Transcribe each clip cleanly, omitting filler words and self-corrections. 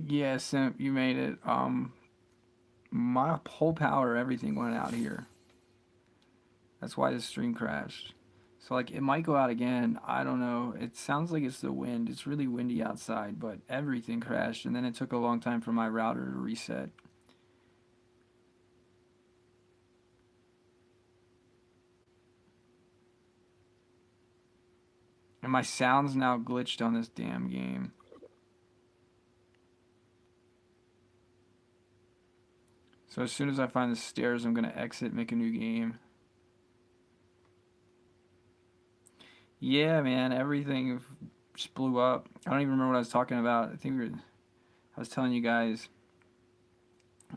Yeah, Simp, you made it. My whole power, everything went out here. That's why the stream crashed. So like it might go out again. I don't know. It sounds like it's the wind. It's really windy outside, but everything crashed and then it took a long time for my router to reset. And my sound's now glitched on this damn game. So as soon as I find the stairs, I'm gonna exit, make a new game. Yeah, man, everything just blew up. I don't even remember what I was talking about. I was telling you guys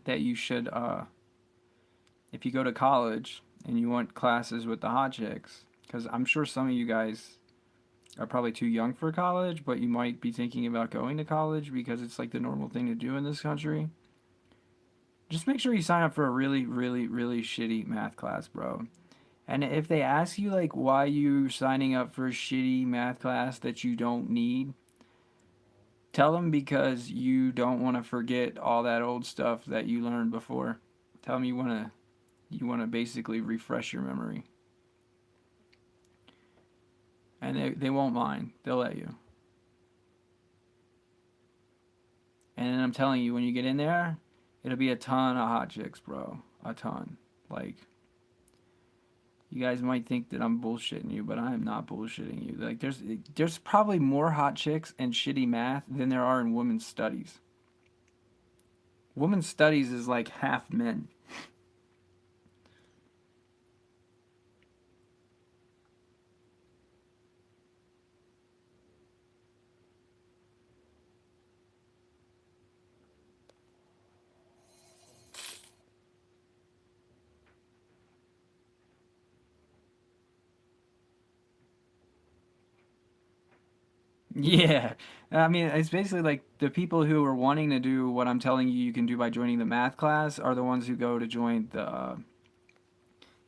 that you should, if you go to college and you want classes with the hot chicks, because I'm sure some of you guys are probably too young for college, but you might be thinking about going to college because it's like the normal thing to do in this country. Just make sure you sign up for a really, really, really shitty math class, bro. And if they ask you like why you signing up for a shitty math class that you don't need, tell them because you don't want to forget all that old stuff that you learned before. Tell them you want to basically refresh your memory. And they won't mind. They'll let you. And I'm telling you, when you get in there, it'll be a ton of hot chicks, bro. A ton. Like, you guys might think that I'm bullshitting you, but I am not bullshitting you. Like, there's probably more hot chicks and shitty math than there are in women's studies. Women's studies is like half men. Yeah. I mean, it's basically like the people who are wanting to do what I'm telling you can do by joining the math class are the ones who go to join the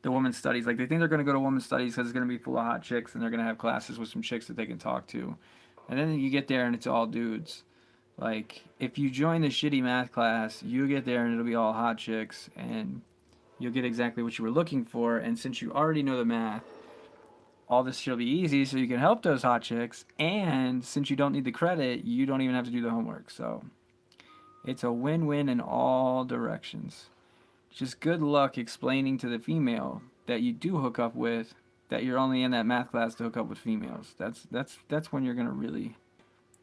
women's studies. Like they think they're going to go to women's studies because it's going to be full of hot chicks and they're going to have classes with some chicks that they can talk to. And then you get there and it's all dudes. Like if you join the shitty math class, you get there and it'll be all hot chicks and you'll get exactly what you were looking for. And since you already know the math, all this shit'll be easy so you can help those hot chicks. And since you don't need the credit, you don't even have to do the homework. So it's a win-win in all directions. Just good luck explaining to the female that you do hook up with that you're only in that math class to hook up with females. That's when you're gonna really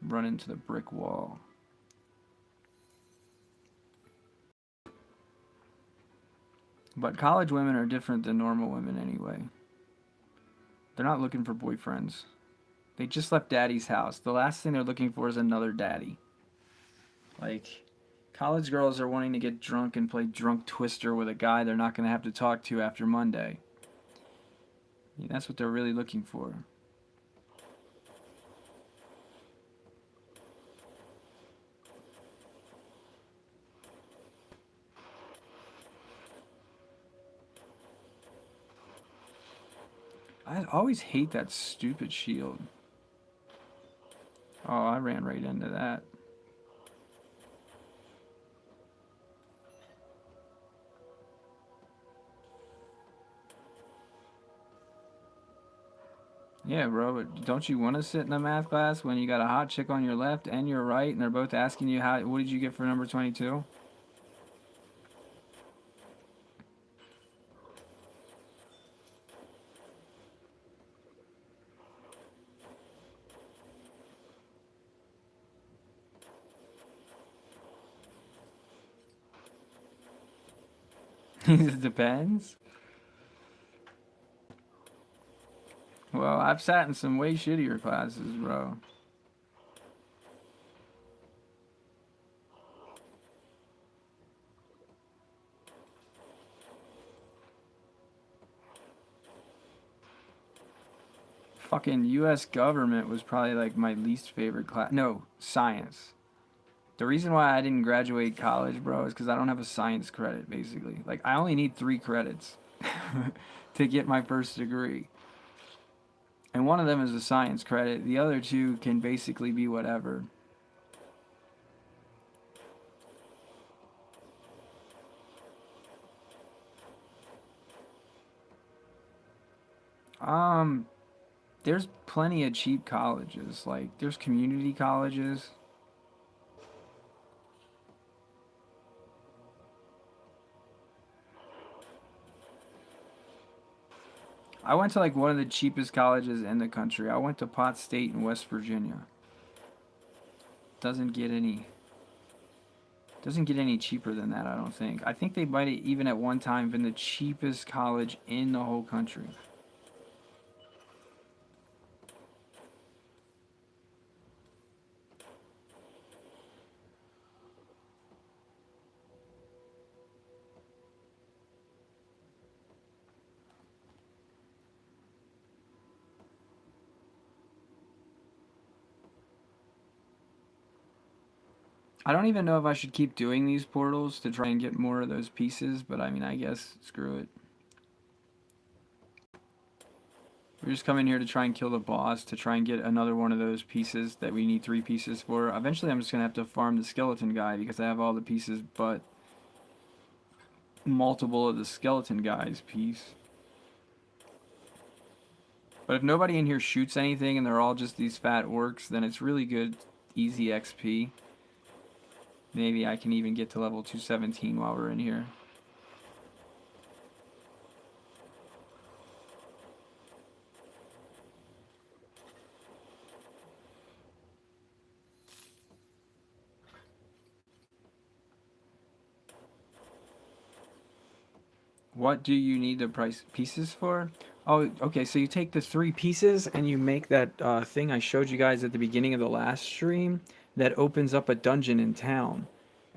run into the brick wall. But college women are different than normal women anyway. They're not looking for boyfriends. They just left daddy's house. The last thing they're looking for is another daddy. Like college girls are wanting to get drunk and play drunk twister with a guy they're not going to have to talk to after Monday. Yeah, that's what they're really looking for. I always hate that stupid shield. Oh, I ran right into that. Yeah, bro, but don't you want to sit in a math class when you got a hot chick on your left and your right and they're both asking you how what did you get for number 22? It depends. Well, I've sat in some way shittier classes, bro. Fucking US government was probably like my least favorite class. No, science. The reason why I didn't graduate college, bro, is because I don't have a science credit, basically. Like, I only need 3 credits to get my first degree. And one of them is a science credit. The other two can basically be whatever. Um, there's plenty of cheap colleges. Like there's community colleges. I went to like one of the cheapest colleges in the country. I went to Pot State in West Virginia. Doesn't get any doesn't get any cheaper than that, I don't think. I think they might have even at one time been the cheapest college in the whole country. I don't even know if I should keep doing these portals to try and get more of those pieces, but I mean, I guess screw it. We're just coming here to try and kill the boss to try and get another one of those pieces that we need three pieces for. Eventually, I'm just gonna have to farm the skeleton guy because I have all the pieces but multiple of the skeleton guy's piece. But if nobody in here shoots anything and they're all just these fat orcs, then it's really good, easy XP. Maybe I can even get to level 217 while we're in here. What do you need the price pieces for? Oh, okay. So you take the three pieces and you make that thing I showed you guys at the beginning of the last stream that opens up a dungeon in town.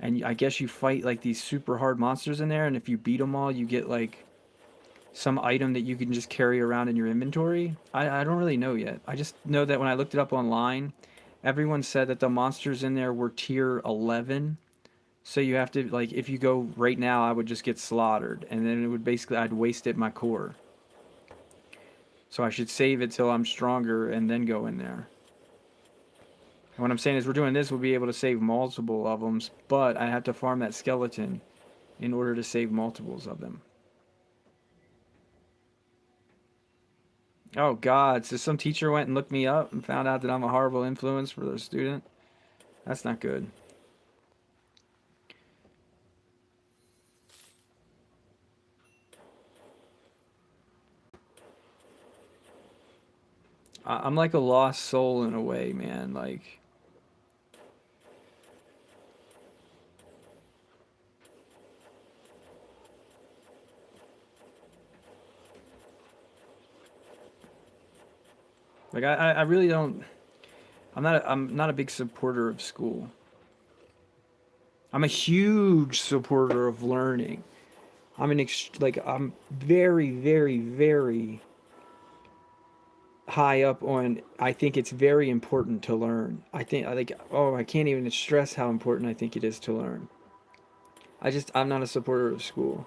And I guess you fight like these super hard monsters in there. And if you beat them all, you get like some item that you can just carry around in your inventory. I don't really know yet. I just know that when I looked it up online, everyone said that the monsters in there were tier 11. So you have to like if you go right now, I would just get slaughtered, and then it would basically I'd wasted my core. So I should save it till I'm stronger and then go in there. And what I'm saying is we're doing this, we'll be able to save multiple of them, but I have to farm that skeleton in order to save multiples of them. Oh God! So some teacher went and looked me up and found out that I'm a horrible influence for their student. That's not good. I'm like a lost soul in a way, man. Like I really don't. I'm not a big supporter of school. I'm a huge supporter of learning. I'm very, very, very high up on. I think it's very important to learn. I think oh I can't even stress how important I think it is to learn. I'm not a supporter of school.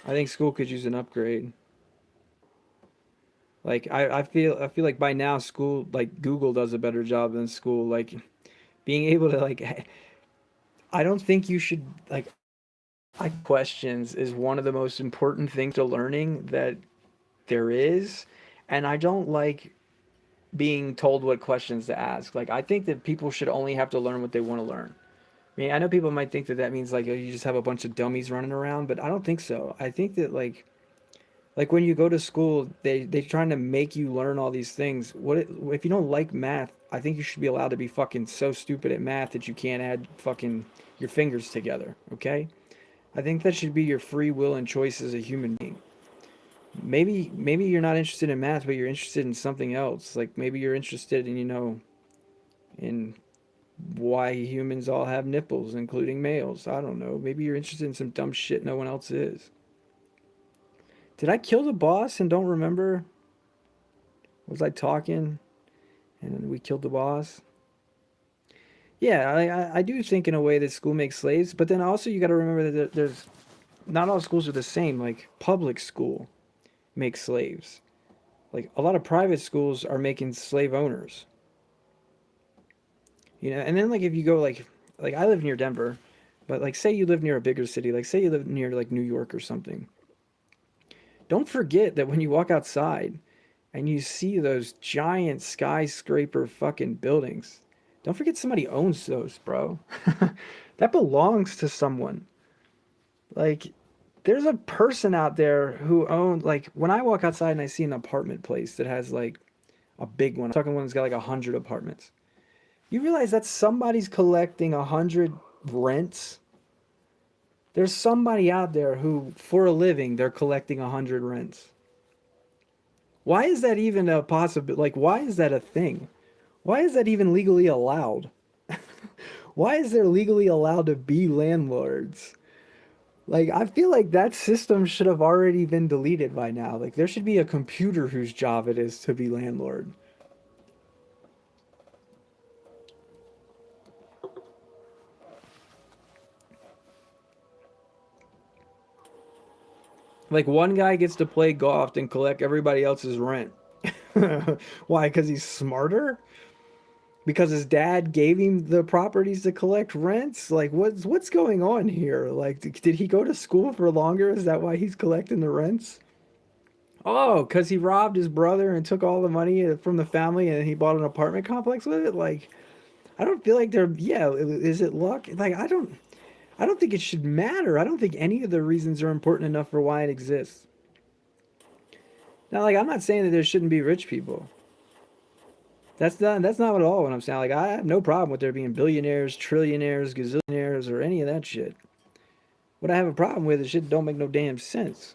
I think school could use an upgrade. Like I feel like by now school like Google does a better job than school. Like being able to like I don't think you should like I questions is one of the most important things to learning that there is, and I don't like being told what questions to ask. Like I think that people should only have to learn what they want to learn. I mean, I know people might think that that means like oh, you just have a bunch of dummies running around, but I don't think so. I think that like when you go to school, they're trying to make you learn all these things. If you don't like math? I think you should be allowed to be fucking so stupid at math that you can't add fucking your fingers together. Okay? I think that should be your free will and choice as a human being. Maybe you're not interested in math, but you're interested in something else. Like maybe you're interested in in why humans all have nipples, including males. I don't know. Maybe you're interested in some dumb shit no one else is. Did I kill the boss and don't remember? Was I talking and we killed the boss? Yeah, I do think in a way that school makes slaves, but then also you got to remember that there's not all schools are the same. Like public school makes slaves. Like a lot of private schools are making slave owners. And then like if you go like I live near Denver, but like say you live near a bigger city, like say you live near like New York or something. Don't forget that when you walk outside and you see those giant skyscraper fucking buildings, don't forget somebody owns those, bro. That belongs to someone. Like, there's a person out there who owns, like, when I walk outside and I see an apartment place that has, like, a big one, I'm talking one that's got, like, 100 apartments. You realize that somebody's collecting 100 rents? There's somebody out there who, for a living, they're collecting 100 rents. Why is that even a possibility? Like, why is that a thing? Why is that even legally allowed? Why is there legally allowed to be landlords? Like, I feel like that system should have already been deleted by now. Like, there should be a computer whose job it is to be landlord. Like, one guy gets to play golf and collect everybody else's rent. Why? Because he's smarter? Because his dad gave him the properties to collect rents? Like, what's going on here? Like, did he go to school for longer? Is that why he's collecting the rents? Oh, because he robbed his brother and took all the money from the family and he bought an apartment complex with it? Like, I don't feel like they're, yeah, is it luck? Like, I don't think it should matter. I don't think any of the reasons are important enough for why it exists. Now, like, I'm not saying that there shouldn't be rich people. That's not at all what I'm saying. Like, I have no problem with there being billionaires, trillionaires, gazillionaires, or any of that shit. What I have a problem with is shit don't make no damn sense.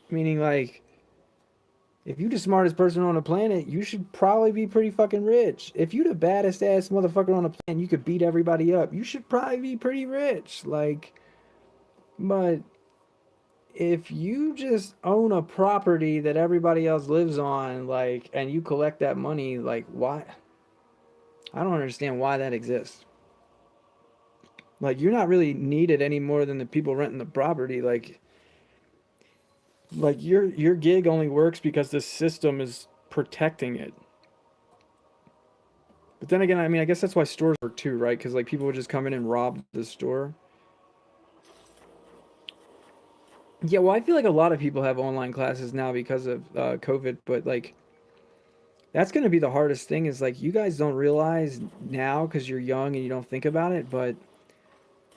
Meaning, like, if you the smartest person on the planet, you should probably be pretty fucking rich. If you the baddest ass motherfucker on the planet, you could beat everybody up. You should probably be pretty rich. Like, but if you just own a property that everybody else lives on, like, and you collect that money, like, why? I don't understand why that exists. Like, you're not really needed any more than the people renting the property. Like your gig only works because the system is protecting it. But then again, I mean, I guess that's why stores work too, right? Because like people would just come in and rob the store. Yeah, well, I feel like a lot of people have online classes now because of COVID, but like that's going to be the hardest thing is like you guys don't realize now because you're young and you don't think about it, but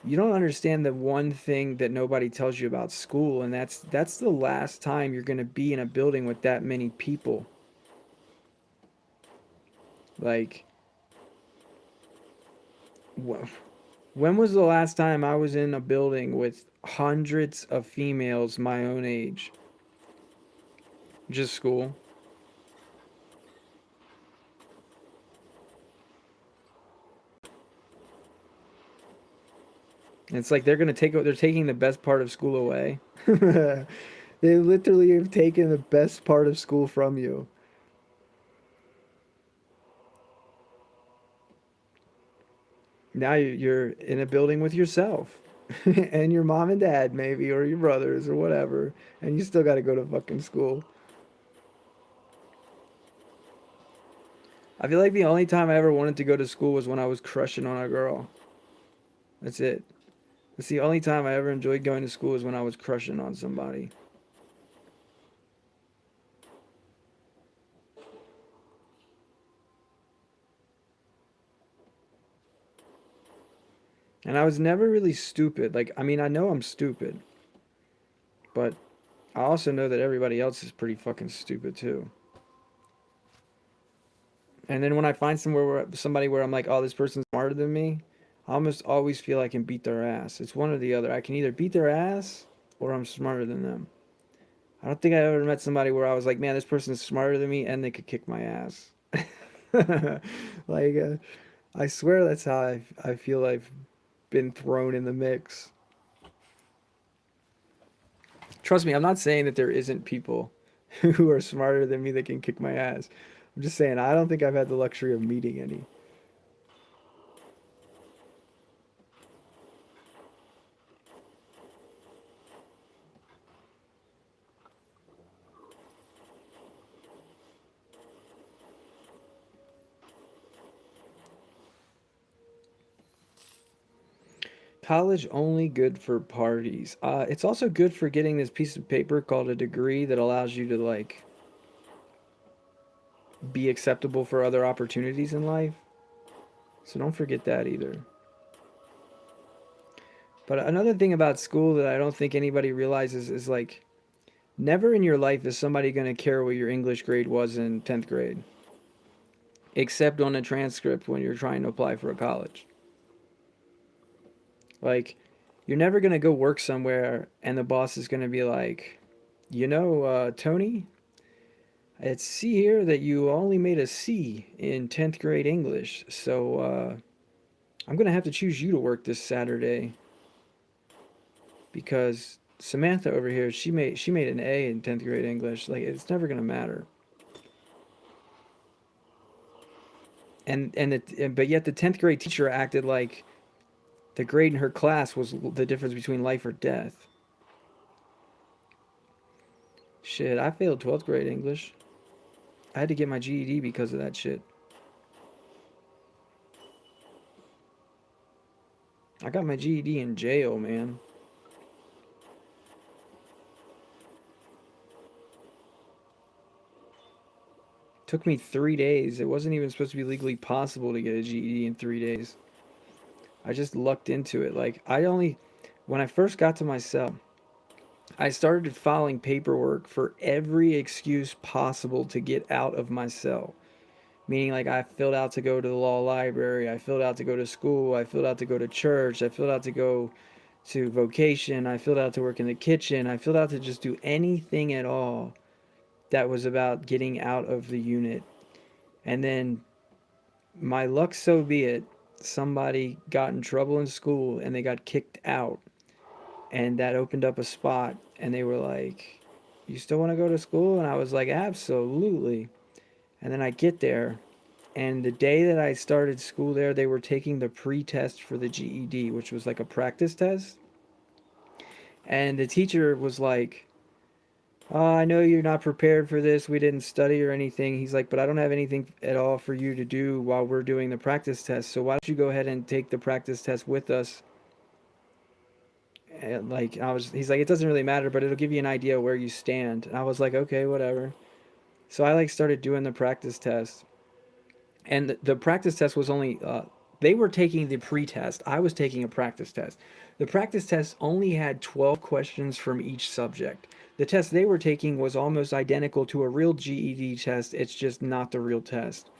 you don't understand the one thing that nobody tells you about school, and that's the last time you're going to be in a building with that many people. Like, when was the last time I was in a building with hundreds of females my own age? Just school. It's like they're taking the best part of school away. They literally have taken the best part of school from you. Now you're in a building with yourself and your mom and dad maybe or your brothers or whatever, and you still got to go to fucking school. I feel like the only time I ever wanted to go to school was when I was crushing on a girl. That's it. That's the only time I ever enjoyed going to school is when I was crushing on somebody. And I was never really stupid. Like, I mean, I know I'm stupid, but I also know that everybody else is pretty fucking stupid too. And then when I find somebody where I'm like, oh, this person's smarter than me, I almost always feel I can beat their ass. It's one or the other. I can either beat their ass or I'm smarter than them. I don't think I ever met somebody where I was like, man, this person's smarter than me and they could kick my ass. Like, I swear that's how I feel I've been thrown in the mix. Trust me, I'm not saying that there isn't people who are smarter than me that can kick my ass. I'm just saying I don't think I've had the luxury of meeting any. College only good for parties. It's also good for getting this piece of paper called a degree that allows you to like be acceptable for other opportunities in life. So don't forget that either. But another thing about school that I don't think anybody realizes is like never in your life is somebody going to care what your English grade was in 10th grade, except on a transcript when you're trying to apply for a college. Like, you're never going to go work somewhere and the boss is going to be like, Tony, it's see here that you only made a C in 10th grade English, so I'm going to have to choose you to work this Saturday because Samantha over here, she made an A in 10th grade English. Like, it's never going to matter. But yet the 10th grade teacher acted like the grade in her class was the difference between life or death. Shit, I failed 12th grade English. I had to get my GED because of that shit. I got my GED in jail, man. Took me 3 days. It wasn't even supposed to be legally possible to get a GED in 3 days. I just lucked into it. When I first got to my cell, I started filing paperwork for every excuse possible to get out of my cell. Meaning, like, I filled out to go to the law library, I filled out to go to school, I filled out to go to church, I filled out to go to vocation, I filled out to work in the kitchen, I filled out to just do anything at all that was about getting out of the unit. And then, my luck so be it, somebody got in trouble in school and they got kicked out. And that opened up a spot, and they were like, "You still want to go to school?" And I was like, "Absolutely." And then I get there, and the day that I started school there, they were taking the pre-test for the GED, which was like a practice test. And the teacher was like, "Oh, I know you're not prepared for this. We didn't study or anything." He's like, "But I don't have anything at all for you to do while we're doing the practice test. So why don't you go ahead and take the practice test with us?" And he's like, "It doesn't really matter, but it'll give you an idea where you stand." And I was like, "Okay, whatever." So I like started doing the practice test. And the practice test was only they were taking the pre-test. I was taking a practice test. The practice test only had 12 questions from each subject. The test they were taking was almost identical to a real GED test. It's just not the real test.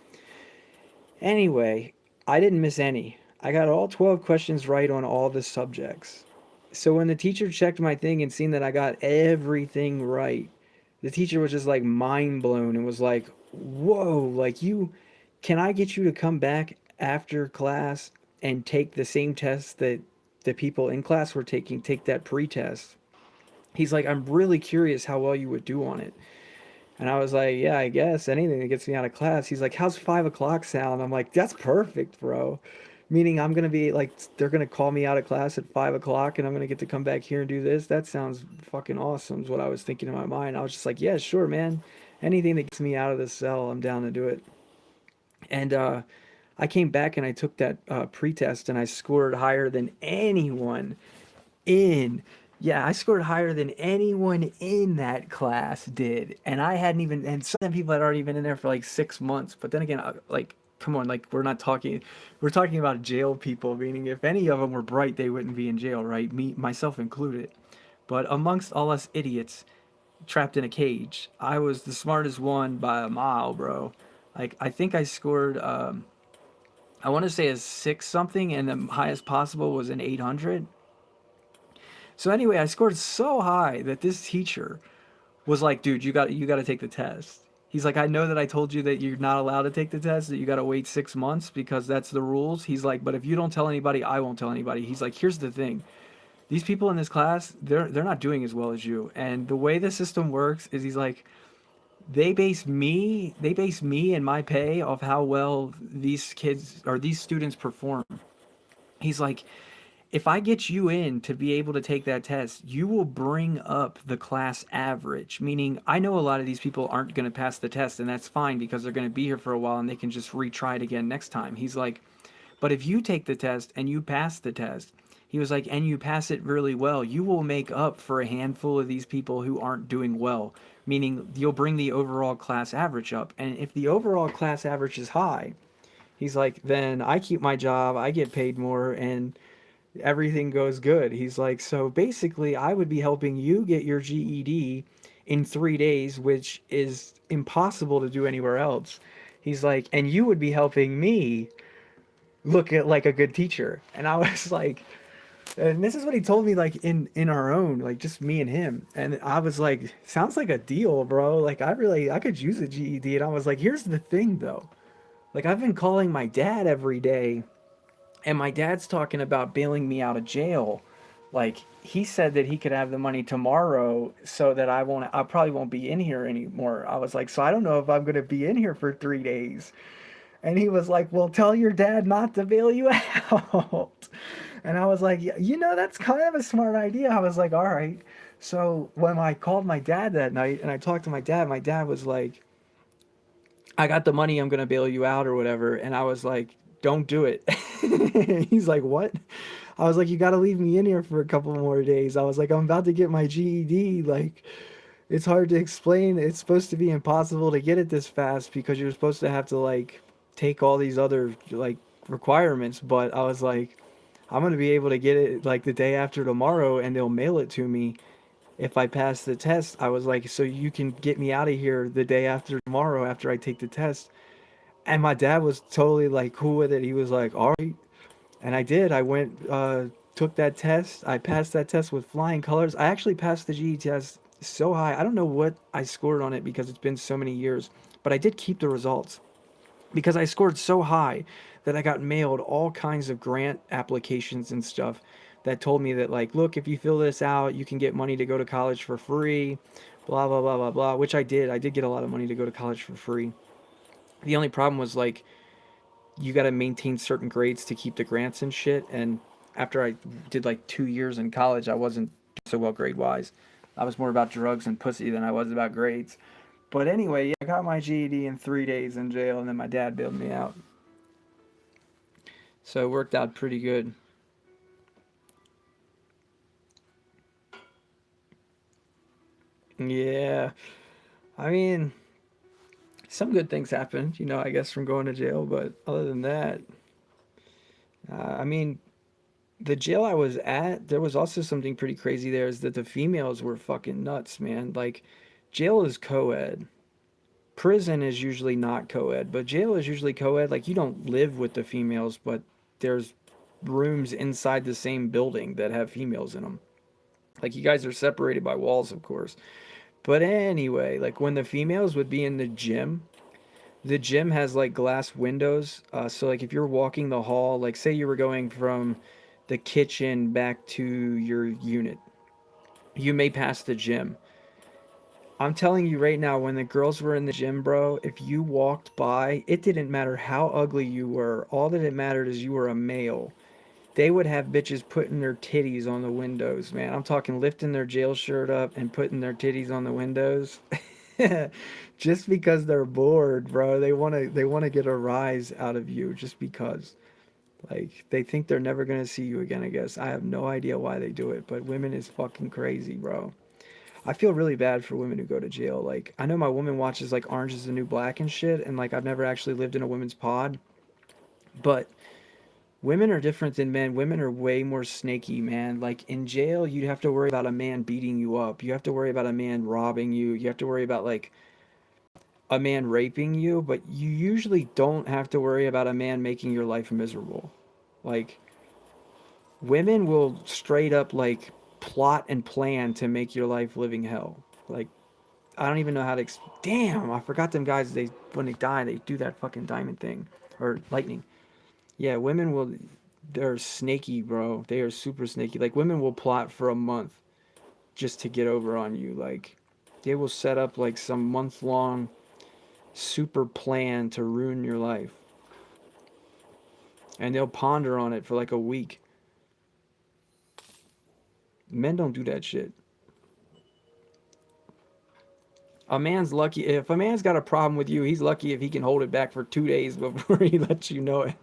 Anyway, I didn't miss any. I got all 12 questions right on all the subjects. So when the teacher checked my thing and seen that I got everything right, the teacher was just like mind blown and was like, "Whoa, like can I get you to come back after class and take the same test that the people in class were taking, take that pre-test?" He's like, "I'm really curious how well you would do on it." And I was like, "Yeah, I guess anything that gets me out of class." He's like, "How's 5 o'clock sound?" I'm like, "That's perfect, bro." Meaning I'm gonna be like, they're gonna call me out of class at 5 o'clock, and I'm gonna get to come back here and do this. That sounds fucking awesome. Is what I was thinking in my mind. I was just like, "Yeah, sure, man. Anything that gets me out of the cell, I'm down to do it." And I came back and I took that pretest and I scored higher than anyone in. Yeah, I scored higher than anyone in that class did, and I hadn't even. And some of the people had already been in there for like 6 months. But then again, like, come on, like we're not talking. We're talking about jail people. Meaning, if any of them were bright, they wouldn't be in jail, right? Me, myself included. But amongst all us idiots trapped in a cage, I was the smartest one by a mile, bro. Like I think I scored. I want to say a six something, and the highest possible was an 800. So anyway, I scored so high that this teacher was like, "Dude, you got to take the test." He's like, "I know that I told you that you're not allowed to take the test, that you got to wait 6 months because that's the rules." He's like, "But if you don't tell anybody, I won't tell anybody." He's like, "Here's the thing. These people in this class, they're not doing as well as you. And the way the system works is," he's like, they base me and my pay off how well these kids or these students perform." He's like, "If I get you in to be able to take that test, you will bring up the class average." Meaning, I know a lot of these people aren't going to pass the test, and that's fine because they're going to be here for a while and they can just retry it again next time. He's like, "But if you take the test and you pass the test, He was like, and you pass it really well, you will make up for a handful of these people who aren't doing well, meaning you'll bring the overall class average up. And if the overall class average is high, he's like, then I keep my job, I get paid more, and everything goes good. He's like, so basically, I would be helping you get your GED in 3 days, which is impossible to do anywhere else. He's like, and you would be helping me look at like a good teacher. And I was like, and this is what he told me, like in our own, like just me and him. And I was like, sounds like a deal, bro. Like I could use a GED. And I was like, here's the thing though. Like I've been calling my dad every day, and my dad's talking about bailing me out of jail. Like he said that he could have the money tomorrow so that I probably won't be in here anymore. I was like, so I don't know if I'm going to be in here for 3 days. And he was like, well, tell your dad not to bail you out. And I was like, you know, that's kind of a smart idea. I was like, all right. So when I called my dad that night and I talked to my dad was like, I got the money, I'm going to bail you out or whatever. And I was like, don't do it. He's like, what? I was like, you got to leave me in here for a couple more days. I was like, I'm about to get my GED. Like, it's hard to explain. It's supposed to be impossible to get it this fast because you're supposed to have to, like, take all these other, like, requirements. But I was like, I'm going to be able to get it, like, the day after tomorrow, and they'll mail it to me if I pass the test. I was like, so you can get me out of here the day after tomorrow after I take the test. And my dad was totally, like, cool with it. He was like, all right. And I did. I went, took that test. I passed that test with flying colors. I actually passed the GE test so high. I don't know what I scored on it because it's been so many years, but I did keep the results because I scored so high that I got mailed all kinds of grant applications and stuff that told me that, like, look, if you fill this out, you can get money to go to college for free, blah, blah, blah, blah, blah, which I did. I did get a lot of money to go to college for free. The only problem was, like, you got to maintain certain grades to keep the grants and shit. And after I did like 2 years in college, I wasn't so well grade wise. I was more about drugs and pussy than I was about grades. But anyway, yeah, I got my GED in 3 days in jail, and then my dad bailed me out. So it worked out pretty good. Yeah, I mean, some good things happened, I guess, from going to jail. But other than that, I mean, the jail I was at, there was also something pretty crazy there is that the females were fucking nuts, man. Like, jail is co ed. Prison is usually not co ed, but jail is usually co ed. Like, you don't live with the females, but there's rooms inside the same building that have females in them. Like, you guys are separated by walls, of course. But anyway, like, when the females would be in the gym has like glass windows. So, like, if you're walking the hall, like, say you were going from the kitchen back to your unit, you may pass the gym. I'm telling you right now, when the girls were in the gym, bro, if you walked by, it didn't matter how ugly you were. All that it mattered is you were a male. They would have bitches putting their titties on the windows, man. I'm talking lifting their jail shirt up and putting their titties on the windows. Just because they're bored, bro. They want to get a rise out of you just because. Like, they think they're never gonna see you again, I guess. I have no idea why they do it, but women is fucking crazy, bro. I feel really bad for women who go to jail. Like, I know my woman watches, like, Orange is the New Black and shit, and, like, I've never actually lived in a women's pod, but women are different than men. Women are way more snaky, man. Like, in jail, you have to worry about a man beating you up. You have to worry about a man robbing you. You have to worry about, like, a man raping you, but you usually don't have to worry about a man making your life miserable. Like, women will straight up, like, plot and plan to make your life living hell. Like, I don't even know how to damn, I forgot them guys. They When they die, they do that fucking diamond thing or lightning. Yeah, women will. They're snaky, bro. They are super snaky. Like, women will plot for a month just to get over on you. Like, they will set up like some month long super plan to ruin your life, and they'll ponder on it for like a week. Men don't do that shit. A man's lucky if a man's got a problem with you. He's lucky if he can hold it back for 2 days before he lets you know it.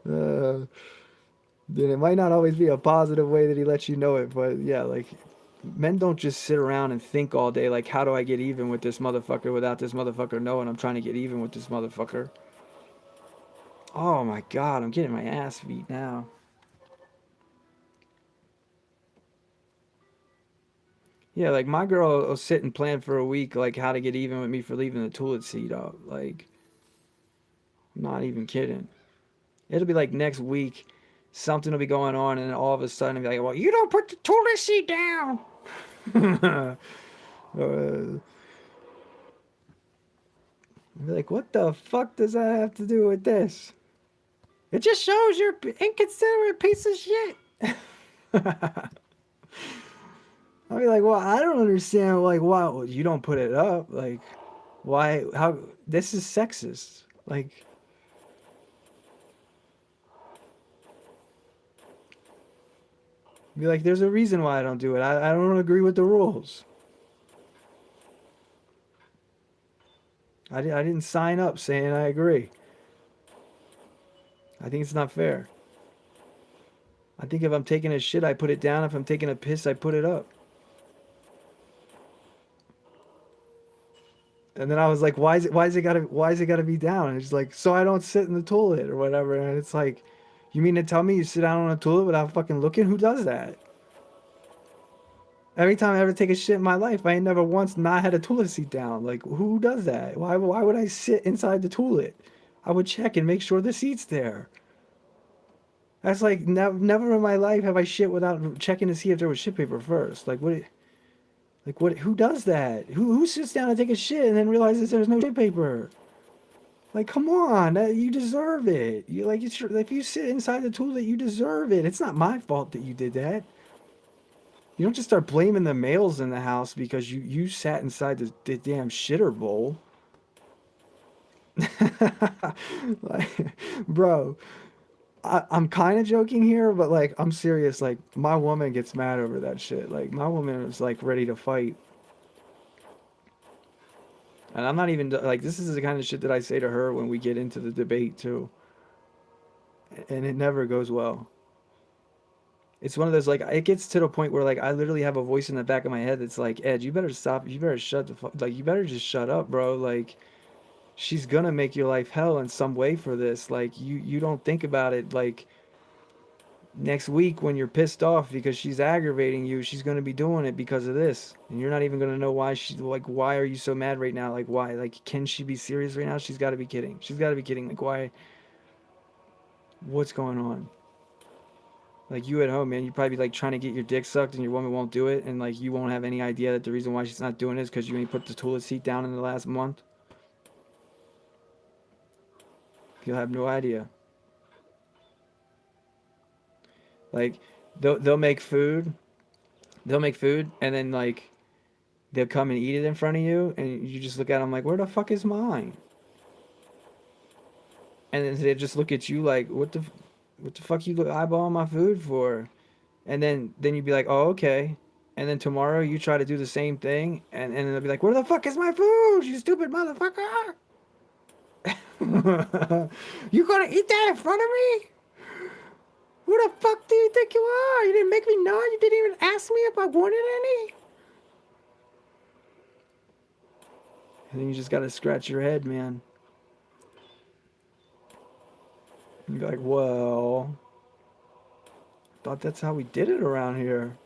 Uh, Then it might not always be a positive way that he lets you know it, but yeah, like men don't just sit around and think all day like, how do I get even with this motherfucker without this motherfucker knowing I'm trying to get even with this motherfucker. Oh my god, I'm getting my ass beat now. Yeah, like my girl will sit and plan for a week like how to get even with me for leaving the toilet seat up. Like, I'm not even kidding. It'll be like next week, something will be going on, and then all of a sudden, I'll be like, well, you don't put the toilet seat down. I'll be like, what the fuck does that have to do with this? It just shows you're an inconsiderate piece of shit. I'll be like, well, I don't understand. Like, why well, you don't put it up? Like, why? How? This is sexist. Like, be like, there's a reason why I don't do it. I don't agree with the rules. I didn't sign up saying I agree. I think it's not fair. I think if I'm taking a shit, I put it down. If I'm taking a piss, I put it up. And then I was like, why is it gotta be down? And it's like, so I don't sit in the toilet or whatever. And it's like, you mean to tell me you sit down on a toilet without fucking looking? Who does that? Every time I ever take a shit in my life, I ain't never once not had a toilet seat down. Like, who does that? Why would I sit inside the toilet? I would check and make sure the seat's there. That's like never in my life have I shit without checking to see if there was shit paper first. Like what? Like what? Who does that? Who sits down to take a shit and then realizes there's no shit paper? Like come on, you deserve it. You like it's if you sit inside the toilet, you deserve it. It's not my fault that you did that. You don't just start blaming the males in the house because you sat inside the damn shitter bowl. Like, bro, I'm kind of joking here, but like I'm serious. Like my woman gets mad over that shit. Like my woman is like ready to fight, and I'm not even like this is the kind of shit that I say to her when we get into the debate too, and it never goes well. It's one of those like it gets to the point where like I literally have a voice in the back of my head that's like, Ed, you better stop. You better shut the fuck. Like you better just shut up, bro. Like she's gonna make your life hell in some way for this. Like you don't think about it like next week when you're pissed off because she's aggravating you, she's going to be doing it because of this. And you're not even going to know why she like why are you so mad right now? Like why? Like can she be serious right now? She's got to be kidding. She's got to be kidding. Like why what's going on? Like you at home, man, you probably be like trying to get your dick sucked and your woman won't do it and like you won't have any idea that the reason why she's not doing it is cuz you ain't put the toilet seat down in the last month. You'll have no idea. Like they'll make food. They'll make food and then like they'll come and eat it in front of you, and you just look at them like, "Where the fuck is mine?" And then they just look at you like, what the fuck you eyeballing my food for?" And then you'd be like, "Oh, okay." And then tomorrow you try to do the same thing, and they'll be like, "Where the fuck is my food? You stupid motherfucker! You gonna eat that in front of me? Who the fuck do you think you are? You didn't make me know. You didn't even ask me if I wanted any." And then you just gotta scratch your head, man. And you're like, well, thought that's how we did it around here.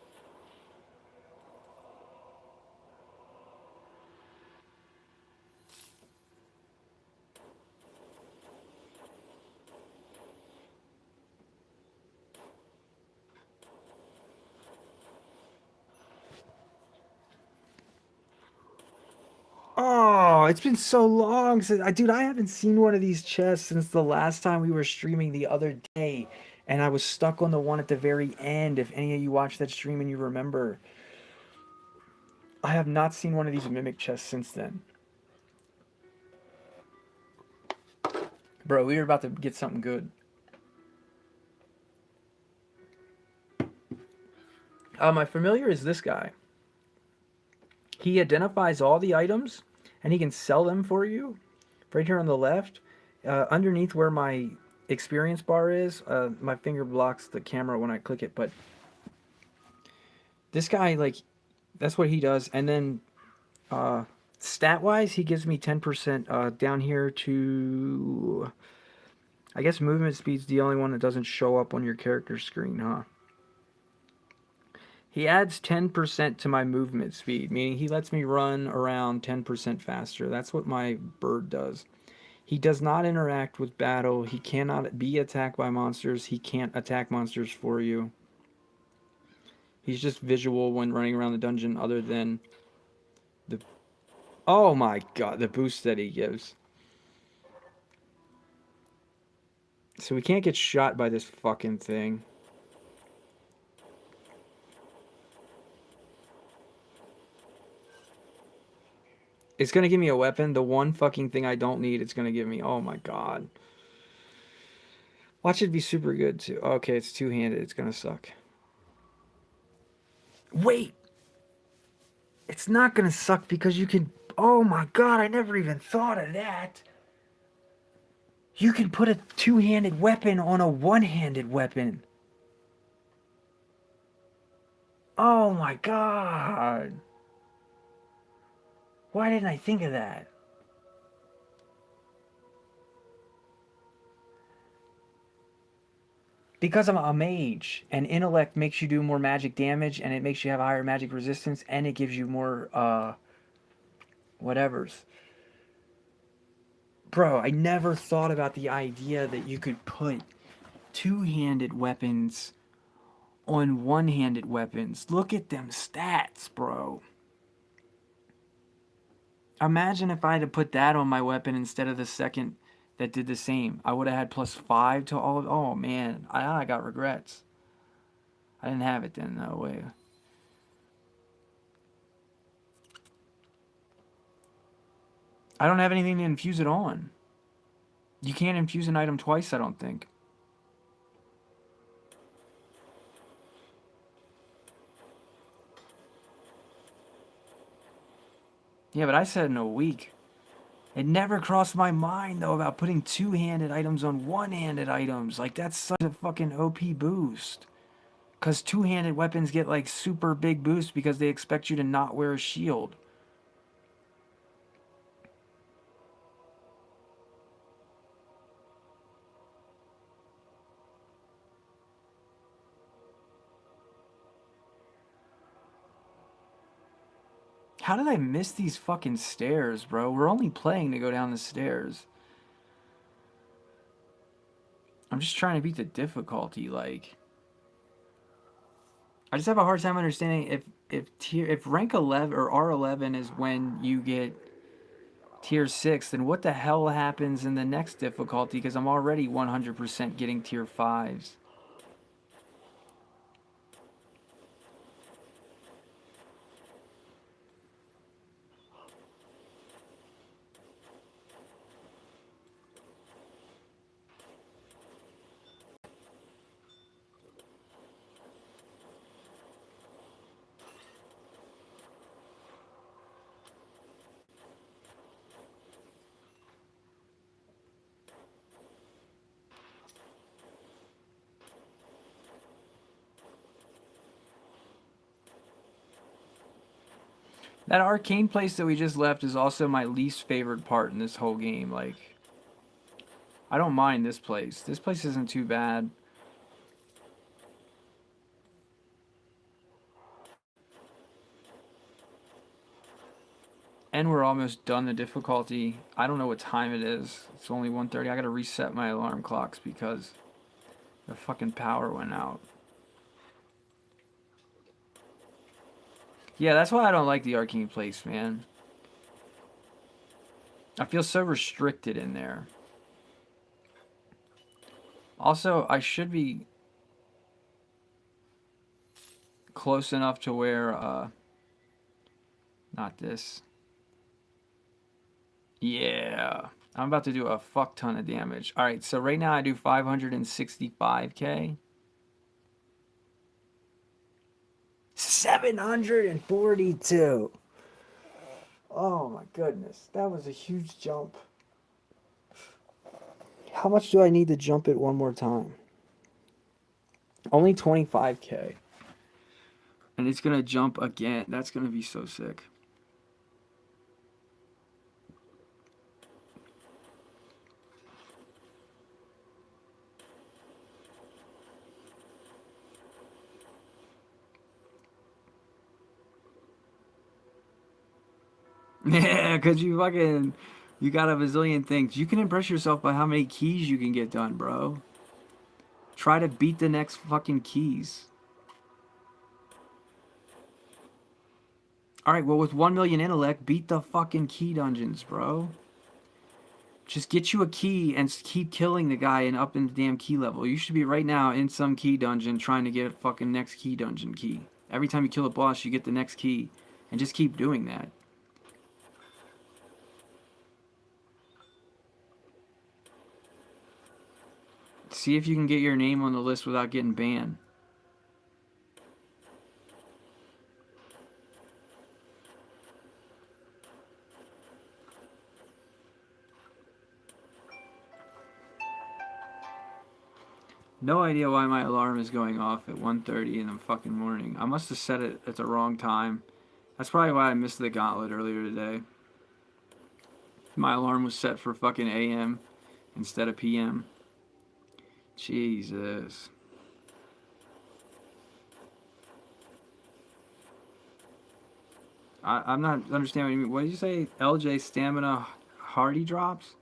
Oh, it's been so long since dude, I haven't seen one of these chests since the last time we were streaming the other day, and I was stuck on the one at the very end. If any of you watched that stream and you remember, I have not seen one of these mimic chests since then. Bro, we were about to get something good. My familiar is this guy. He identifies all the items, and he can sell them for you. Right here on the left, underneath where my experience bar is. My finger blocks the camera when I click it, but this guy, like, that's what he does. And then uh, stat wise, he gives me 10% down here to. I guess movement speed's the only one that doesn't show up on your character screen, huh? He adds 10% to my movement speed, meaning he lets me run around 10% faster. That's what my bird does. He does not interact with battle. He cannot be attacked by monsters. He can't attack monsters for you. He's just visual when running around the dungeon, other than the. Oh my god, the boost that he gives. So we can't get shot by this fucking thing. It's gonna give me a weapon. The one fucking thing I don't need, it's gonna give me. Oh my god. Watch it be super good too. Okay, it's two-handed. It's gonna suck. Wait! It's not gonna suck because you can. Oh my god, I never even thought of that. You can put a two-handed weapon on a one-handed weapon. Oh my god. Why didn't I think of that? Because I'm a mage, and intellect makes you do more magic damage, and it makes you have higher magic resistance, and it gives you more whatevers. Bro, I never thought about the idea that you could put two-handed weapons on one-handed weapons. Look at them stats, bro. Imagine if I had to put that on my weapon instead of the second that did the same. I would have had +5 to all of. Oh man, I got regrets. I didn't have it then. No way. I don't have anything to infuse it on. You can't infuse an item twice, I don't think. Yeah, but I said in a week. It never crossed my mind though about putting two-handed items on one-handed items. Like that's such a fucking OP boost. Cause two-handed weapons get like super big boost because they expect you to not wear a shield. How did I miss these fucking stairs, bro? We're only playing to go down the stairs. I'm just trying to beat the difficulty, like. I just have a hard time understanding if rank 11 or R11 is when you get tier 6, then what the hell happens in the next difficulty? Because I'm already 100% getting tier 5s. That arcane place that we just left is also my least favorite part in this whole game. Like, I don't mind this place. This place isn't too bad. And we're almost done the difficulty. I don't know what time it is. It's only 1:30. I gotta reset my alarm clocks because the fucking power went out. Yeah, that's why I don't like the arcane place, man. I feel so restricted in there. Also, I should be close enough to where, not this. Yeah. I'm about to do a fuck ton of damage. Alright, so right now I do 565k. 742. Oh my goodness. That was a huge jump. How much do I need to jump it one more time? Only 25K. And it's gonna jump again. That's gonna be so sick. Yeah, cause you got a bazillion things. You can impress yourself by how many keys you can get done, bro. Try to beat the next fucking keys. All right, well with 1 million intellect, beat the fucking key dungeons, bro. Just get you a key and keep killing the guy and up in the damn key level. You should be right now in some key dungeon trying to get a fucking next key dungeon key. Every time you kill a boss, you get the next key. And just keep doing that. See if you can get your name on the list without getting banned. No idea why my alarm is going off at 1:30 in the fucking morning. I must have set it at the wrong time. That's probably why I missed the gauntlet earlier today. My alarm was set for fucking AM instead of PM. Jesus. I'm not understanding what you mean. What did you say? LJ stamina hardy drops?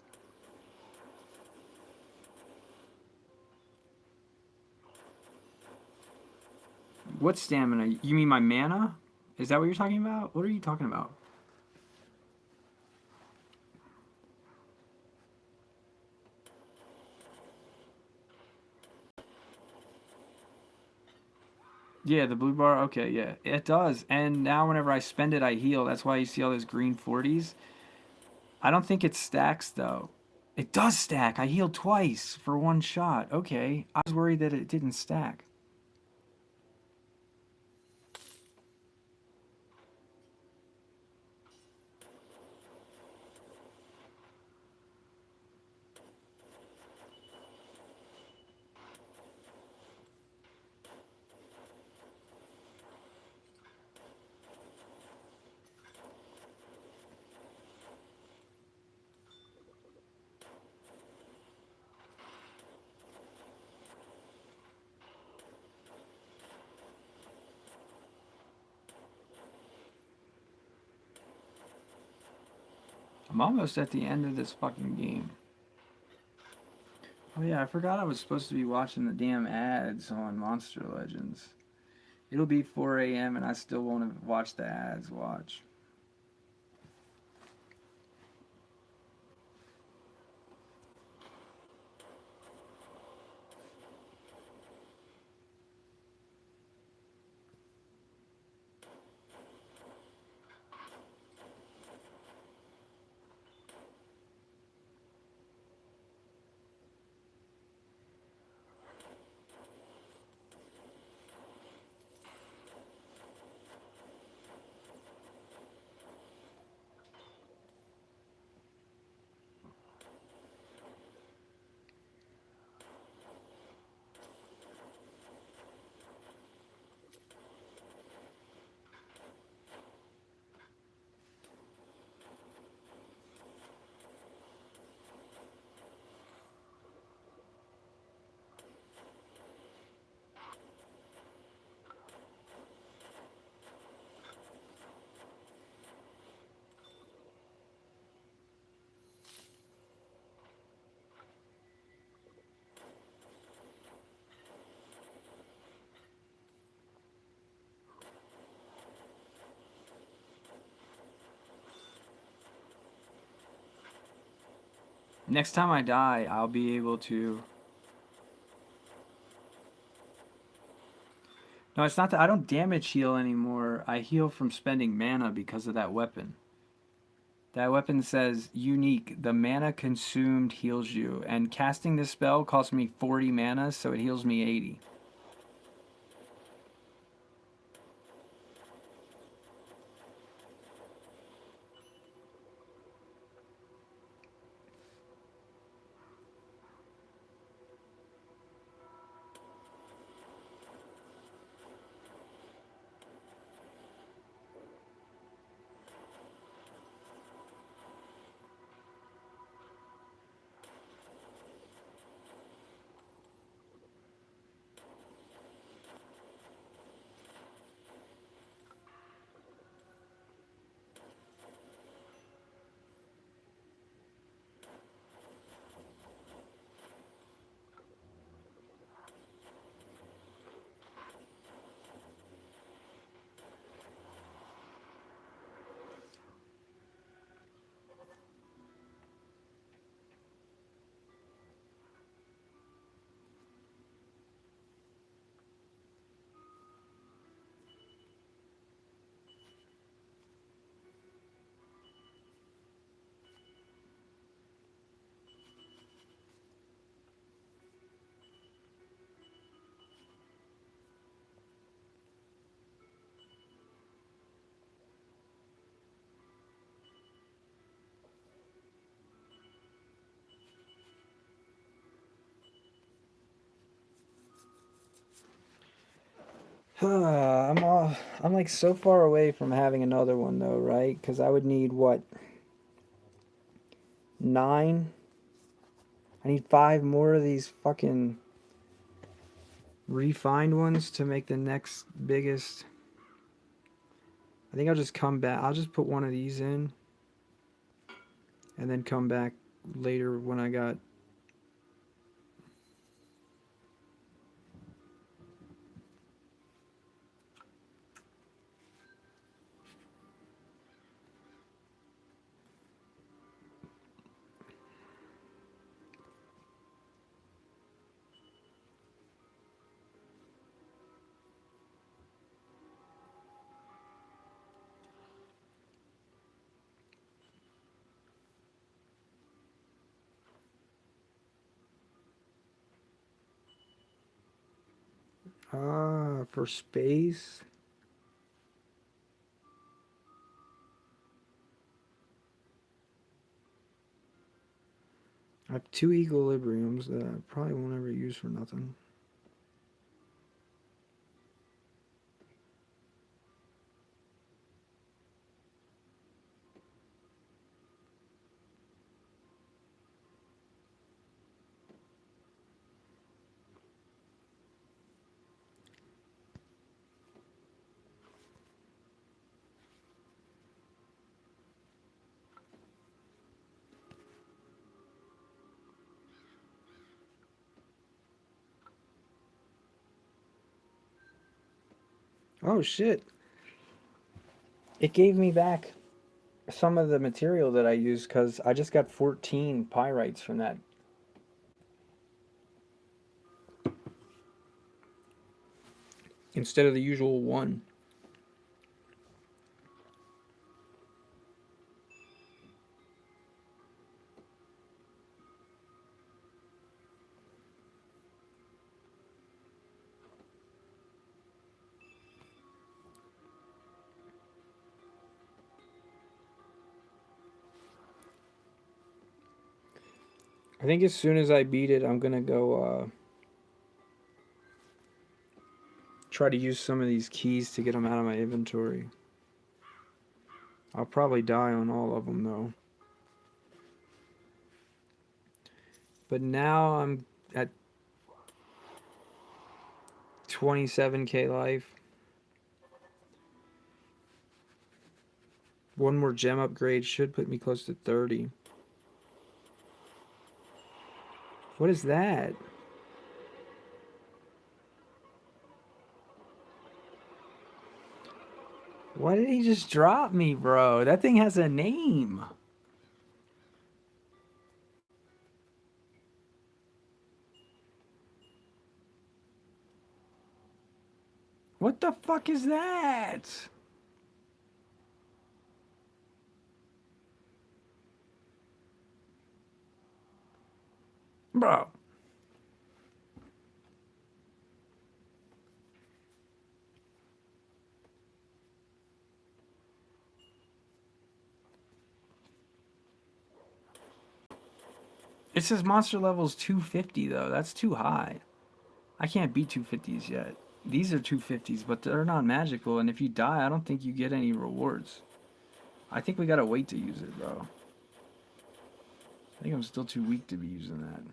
What stamina? You mean my mana? Is that what you're talking about? What are you talking about? Yeah, the blue bar. Okay, yeah, it does. And now whenever I spend it, I heal. That's why you see all those green 40s. I don't think it stacks though. It does stack. I healed twice for one shot. Okay, I was worried that it didn't stack. I'm almost at the end of this fucking game. Oh yeah, I forgot I was supposed to be watching the damn ads on Monster Legends. It'll be 4 a.m. and I still won't have watched the ads. Watch. Next time I die, I'll be able to. No, it's not that I don't damage heal anymore. I heal from spending mana because of that weapon. That weapon says unique. The mana consumed heals you, and casting this spell costs me 40 mana, so it heals me 80. I'm like so far away from having another one though, right? Because I would need what, 9? I need 5 more of these fucking refined ones to make the next biggest. I think I'll just come back. I'll just put one of these in and then come back later when I got. For space. I have 2 equilibriums that I probably won't ever use for nothing. Oh shit. It gave me back some of the material that I used because I just got 14 pyrites from that. Instead of the usual 1. I think as soon as I beat it, I'm gonna go try to use some of these keys to get them out of my inventory. I'll probably die on all of them though. But now I'm at 27k life. One more gem upgrade should put me close to 30. What is that? Why did he just drop me, bro? That thing has a name. What the fuck is that? Bro. It says monster level's 250 though. That's too high. I can't beat 250s yet. These are 250s, but they're not magical, and if you die, I don't think you get any rewards. I think we gotta wait to use it, bro. I think I'm still too weak to be using that.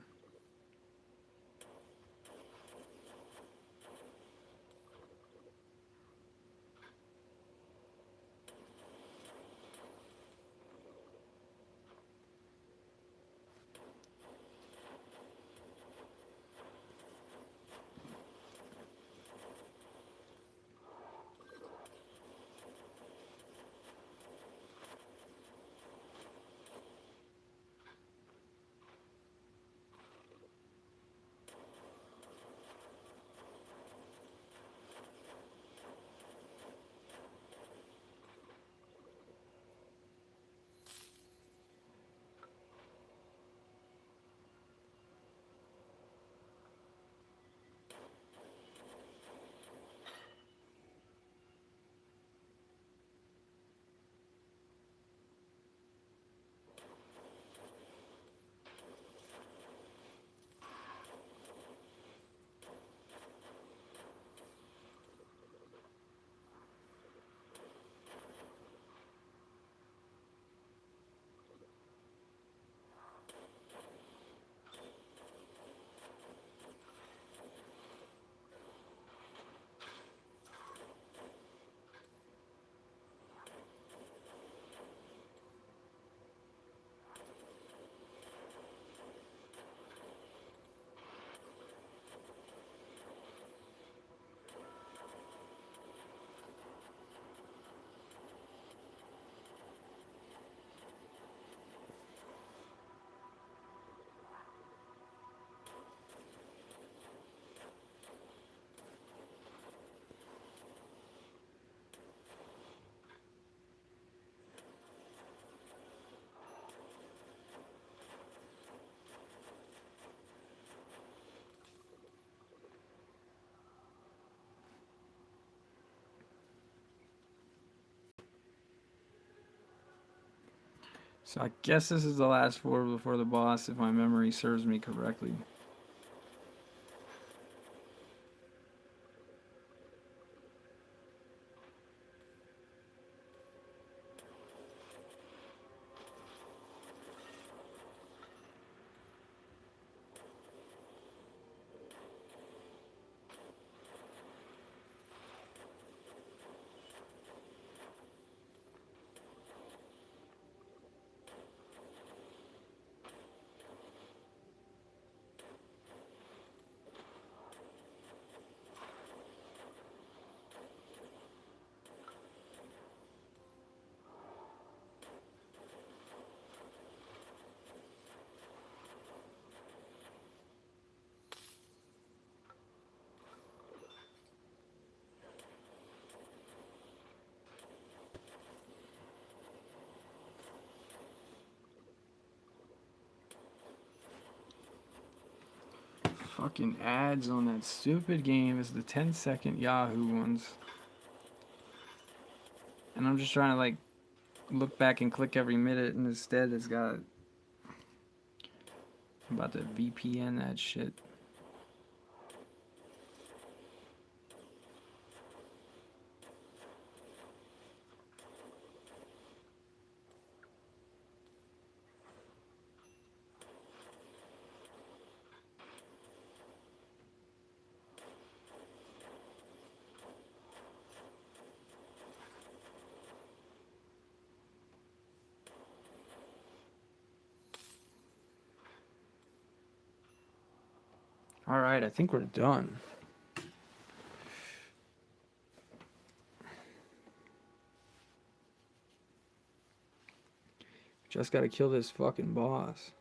So I guess this is the last floor before the boss, if my memory serves me correctly. Fucking ads on that stupid game is the 10-second Yahoo ones. And I'm just trying to like look back and click every minute, and instead it's got. I'm about to VPN that shit. Alright, I think we're done. Just gotta kill this fucking boss.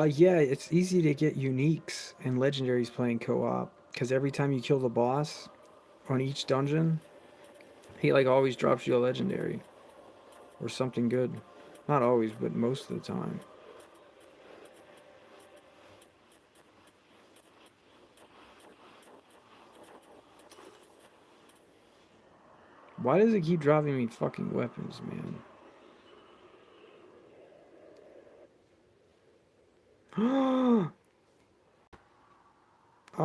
Yeah, it's easy to get uniques and legendaries playing co-op because every time you kill the boss on each dungeon, he like always drops you a legendary or something good. Not always, but most of the time. Why does it keep dropping me fucking weapons, man? Oh,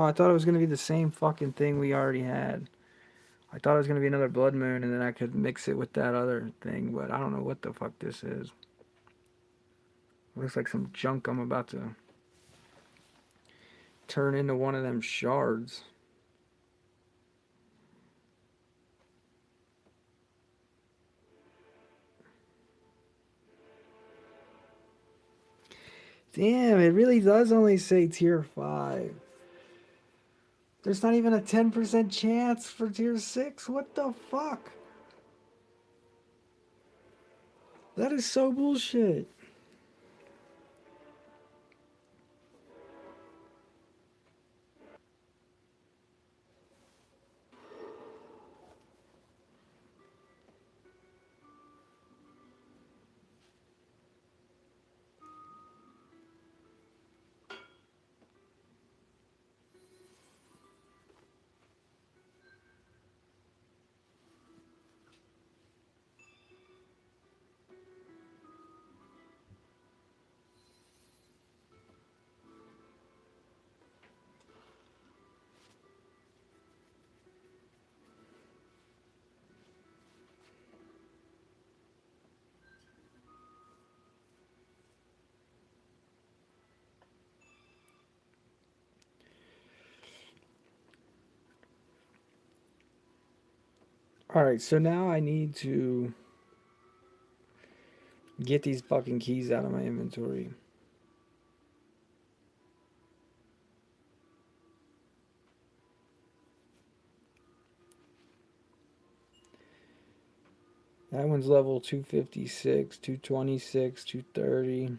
I thought it was gonna be the same fucking thing we already had. I thought it was gonna be another blood moon, and then I could mix it with that other thing, but I don't know what the fuck this is. Looks like some junk I'm about to turn into one of them shards. Damn, it really does only say tier 5. There's not even a 10% chance for tier 6. What the fuck? That is so bullshit. All right, so now I need to get these fucking keys out of my inventory. That one's level 256, 226, 230,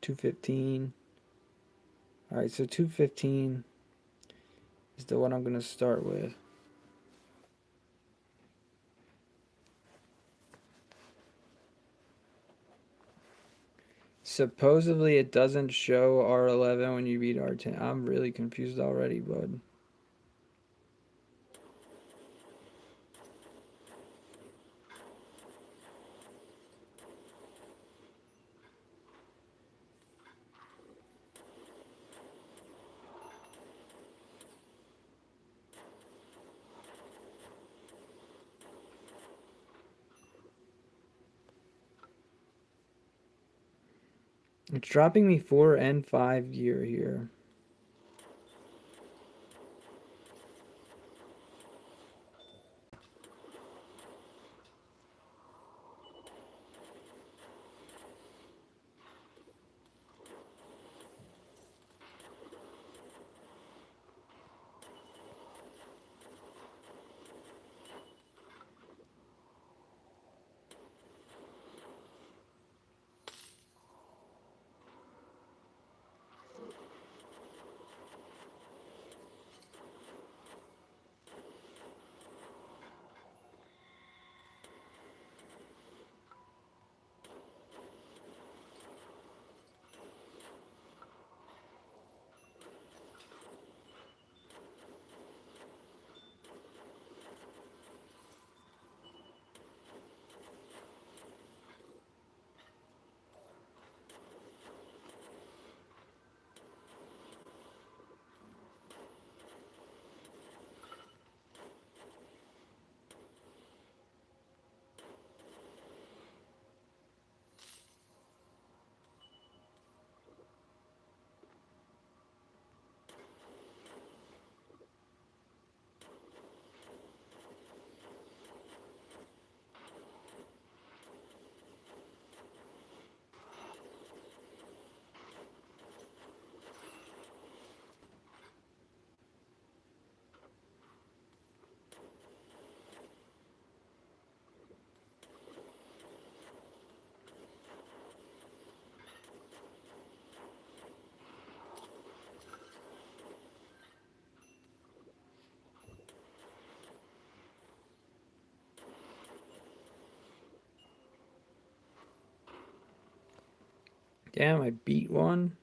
215. All right, so 215 is the one I'm going to start with. Supposedly it doesn't show R11 when you beat R10. I'm really confused already, bud. It's dropping me 4 and 5 gear here. Damn, I beat one.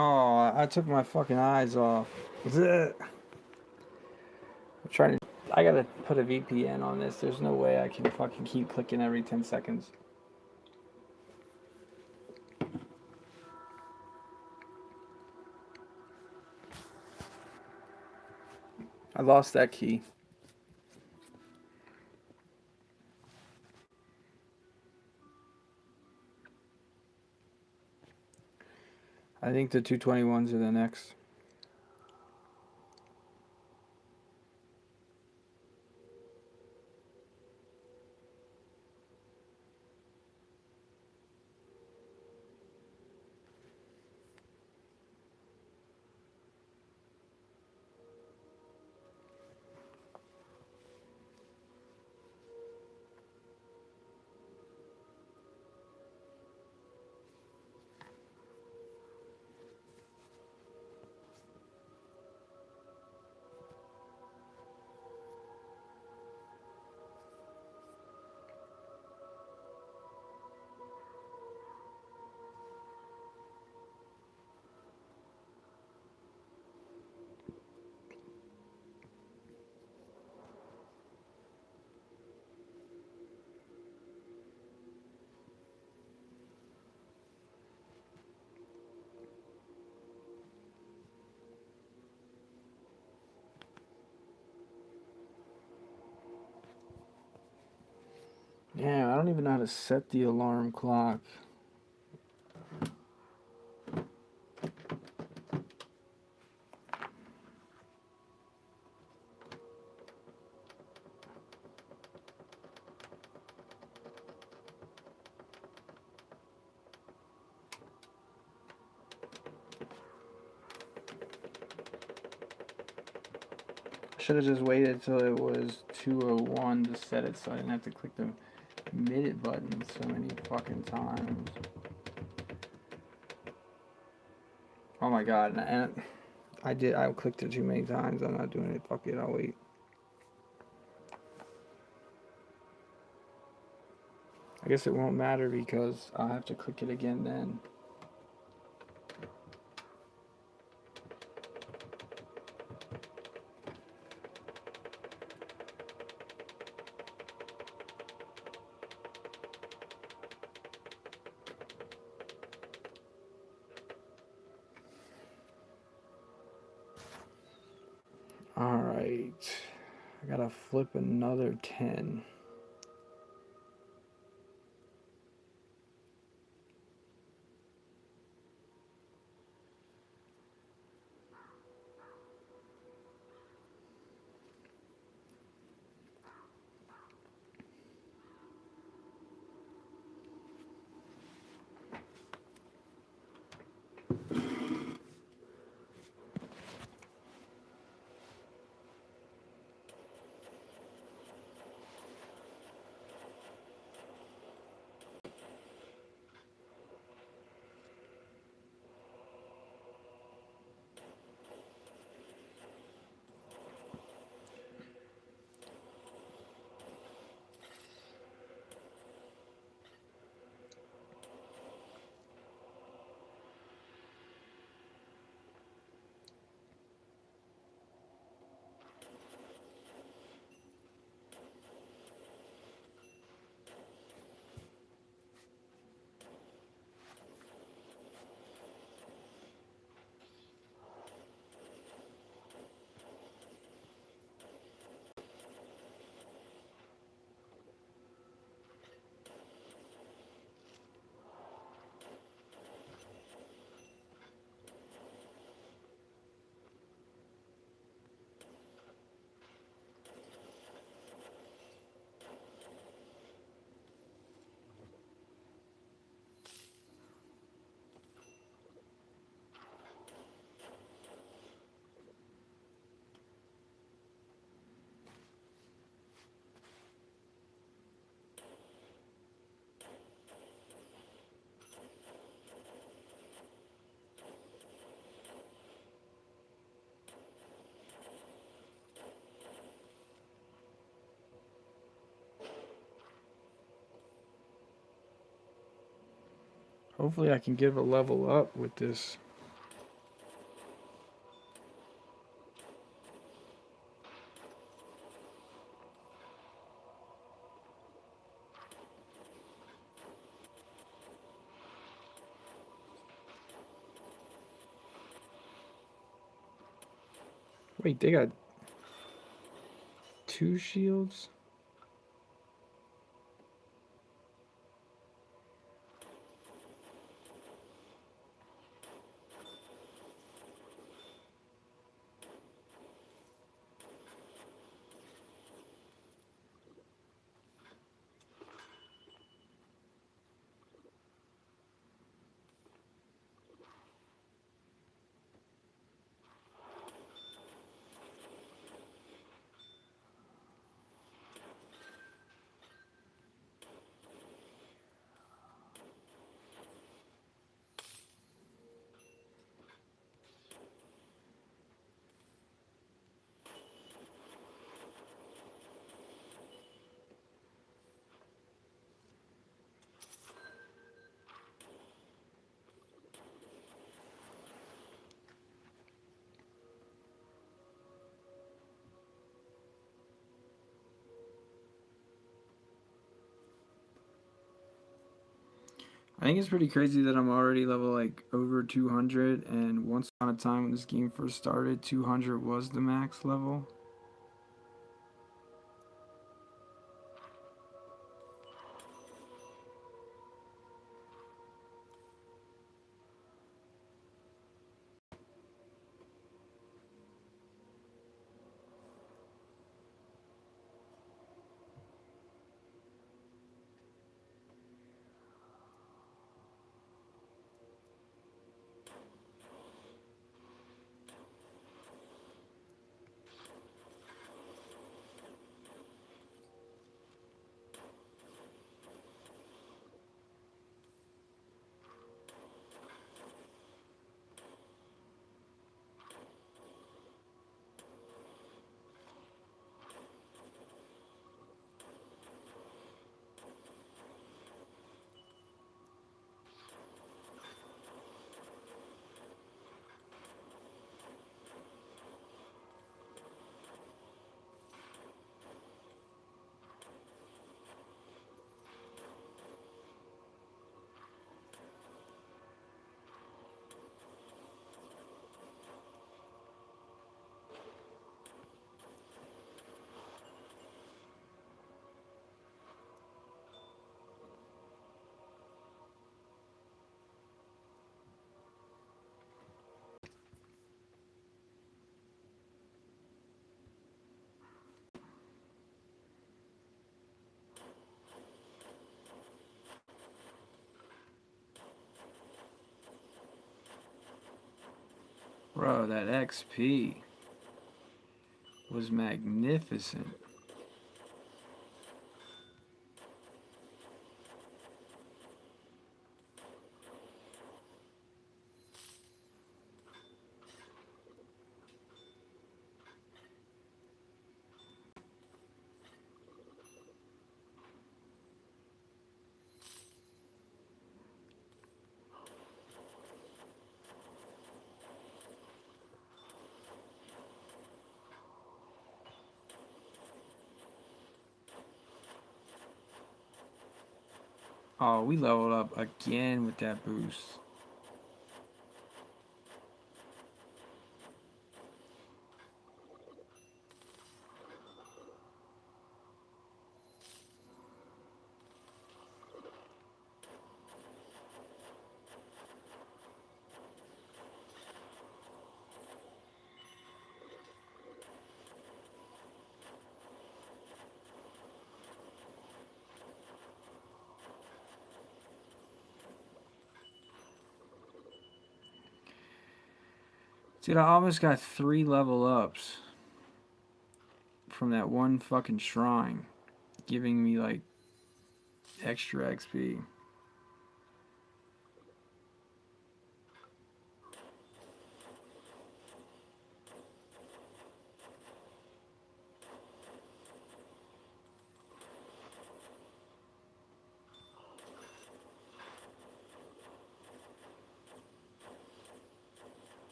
Oh, I took my fucking eyes off. I'm trying to. I gotta put a VPN on this. There's no way I can fucking keep clicking every 10 seconds. I lost that key. I think the 221s are the next. Yeah, I don't even know how to set the alarm clock. I should have just waited till it was 2:01 to set it so I didn't have to click the minute button so many fucking times. Oh my god, and I clicked it too many times. I'm not doing it. Fuck it, I'll wait. I guess it won't matter because I'll have to click it again then. Alright. I gotta flip another 10. Hopefully I can give a level up with this. Wait, they got two shields? I think it's pretty crazy that I'm already level like over 200, and once upon a time when this game first started, 200 was the max level. Bro, that XP was magnificent. Oh, we leveled up again with that boost. Dude, I almost got 3 level ups from that one fucking shrine, giving me like extra XP.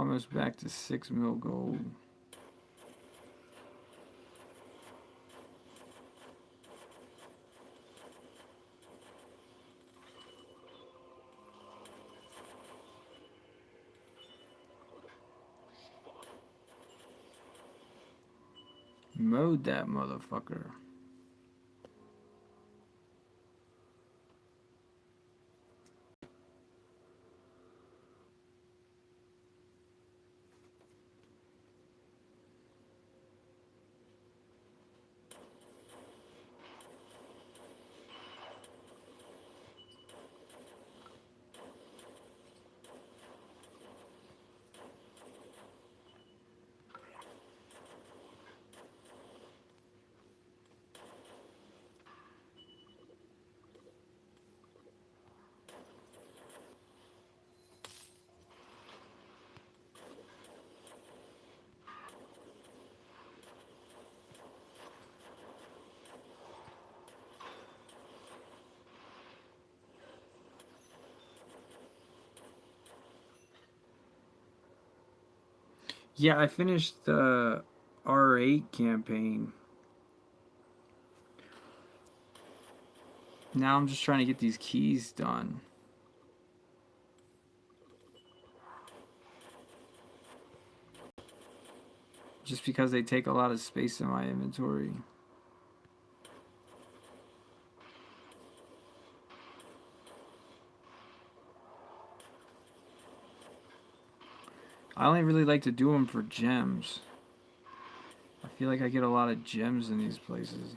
almost back to 6 mil gold. Mode that motherfucker. Yeah, I finished the R8 campaign. Now I'm just trying to get these keys done. Just because they take a lot of space in my inventory. I only really like to do them for gems. I feel like I get a lot of gems in these places.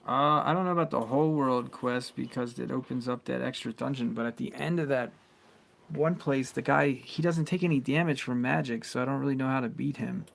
I don't know about the whole world quest because it opens up that extra dungeon, but at the end of that one place, the guy, he doesn't take any damage from magic, so I don't really know how to beat him.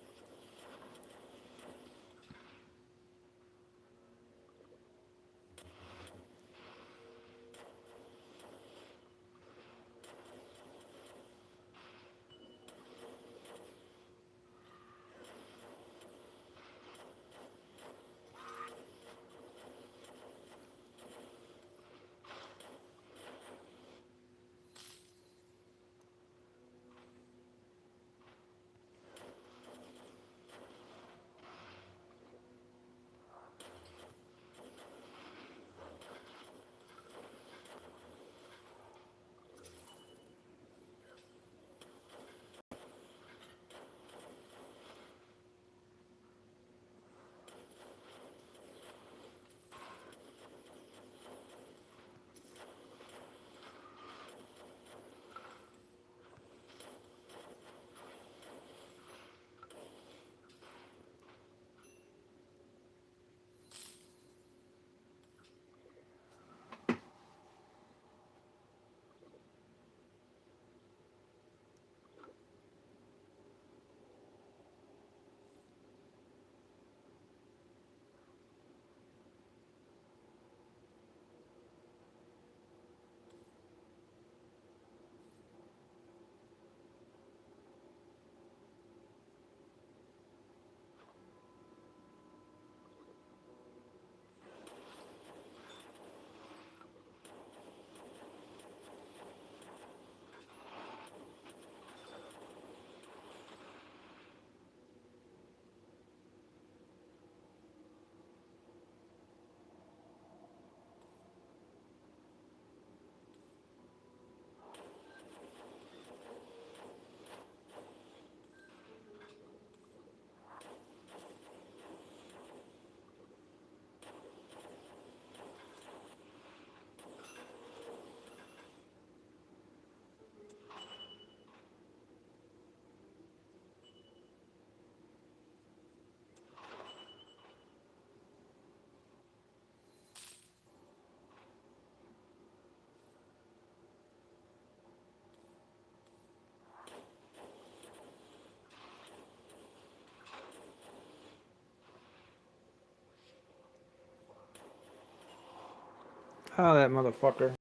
Oh, that motherfucker.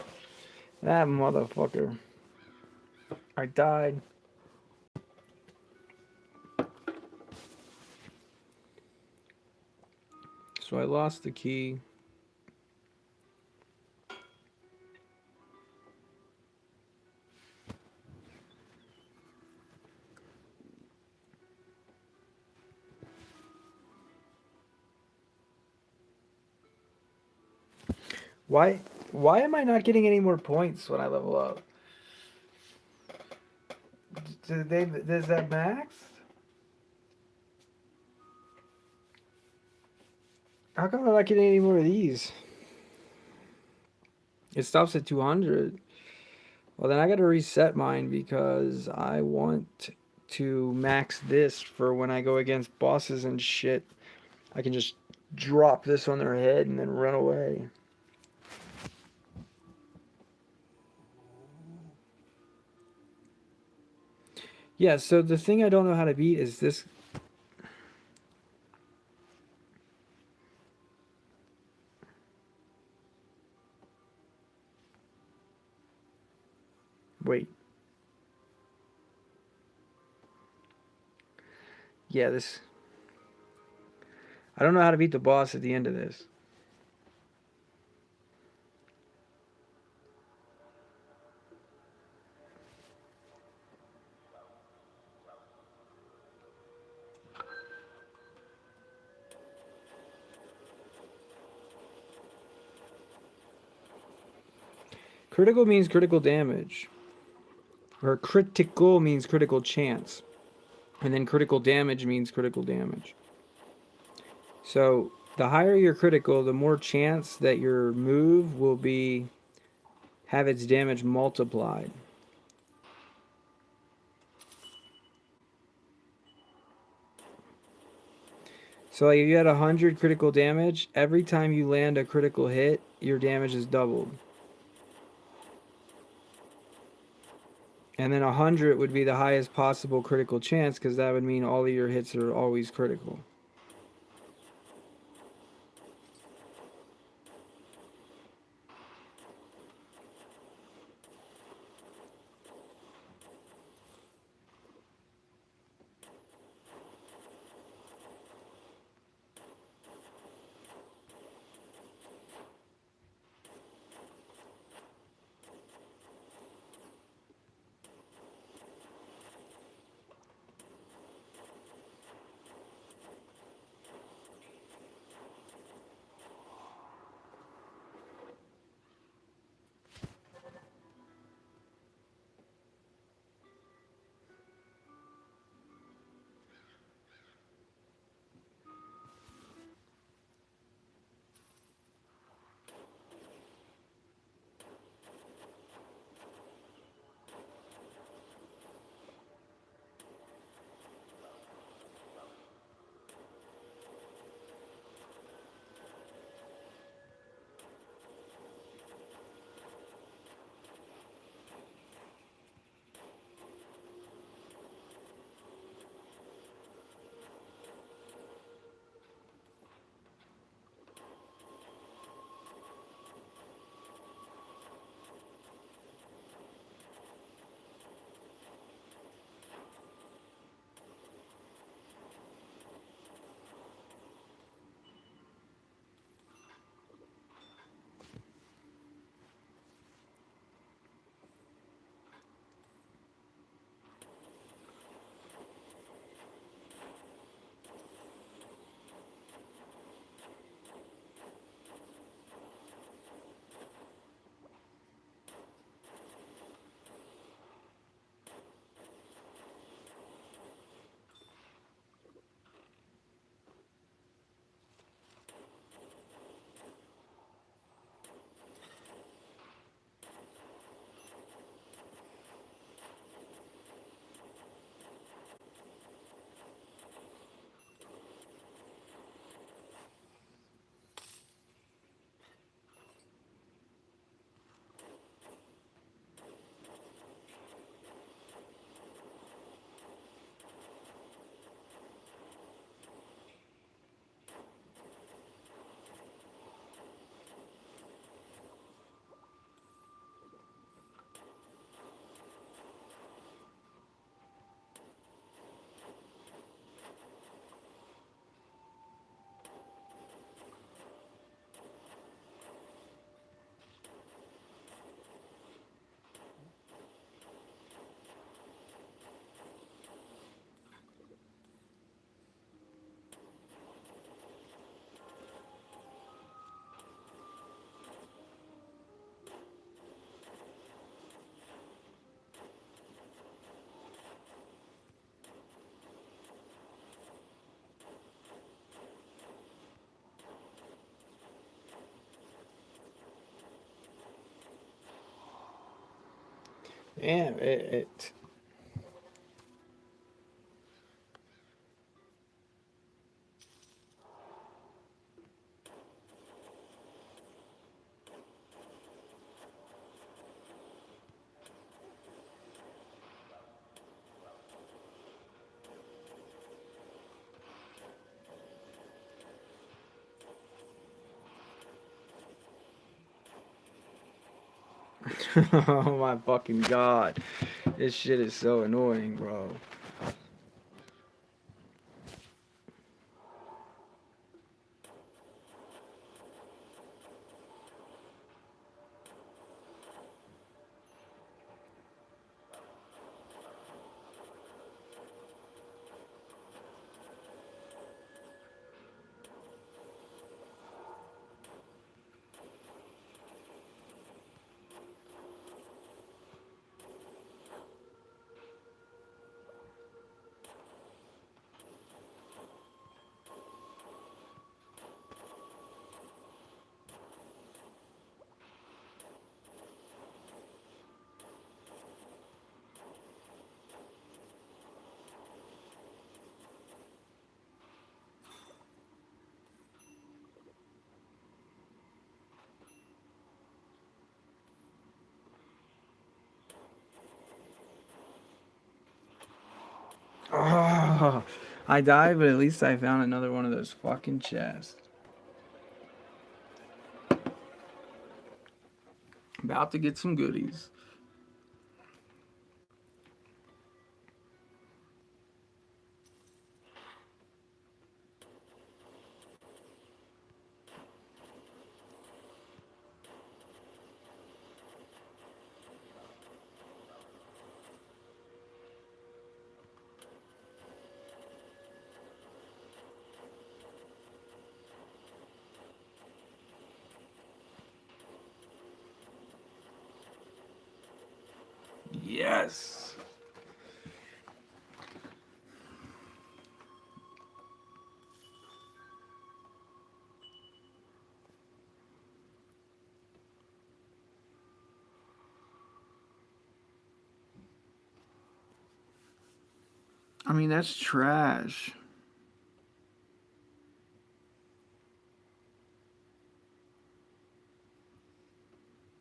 That motherfucker. I died. So I lost the key. Why? Why am I not getting any more points when I level up? Is that max? How come I'm not getting any more of these? It stops at 200. Well, then I got to reset mine because I want to max this for when I go against bosses and shit. I can just drop this on their head and then run away. Yeah, so the thing I don't know how to beat is this. Wait. Yeah, this. I don't know how to beat the boss at the end of this. Critical means critical damage. Or critical means critical chance. And then critical damage means critical damage. So the higher your critical, the more chance that your move will be have its damage multiplied. So like if you had 100 critical damage, every time you land a critical hit, your damage is doubled. And then 100 would be the highest possible critical chance because that would mean all of your hits are always critical. Yeah, it oh my fucking god. This shit is so annoying, bro. Oh, I died, but at least I found another one of those fucking chests. About to get some goodies. Yes. I mean, that's trash.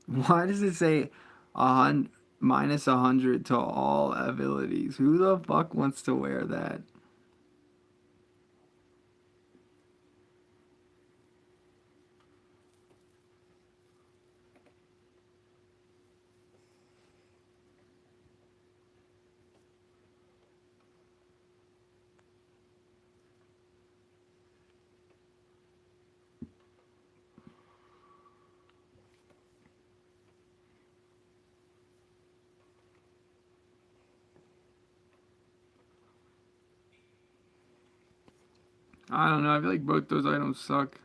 Why does it say minus 100 to all abilities? Who the fuck wants to wear that? I don't know. I feel like both those items suck.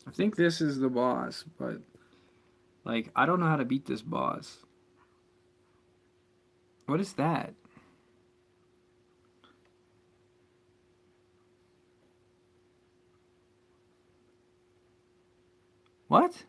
I think this is the boss, but like I don't know how to beat this boss. What is that? What?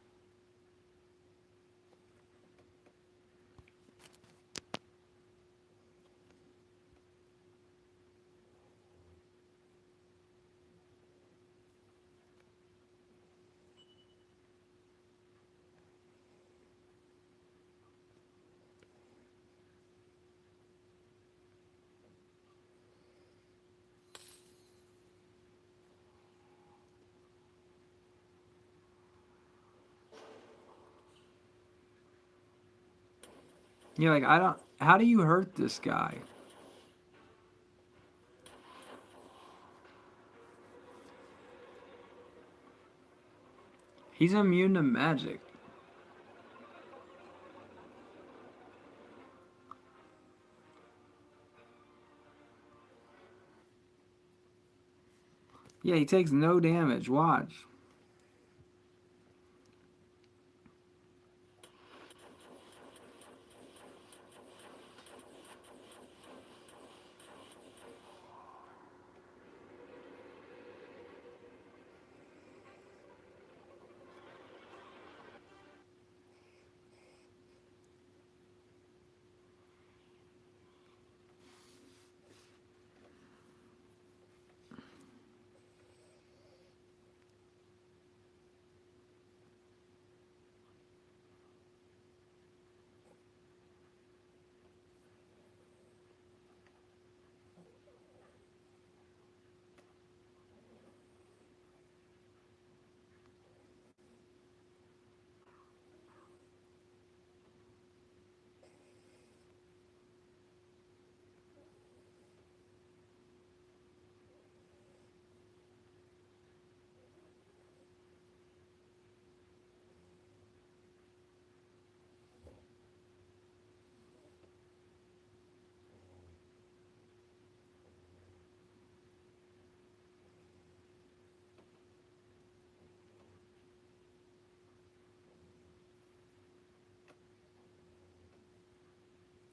Yeah, like I don't. How do you hurt this guy? He's immune to magic. Yeah, he takes no damage. Watch.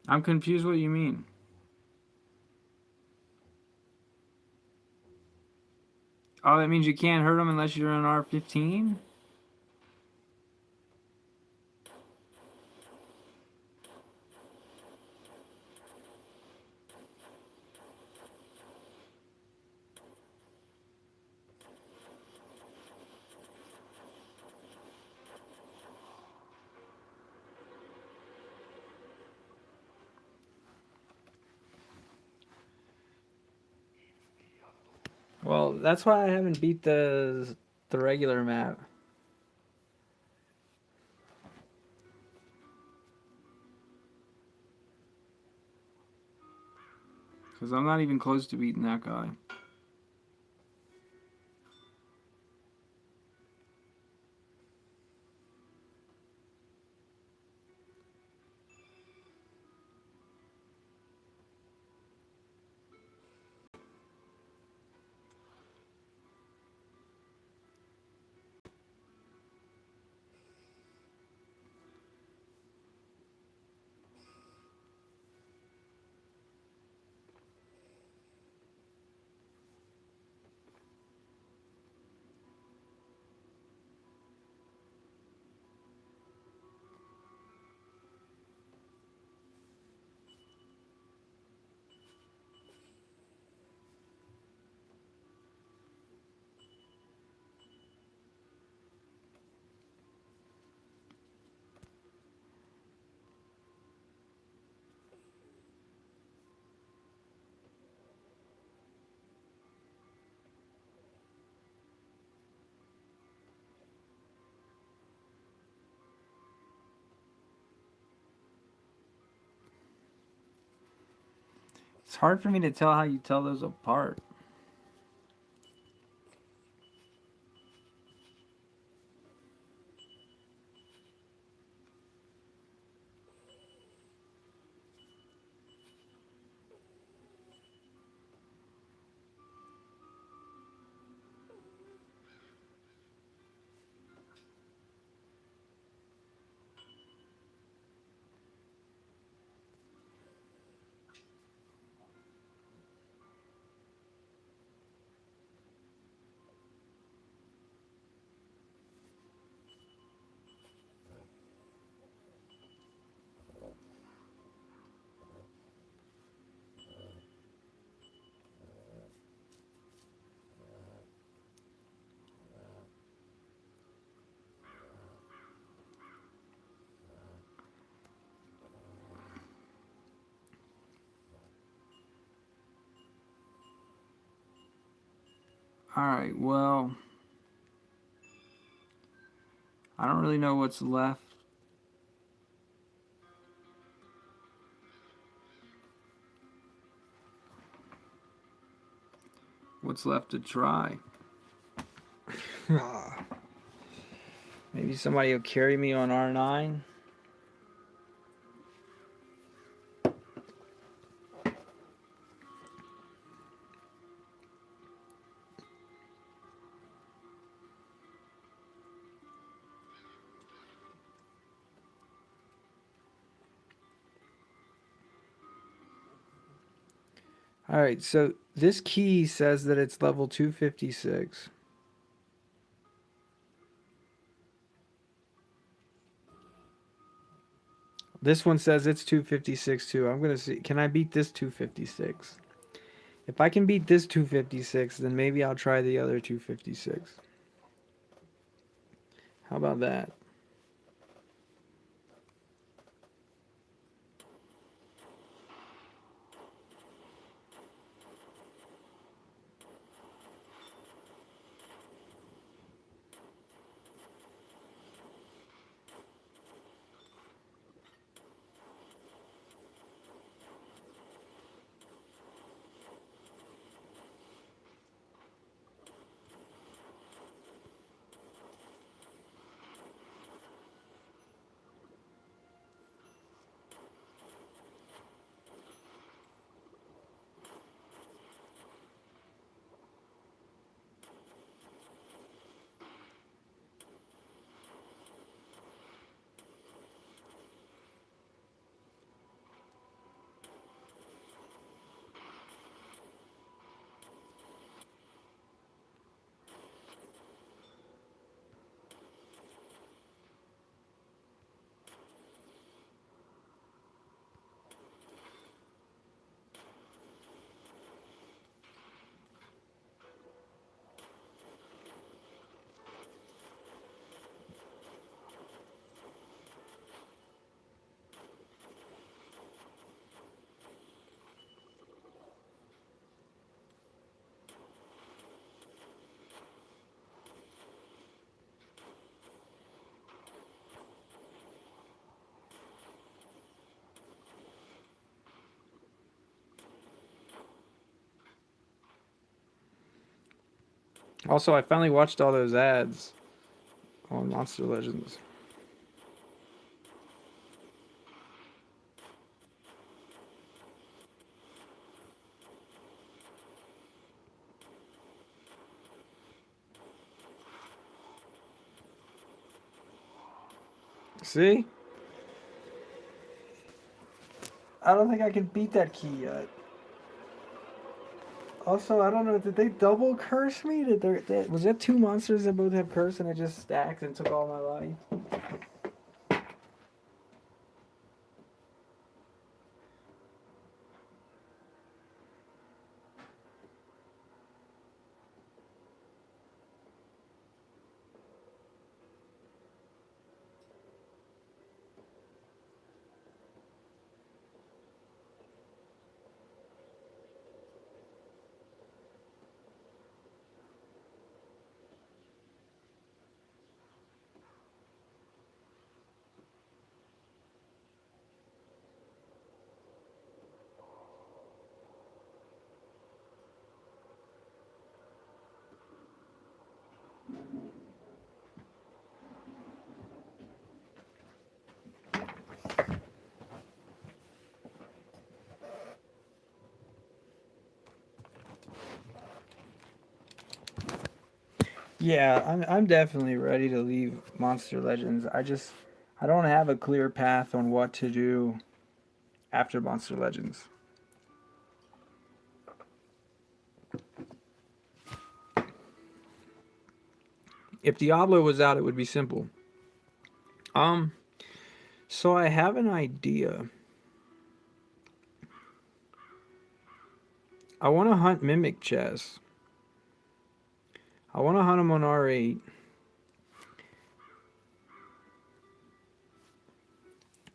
I'm confused. What you mean? Oh, that means you can't hurt him unless you're an R15. Well, that's why I haven't beat the regular map. Because I'm not even close to beating that guy. It's hard for me to tell how you tell those apart. All right. Well, I don't really know what's left. What's left to try? Maybe somebody will carry me on R9. All right, so this key says that it's level 256. This one says it's 256 too. I'm going to see. Can I beat this 256? If I can beat this 256, then maybe I'll try the other 256. How about that? Also, I finally watched all those ads on Monster Legends. See? I don't think I can beat that key yet. Also, I don't know. Did they double curse me? Was that two monsters that both have curse and it just stacked and took all my life? Yeah, I'm definitely ready to leave Monster Legends. I don't have a clear path on what to do after Monster Legends. If Diablo was out, it would be simple. Um, so I have an idea. I want to hunt Mimic Chess. I want to hunt them on R8.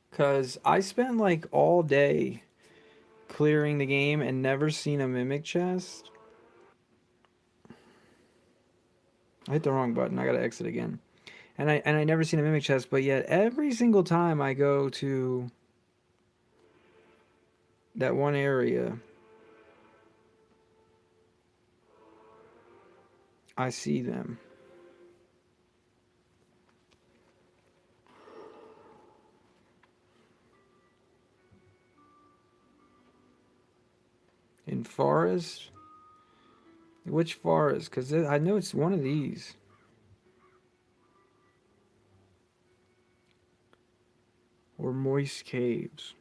Because I spent like all day clearing the game and never seen a Mimic Chest. I hit the wrong button. I gotta exit again. And I never seen a mimic chest, but yet every single time I go to that one area, I see them. In forest? Which forest? Because I know it's one of these. Or moist caves.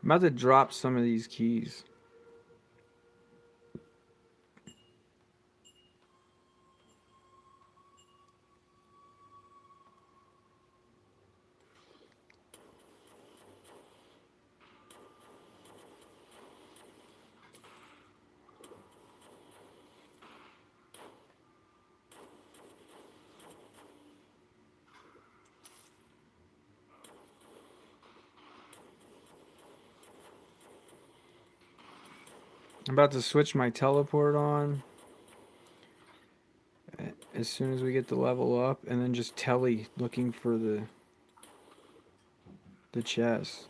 I'm about to drop some of these keys. I'm about to switch my teleport on as soon as we get the level up, and then just telly looking for the chest.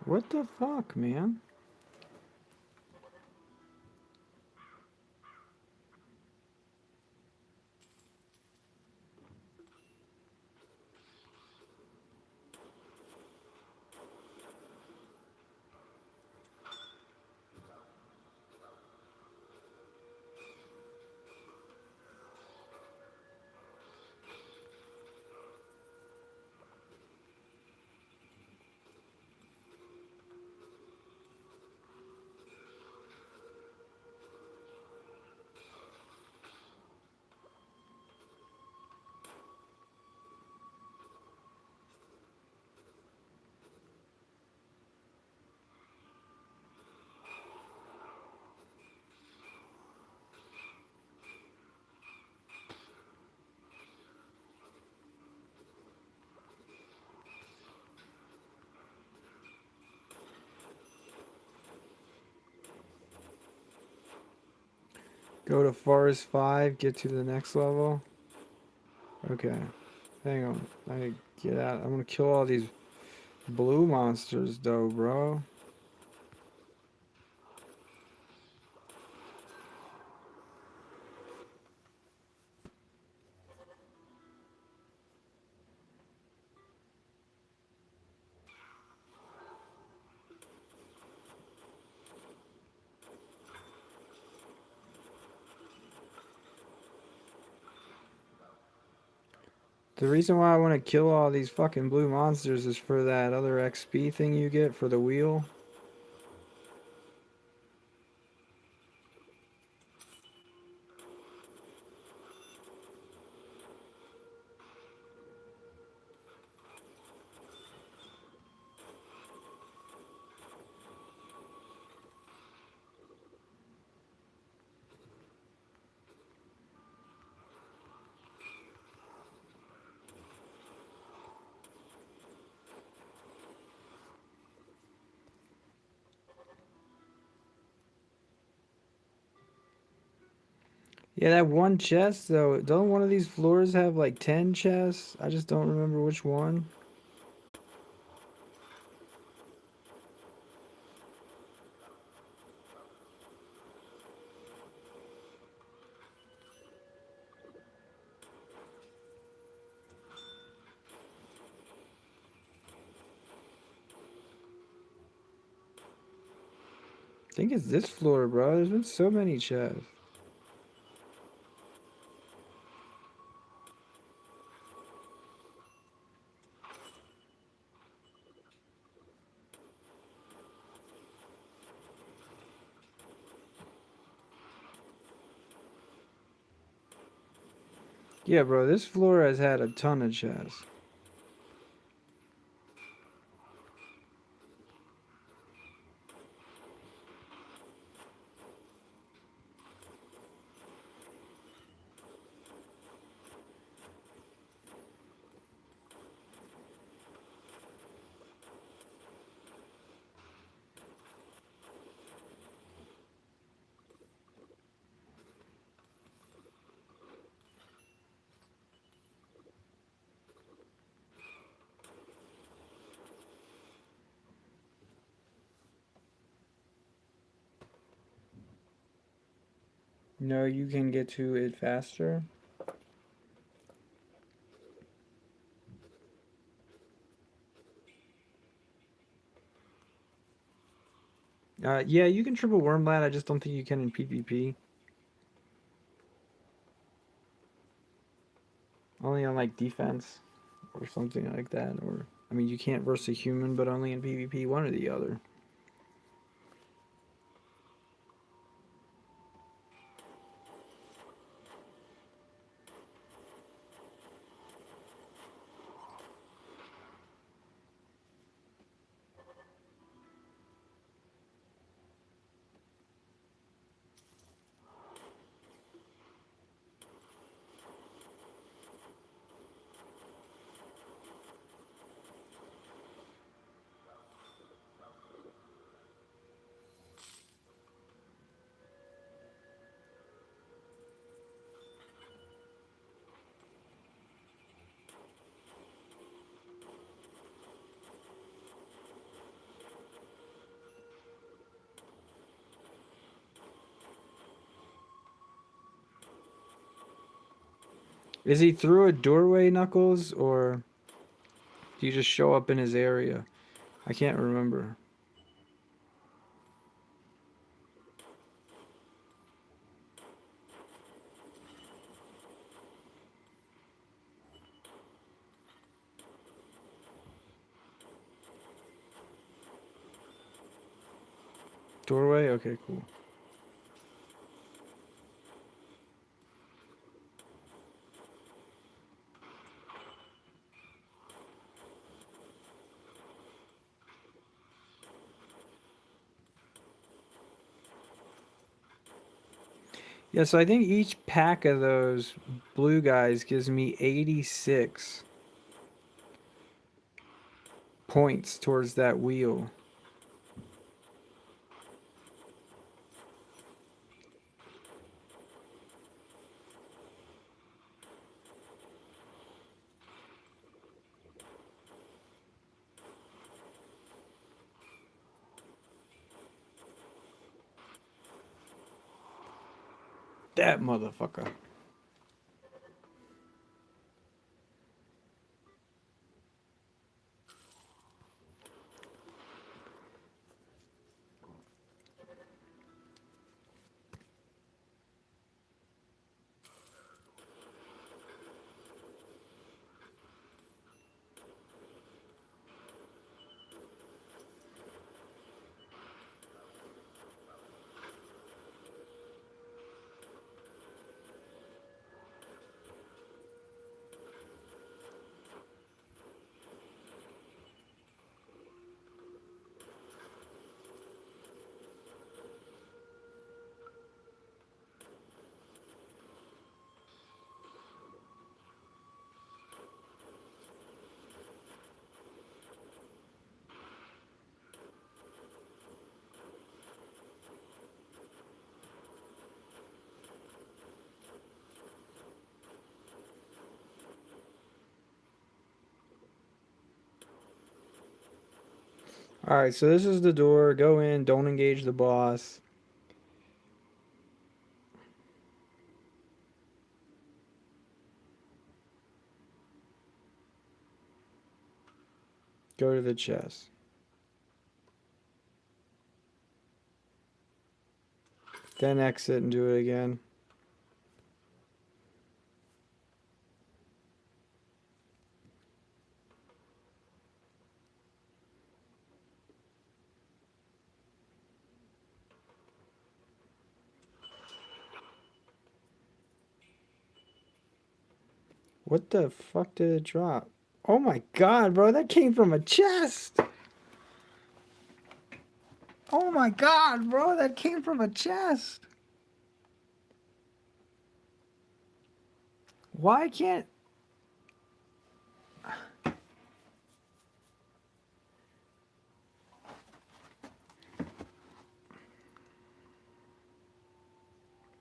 What the fuck, man? Go to Forest 5, get to the next level. Okay. Hang on. I get out. I'm gonna kill all these blue monsters though, bro. The reason why I want to kill all these fucking blue monsters is for that other XP thing you get for the wheel. Yeah, that one chest though. Don't one of these floors have like 10 chests? I just don't remember which one. I think it's this floor, bro. There's been so many chests. Yeah, bro, this floor has had a ton of chests. No, you can get to it faster. Yeah, you can triple Wormbat. I just don't think you can in PvP. Only on like defense or something like that. Or I mean, you can't versus a human, but only in PvP. One or the other. Is he through a doorway, Knuckles, or do you just show up in his area? I can't remember. Doorway? Okay, cool. Yeah, so I think each pack of those blue guys gives me 86 points towards that wheel. That motherfucker. All right, so this is the door. Go in, don't engage the boss. Go to the chest. Then exit and do it again. What the fuck did it drop? Oh my god, bro, that came from a chest. Oh my god, bro, that came from a chest. Why can't...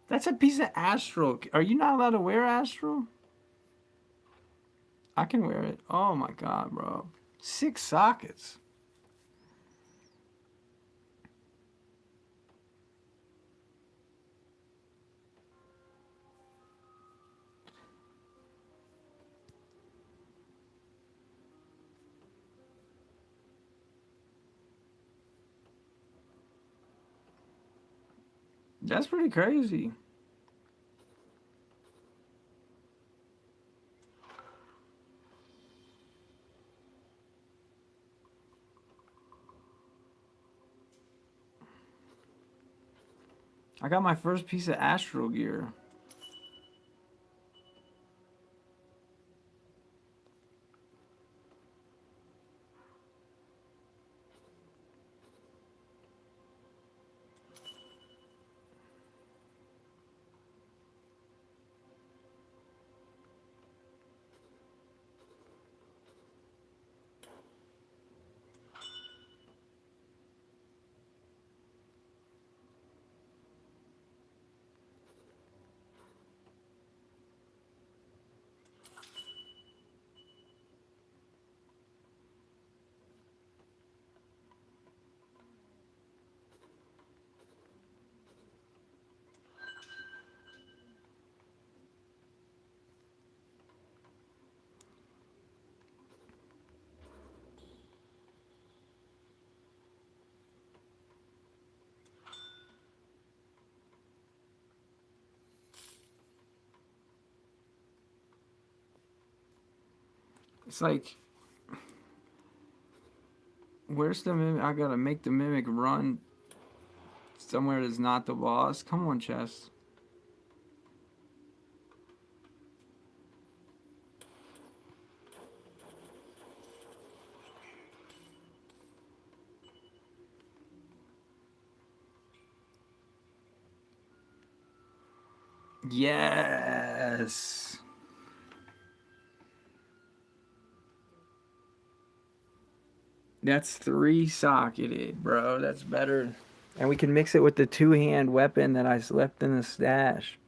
That's a piece of astral. Are you not allowed to wear astral? I can wear it. Oh my god, bro. 6 sockets. That's pretty crazy. I got my first piece of astral gear. It's like, where's the mimic? I gotta make the mimic run somewhere that's not the boss. Come on, chest. Yes. That's 3 socketed, bro. That's better. And we can mix it with the two-hand weapon that I left in the stash.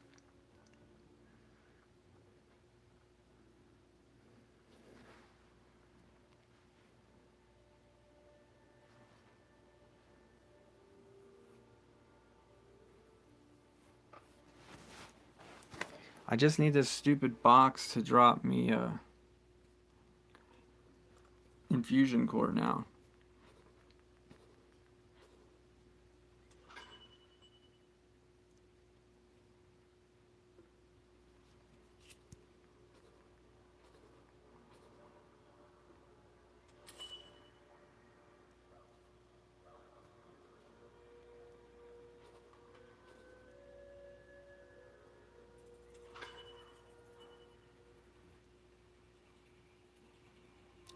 I just need this stupid box to drop me a infusion core now.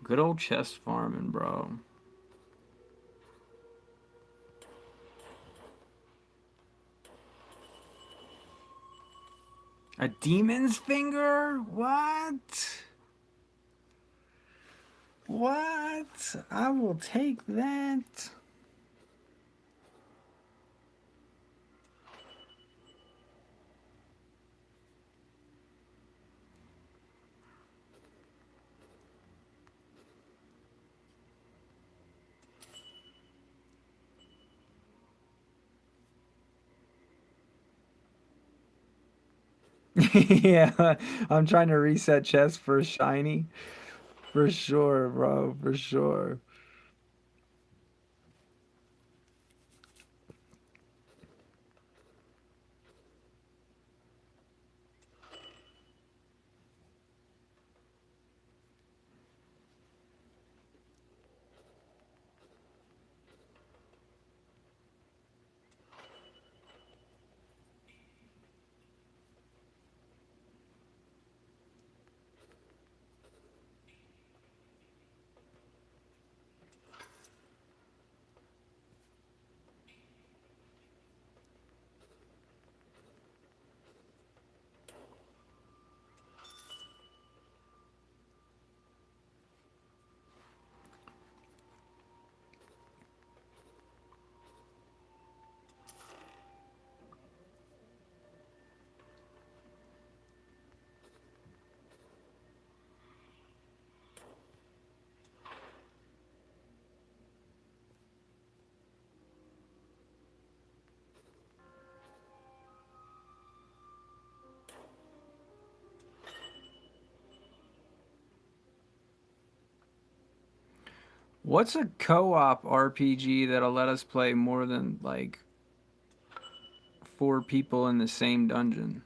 Good old chest farming, bro. A demon's finger? What? What? I will take that. Yeah, I'm trying to reset chest for shiny. For sure, bro. For sure. What's a co-op RPG that'll let us play more than like 4 people in the same dungeon?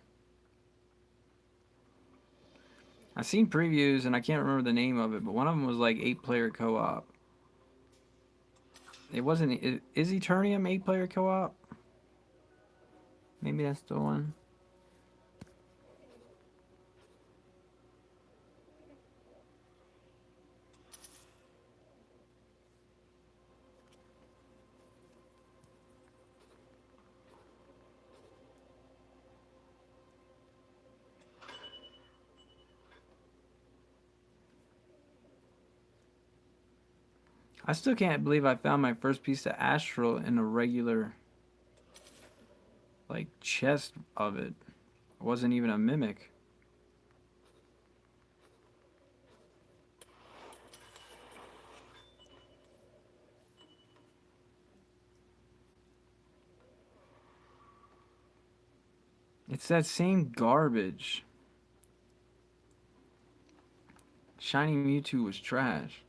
I've seen previews and I can't remember the name of it, but one of them was like 8-player co-op. It wasn't. Is Eternium 8-player co-op? Maybe that's the one. I still can't believe I found my first piece of astral in a regular like chest of it. It wasn't even a mimic. It's that same garbage. Shiny Mewtwo was trash.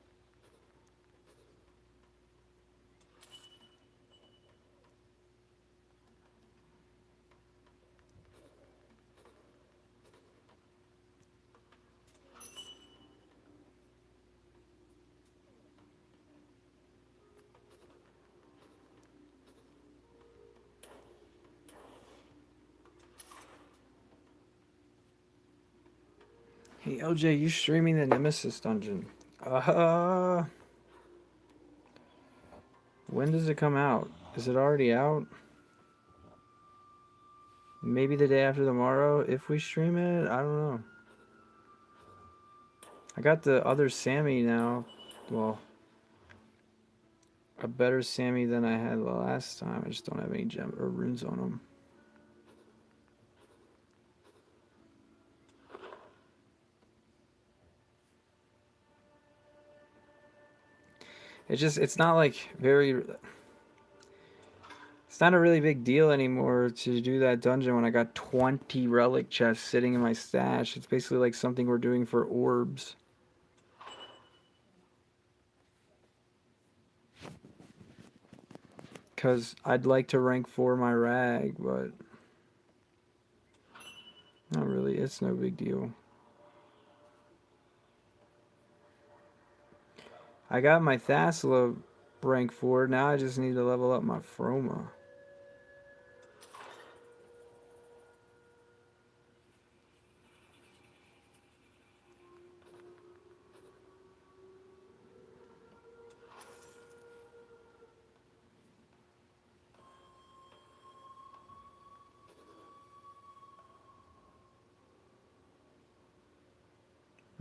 Hey LJ, you streaming the Nemesis dungeon? Uh, when does it come out? Is it already out? Maybe the day after tomorrow if we stream it? I don't know. I got the other Sammy now. Well, a better Sammy than I had the last time. I just don't have any gem or runes on him. It's not like very. It's not a really big deal anymore to do that dungeon when I got 20 relic chests sitting in my stash. It's basically like something we're doing for orbs. Because I'd like to rank 4 my rag, but not really. It's no big deal. I got my Thassalia rank 4. Now I just need to level up my Froma.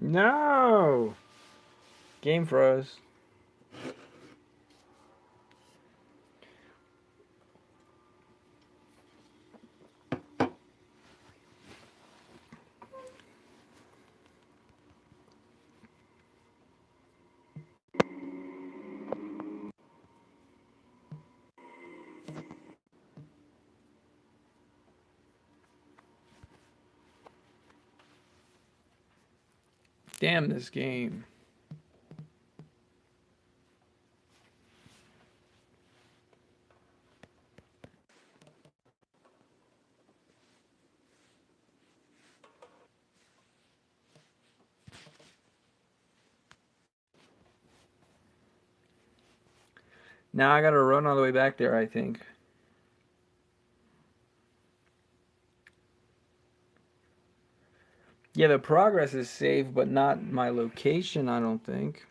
No! Game froze. Damn this game. Now I gotta run all the way back there, I think. Yeah, the progress is saved, but not my location, I don't think.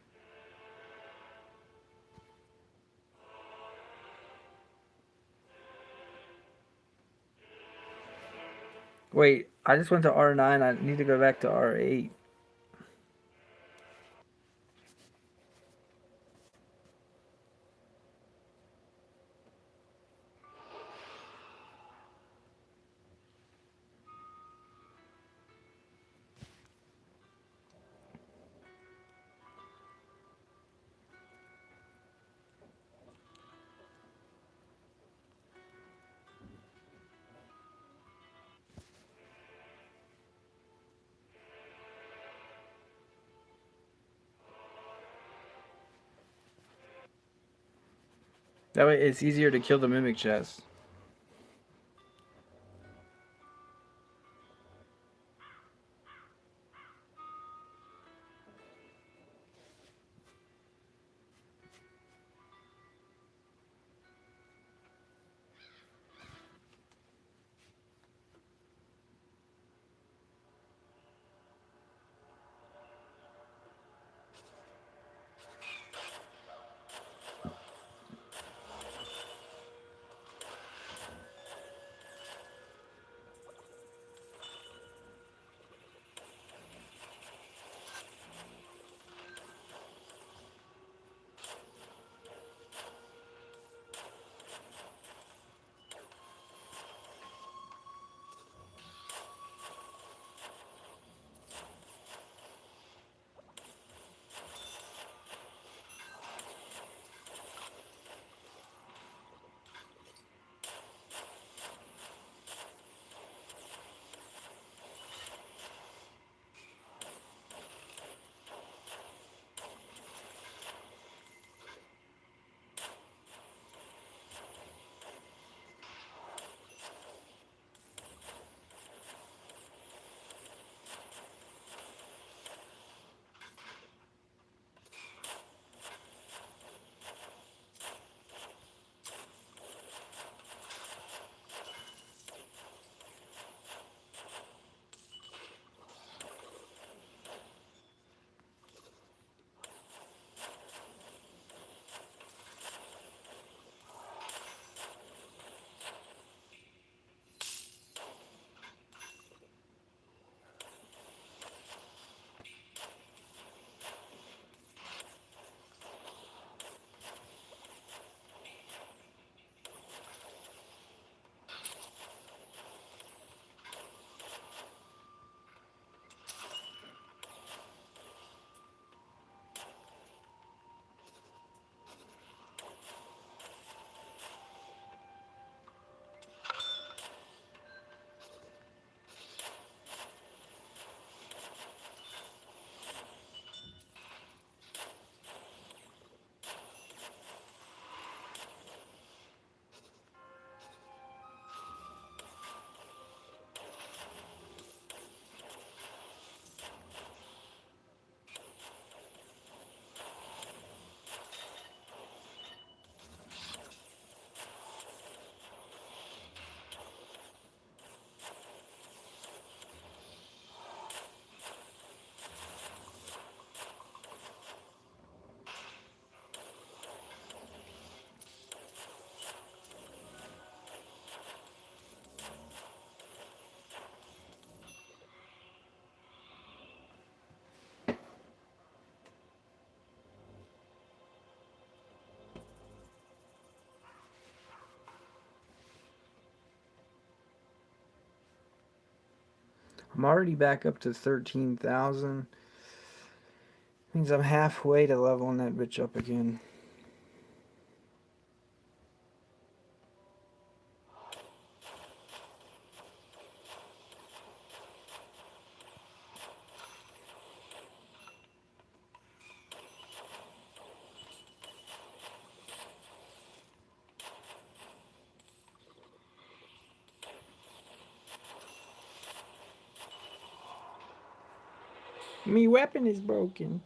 Wait, I just went to R9. I need to go back to R8. That way it's easier to kill the mimic chest. I'm already back up to 13,000. Means I'm halfway to leveling that bitch up again. Me weapon is broken.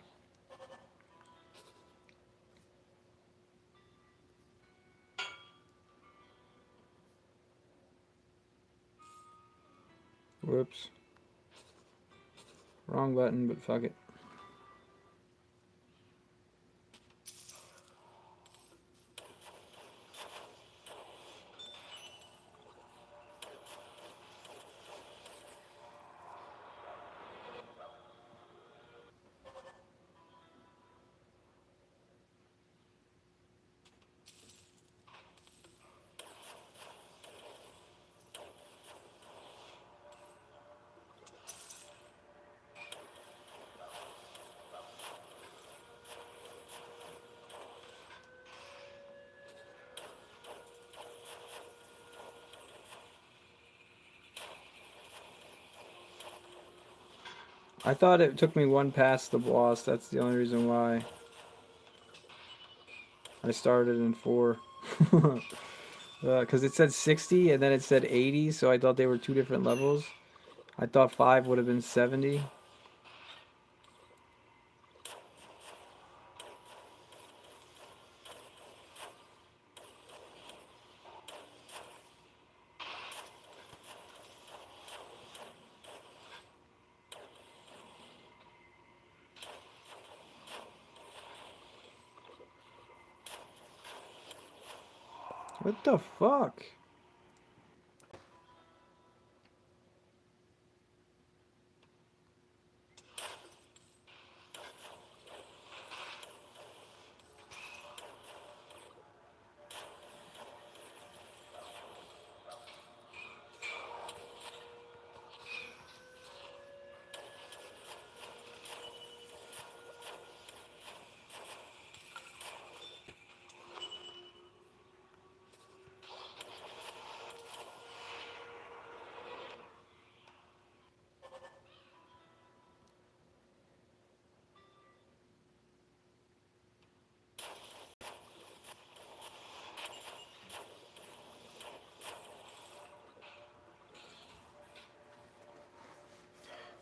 Whoops. Wrong button, but fuck it. I thought it took me one past the boss. That's the only reason why I started in 4. Because it said 60 and then it said 80, so I thought they were two different levels. I thought 5 would have been 70. What the fuck?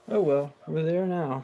Oh well, we're there now.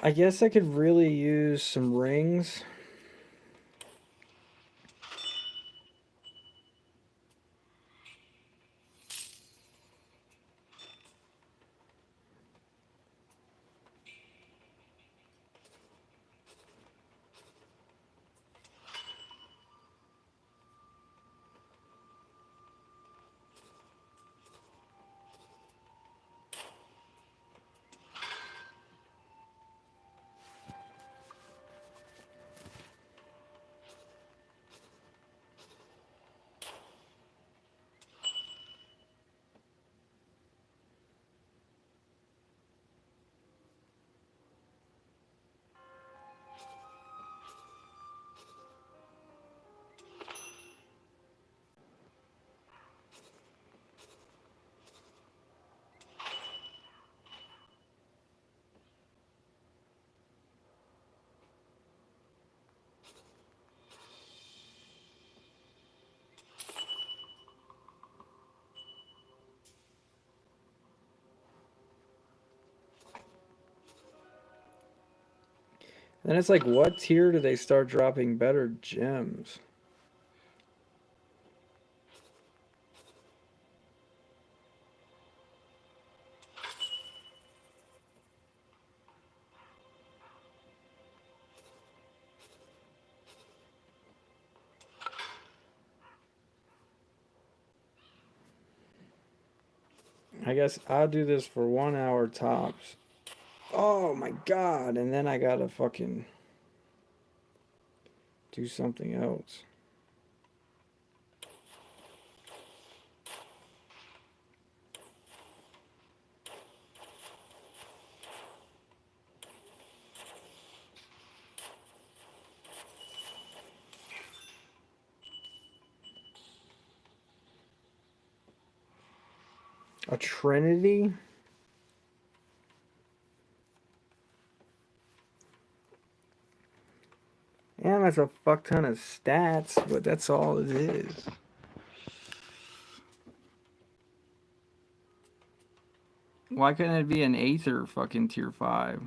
I guess I could really use some rings. Then it's like, what tier do they start dropping better gems? I guess I'll do this for 1 hour tops. Oh my god, and then I gotta fucking do something else. A trinity? Damn, that's a fuck ton of stats, but that's all it is. Why couldn't it be an Aether fucking tier 5?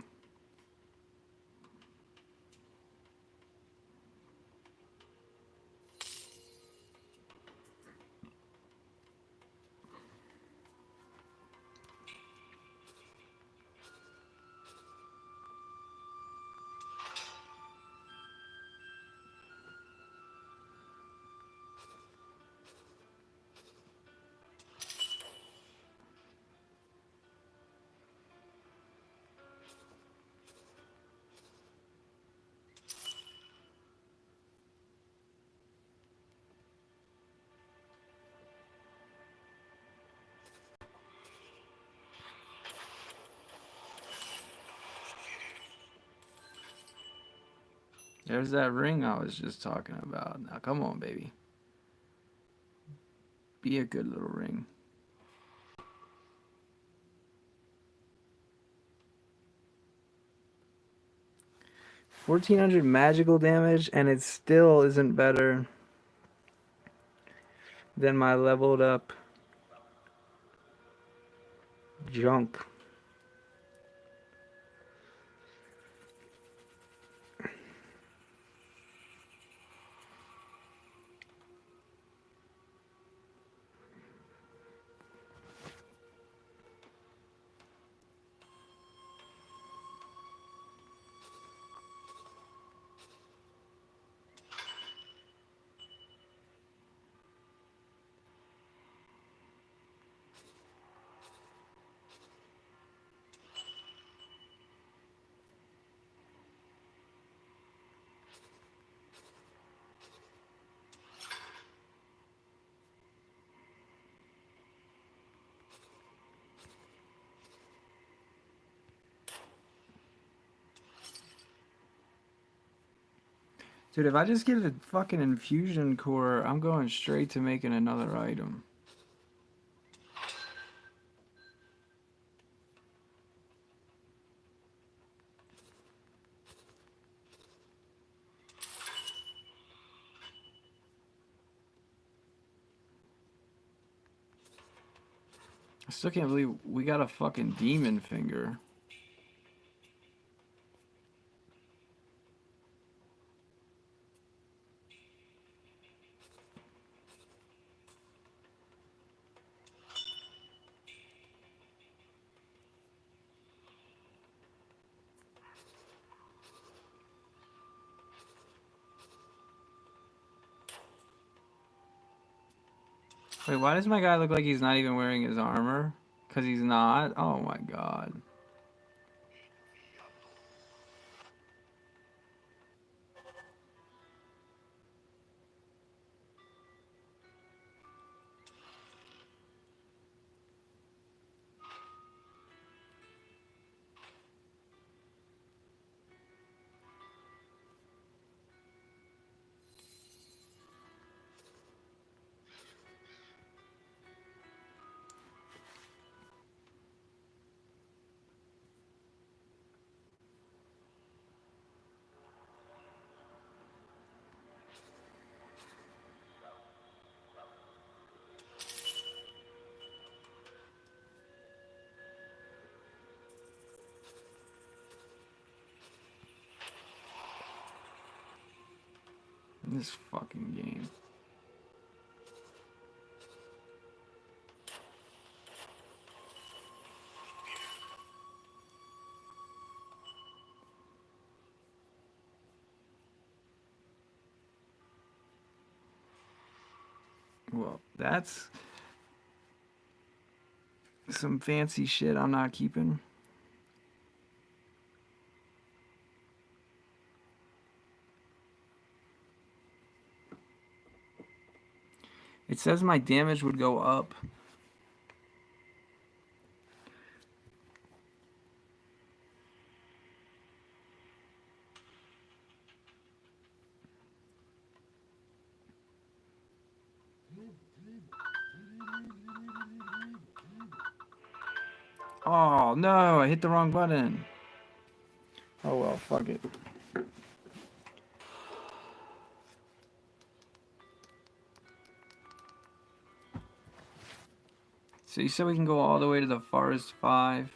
There's that ring I was just talking about. Now, come on, baby. Be a good little ring. $1,400 magical damage, and it still isn't better than my leveled up junk. Dude, if I just get a fucking infusion core, I'm going straight to making another item. I still can't believe we got a fucking demon finger. Wait, why does my guy look like he's not even wearing his armor? Because he's not? Oh my god. This fucking game. Well, that's some fancy shit I'm not keeping. It says my damage would go up. Oh no, I hit the wrong button. Oh well, fuck it. So you said we can go all the way to the Forest 5.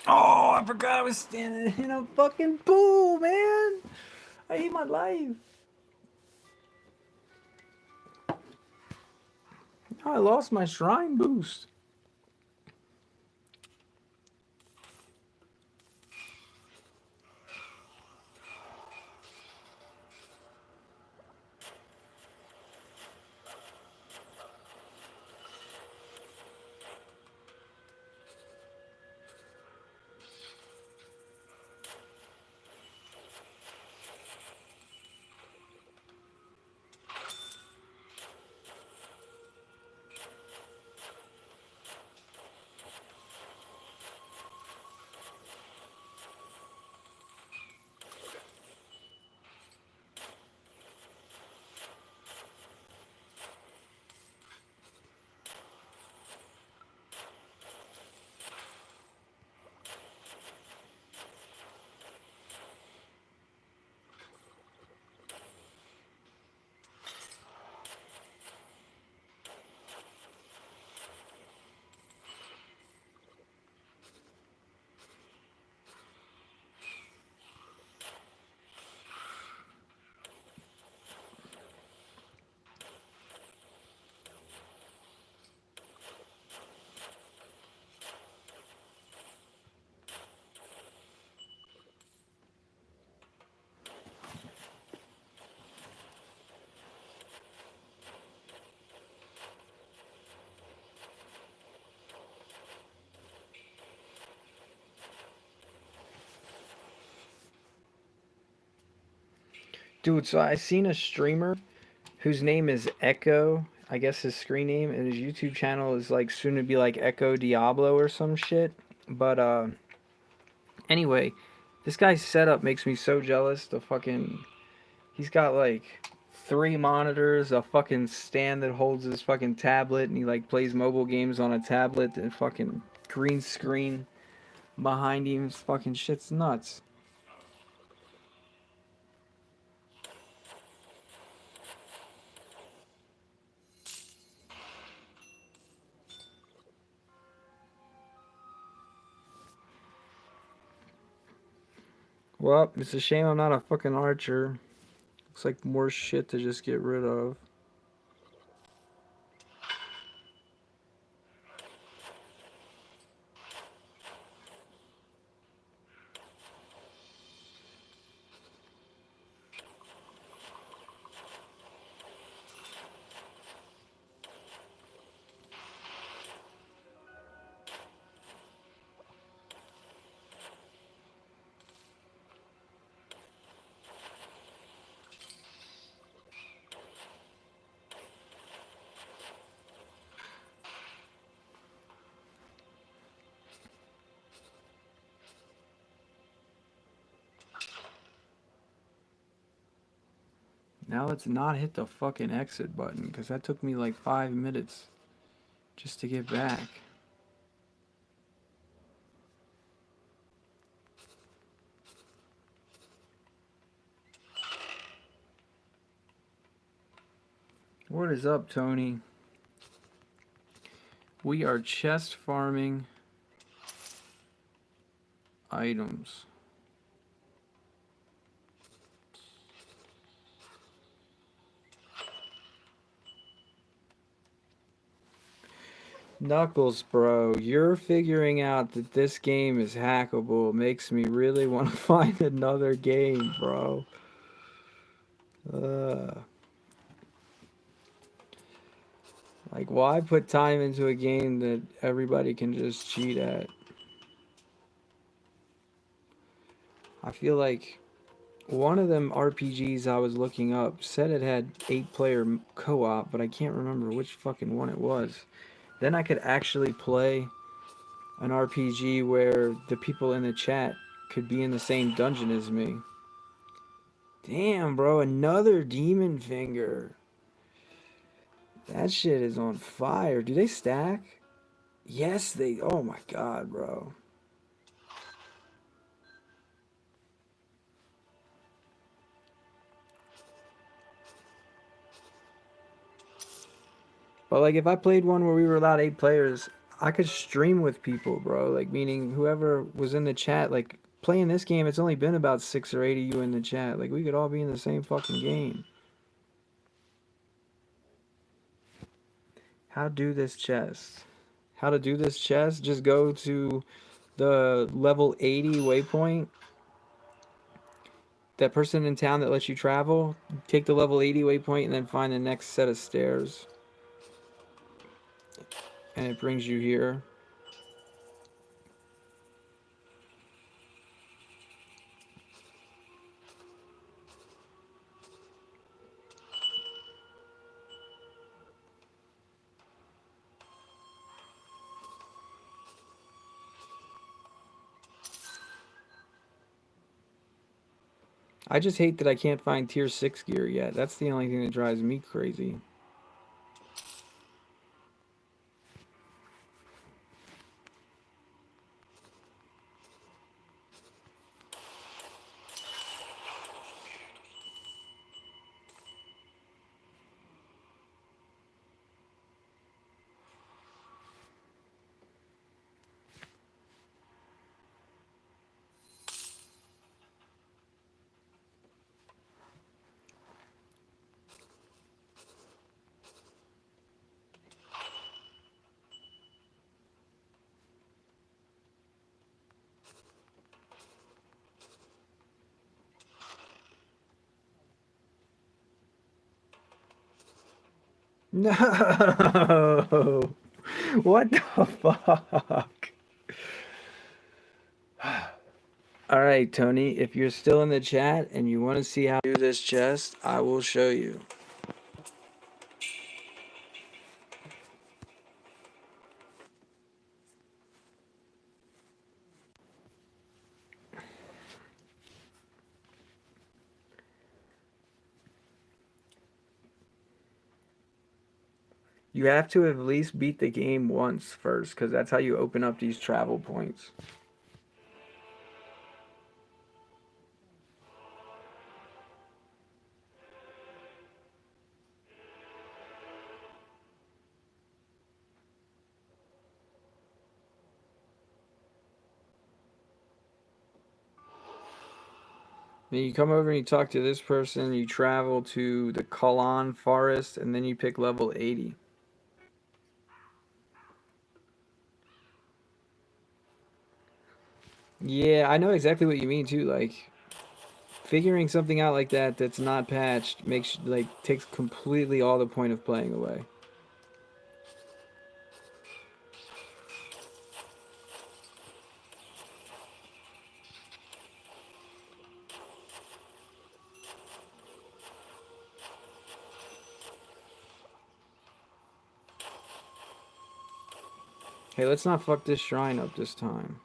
Oh, I forgot I was standing in a fucking pool, man. I hate my life. I lost my shrine boost. Dude, so I seen a streamer whose name is Echo. I guess his screen name and his YouTube channel is like soon to be like Echo Diablo or some shit. But anyway, this guy's setup makes me so jealous. He's got like three monitors, a fucking stand that holds his fucking tablet, and he like plays mobile games on a tablet and fucking green screen behind him. Fucking shit's nuts. Well, it's a shame I'm not a fucking archer. Looks like more shit to just get rid of. Now let's not hit the fucking exit button, because that took me like 5 minutes just to get back. What is up, Tony? We are chest farming items. Knuckles, bro, you're figuring out that this game is hackable. Makes me really want to find another game, bro. Uh, like, why put time into a game that everybody can just cheat at? feel like one of them RPGs I was looking up said it had 8-player co-op, but I can't remember which fucking one it was. Then I could actually play an RPG where the people in the chat could be in the same dungeon as me. Damn, bro, another demon finger. That shit is on fire. Do they stack? Yes, they. Oh my god, bro. But like, if I played one where we were allowed 8 players, I could stream with people, bro. Like, meaning whoever was in the chat, like playing this game, it's only been about 6 or 8 of you in the chat. Like, we could all be in the same fucking game. How do this chest? How to do this chest? Just go to the level 80 waypoint. That person in town that lets you travel, take the level 80 waypoint and then find the next set of stairs. And it brings you here. I just hate that I can't find tier 6 gear yet. That's the only thing that drives me crazy. No! What the fuck? Alright, Tony, if you're still in the chat and you want to see how to do this chest, I will show you. You have to at least beat the game once first, because that's how you open up these travel points. Then you come over and you talk to this person, you travel to the Kalan Forest, and then you pick level 80. Yeah, I know exactly what you mean too. Like, figuring something out like that that's not patched makes, like, takes completely all the point of playing away. Hey, let's not fuck this shrine up this time.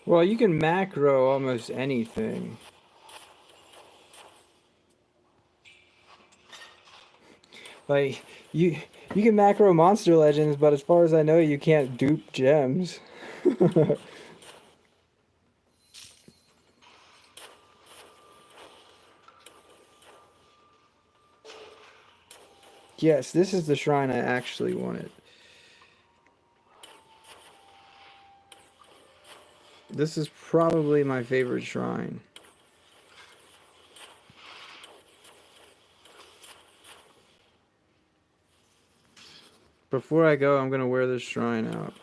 Well, you can macro almost anything. Like you can macro monster legends, but as far as I know, you can't dupe gems. Yes, this is the shrine I actually wanted. This is probably my favorite shrine. Before I go, I'm gonna wear this shrine out.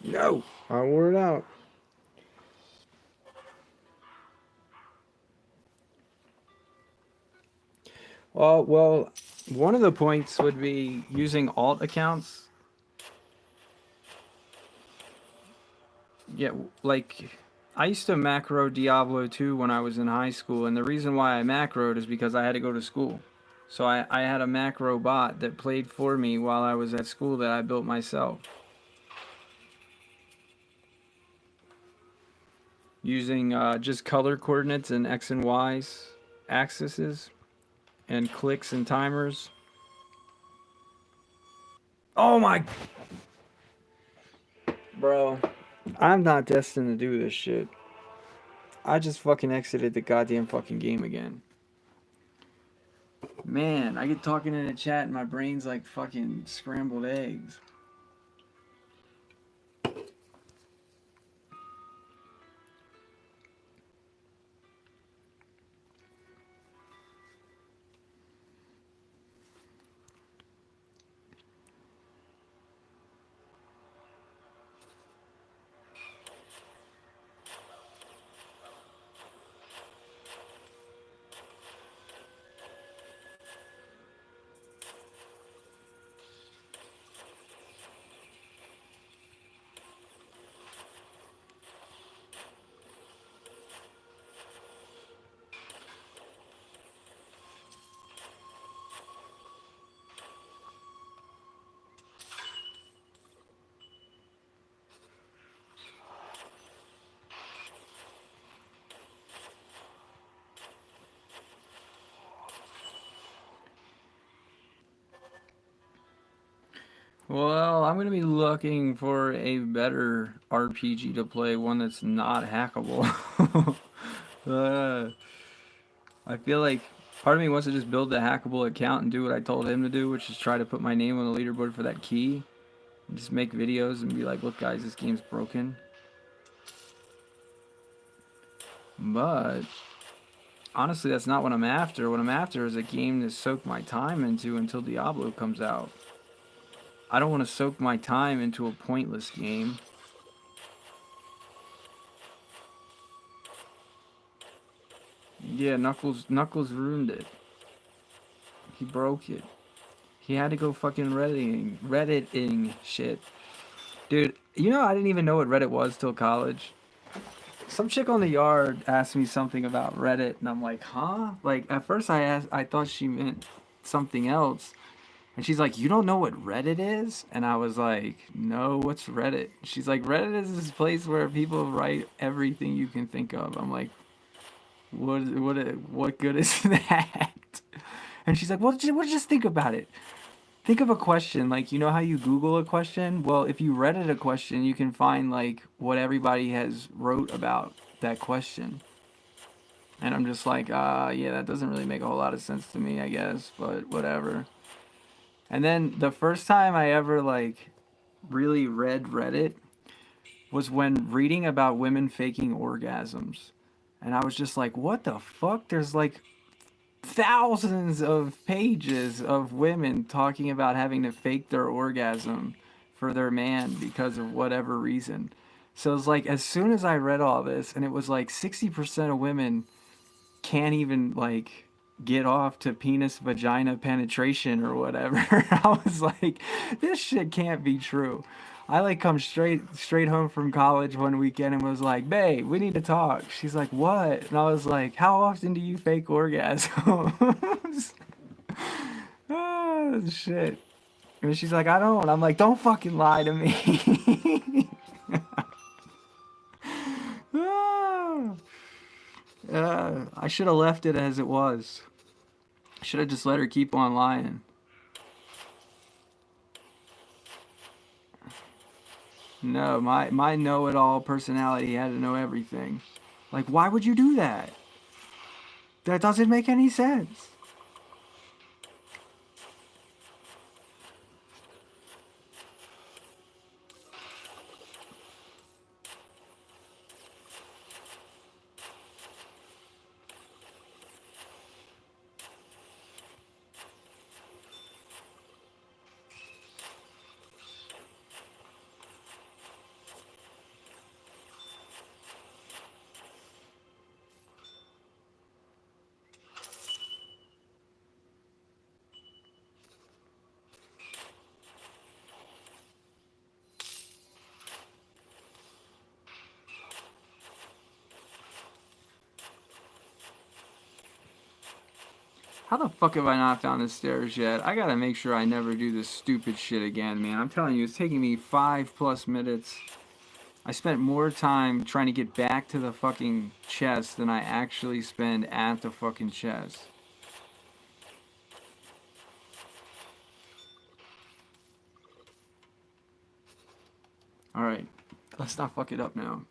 No, I wore it out. Well, one of the points would be using alt accounts. Yeah, like I used to macro Diablo 2 when I was in high school, and the reason why I macroed is because I had to go to school. So I had a macro bot that played for me while I was at school that I built myself using just color coordinates and X and Y's axes and clicks and timers. Oh my, bro. I'm not destined to do this shit. I just fucking exited the goddamn fucking game again. Man, I get talking in a chat and my brain's like fucking scrambled eggs. Well, I'm gonna be looking for a better RPG to play, one that's not hackable. uh, I feel like part of me wants to just build the hackable account and do what I told him to do, which is try to put my name on the leaderboard for that key. And just make videos and be like, look guys, this game's broken. But honestly, that's not what I'm after. What I'm after is a game to soak my time into until Diablo comes out. I don't want to soak my time into a pointless game. Yeah, Knuckles ruined it. He broke it. He had to go fucking Redditing shit. Dude, you know I didn't even know what Reddit was till college. Some chick on the yard asked me something about Reddit and I'm like, "Huh?" Like at first I thought she meant something else. And she's like, "You don't know what Reddit is?" And I was like, "No, what's Reddit?" She's like, "Reddit is this place where people write everything you can think of." I'm like, what good is that?" And she's like, "Well, just think about it. Think of a question. Like, you know how you Google a question? Well, if you Reddit a question, you can find like what everybody has wrote about that question." And I'm just like, yeah, that doesn't really make a whole lot of sense to me, I guess, but whatever. And then the first time I ever like really read Reddit was when reading about women faking orgasms. And I was just like, what the fuck? There's like thousands of pages of women talking about having to fake their orgasm for their man because of whatever reason. So it's like as soon as I read all this, and it was like 60% of women can't even like get off to penis vagina penetration or whatever. I was like, this shit can't be true. I like come straight home from college one weekend and was like, babe, we need to talk. She's like, what? And I was like, how often do you fake orgasms? Oh, shit. And she's like, I don't. I'm like, don't fucking lie to me. Ah. I should have left it as it was. Should have just let her keep on lying. No, my know-it-all personality had to know everything. Like, why would you do that? That doesn't make any sense. How the fuck have I not found the stairs yet? I gotta make sure I never do this stupid shit again, man. I'm telling you, it's taking me 5+ minutes. I spent more time trying to get back to the fucking chest than I actually spend at the fucking chest. Alright, let's not fuck it up now.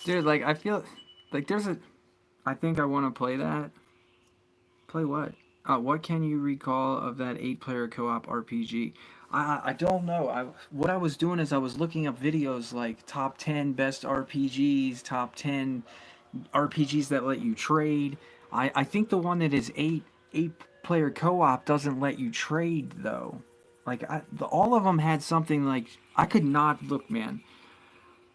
Dude, like, I feel like there's a. I think I want to play that. Play what? What can you recall of that 8-player co-op RPG? I don't know. What I was doing is I was looking up videos like top 10 best RPGs, top 10 RPGs that let you trade. I think the one that is eight player co-op doesn't let you trade though. Like all of them had something like I could not look, man.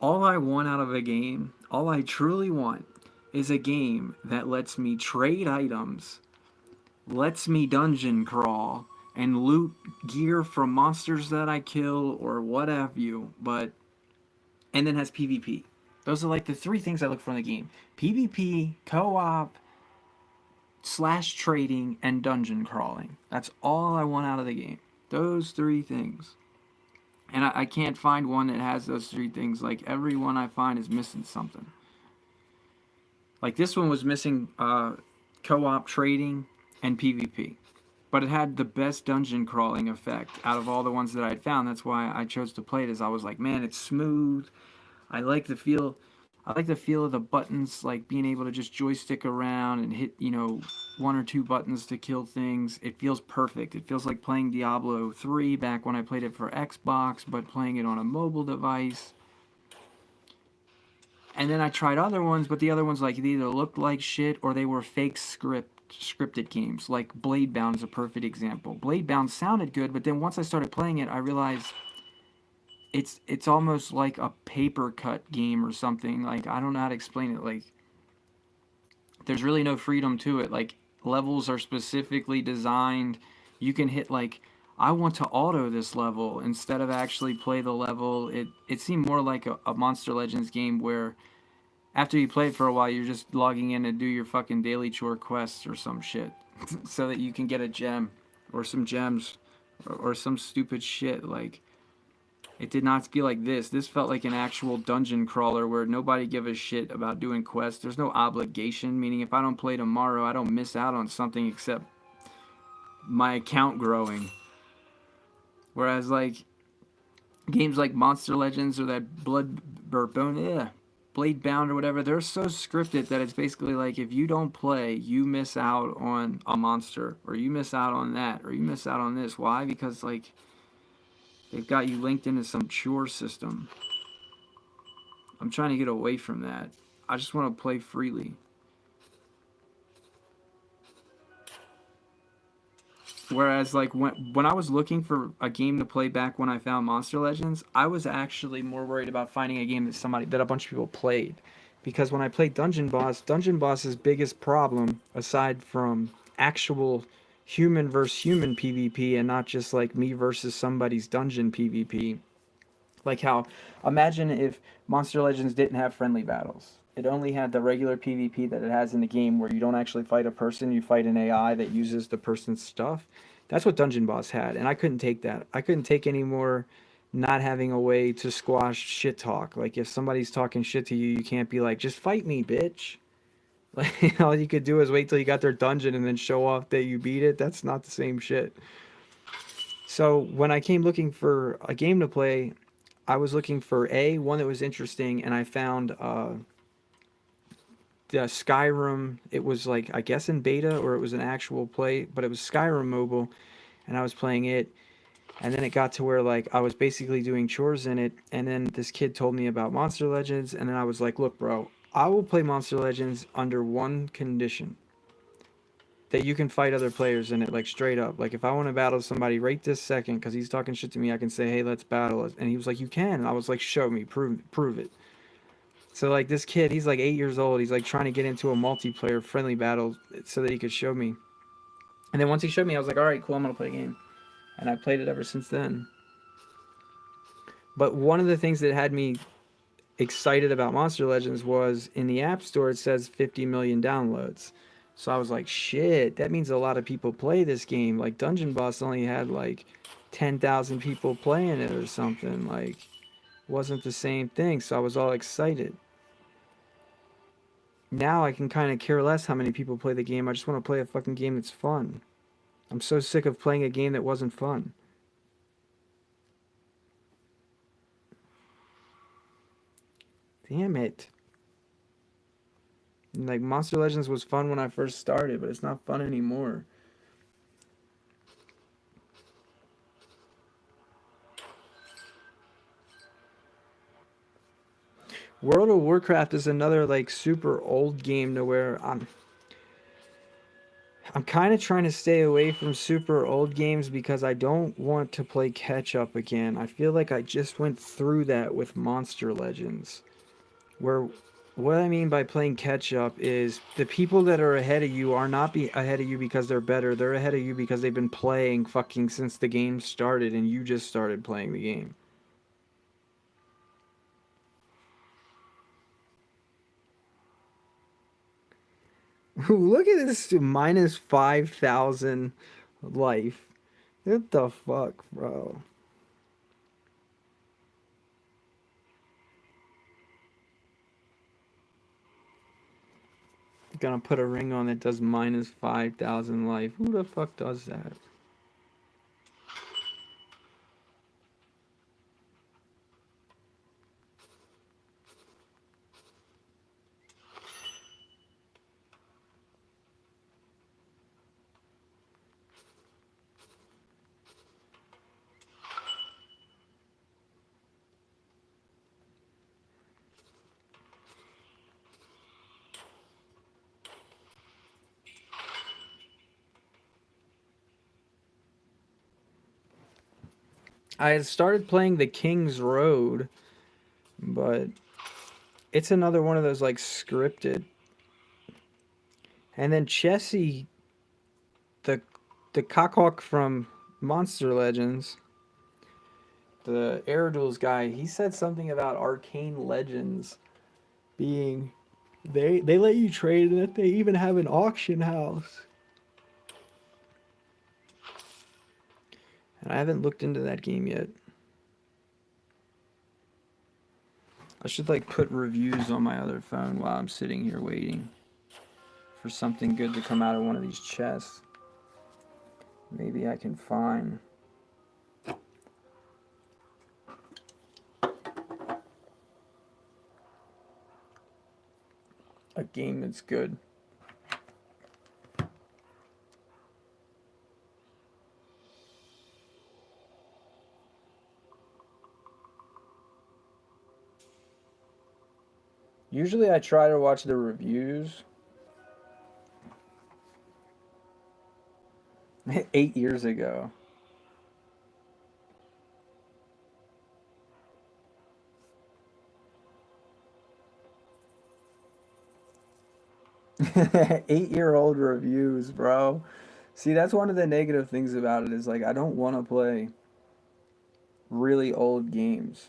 All I want out of a game, all I truly want, is a game that lets me trade items, lets me dungeon crawl, and loot gear from monsters that I kill or what have you, but and then has PvP. Those are like the three things I look for in the game: PvP, co-op, slash trading, and dungeon crawling. That's all I want out of the game. Those three things. And I can't find one that has those three things. Like every one I find is missing something. Like this one was missing co-op trading and PvP, but it had the best dungeon crawling effect out of all the ones that I had found. That's why I chose to play it. As I was like, man, it's smooth. I like the feel. I like the feel of the buttons, like being able to just joystick around and hit, one or two buttons to kill things. It feels perfect. It feels like playing Diablo 3 back when I played it for Xbox, but playing it on a mobile device. And then I tried other ones, but the other ones like they either looked like shit or they were fake scripted games. Like Blade Bound is a perfect example. Blade Bound sounded good, but then once I started playing it, I realized it's almost like a paper cut game or something. Like I don't know how to explain it. Like there's really no freedom to it. Like levels are specifically designed. You can hit like I want to auto this level instead of actually play the level. It seemed more like a Monster Legends game where After you play it for a while, you're just logging in to do your fucking daily chore quests or some shit, so that you can get a gem, or some gems, or some stupid shit. Like, it did not feel like this. This felt like an actual dungeon crawler where nobody give a shit about doing quests. There's no obligation, meaning if I don't play tomorrow, I don't miss out on something except my account growing. Whereas like games like Monster Legends or that Blade Bound or whatever, they're so scripted that it's basically like if you don't play, you miss out on a monster, or you miss out on that, or you miss out on this. Why? Because like they've got you linked into some chore system. I'm trying to get away from that. I just want to play freely. Whereas, like when I was looking for a game to play back when I found Monster Legends, I was actually more worried about finding a game that a bunch of people played, because when I played Dungeon Boss's biggest problem, aside from actual human versus human PvP and not just like me versus somebody's dungeon PvP, like how, imagine if Monster Legends didn't have friendly battles. It only had the regular PvP that it has in the game where you don't actually fight a person, you fight an AI that uses the person's stuff. That's what Dungeon Boss had, and I couldn't take that. I couldn't take any more not having a way to squash shit talk. Like if somebody's talking shit to you, you can't be like, "Just fight me, bitch." Like all you could do is wait till you got their dungeon and then show off that you beat it. That's not the same shit. So when I came looking for a game to play, I was looking for one that was interesting, and I found the Skyrim. It was like I guess in beta or it was an actual play, but it was Skyrim mobile, and I was playing it. And then it got to where like I was basically doing chores in it, and then this kid told me about Monster Legends, and then I was like, "Look, bro, I will play Monster Legends under one condition." That you can fight other players in it, like straight up. Like if I want to battle somebody right this second because he's talking shit to me, I can say, "Hey, let's battle." And he was like, "You can." And I was like, "Show me, prove it." So like this kid, he's like 8 years old. He's like trying to get into a multiplayer friendly battle so that he could show me. And then once he showed me, I was like, "All right, cool, I'm gonna play a game." And I played it ever since then. But one of the things that had me excited about Monster Legends was in the App Store it says 50 million downloads. So I was like, shit, that means a lot of people play this game. Like Dungeon Boss only had like 10,000 people playing it or something. Like wasn't the same thing. So I was all excited. Now I can kind of care less how many people play the game. I just want to play a fucking game that's fun. I'm so sick of playing a game that wasn't fun. Damn it. Like Monster Legends was fun when I first started, but it's not fun anymore. World of Warcraft is another like super old game to where I'm kind of trying to stay away from super old games because I don't want to play catch up again. I feel like I just went through that with Monster Legends. Where what I mean by playing catch up is the people that are ahead of you are not be ahead of you because they're better. They're ahead of you because they've been playing fucking since the game started and you just started playing the game. Look at this minus 5,000 life. What the fuck, bro? Gonna put a ring on that does minus 5,000 life. Who the fuck does that? I had started playing the King's Road, but it's another one of those like scripted. And then Chessie, the the cockhawk from Monster Legends, the Air Duels guy, he said something about Arcane Legends being They let you trade in it. They even have an auction house. And I haven't looked into that game yet. I should like put reviews on my other phone while I'm sitting here waiting for something good to come out of one of these chests. Maybe I can find a game that's good. Usually I try to watch the reviews. 8 years ago. 8-year-old reviews, bro. See, that's one of the negative things about it is like I don't want to play really old games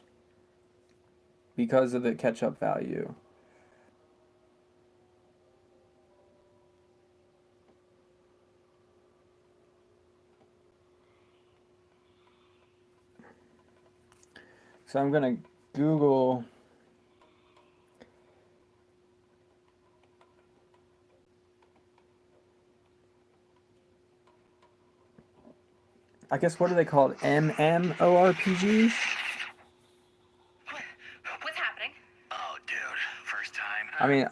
because of the catch-up value. So I'm gonna Google. I guess what are they called? MMORPGs? What's happening? Oh, dude, first time. I mean, Yeah,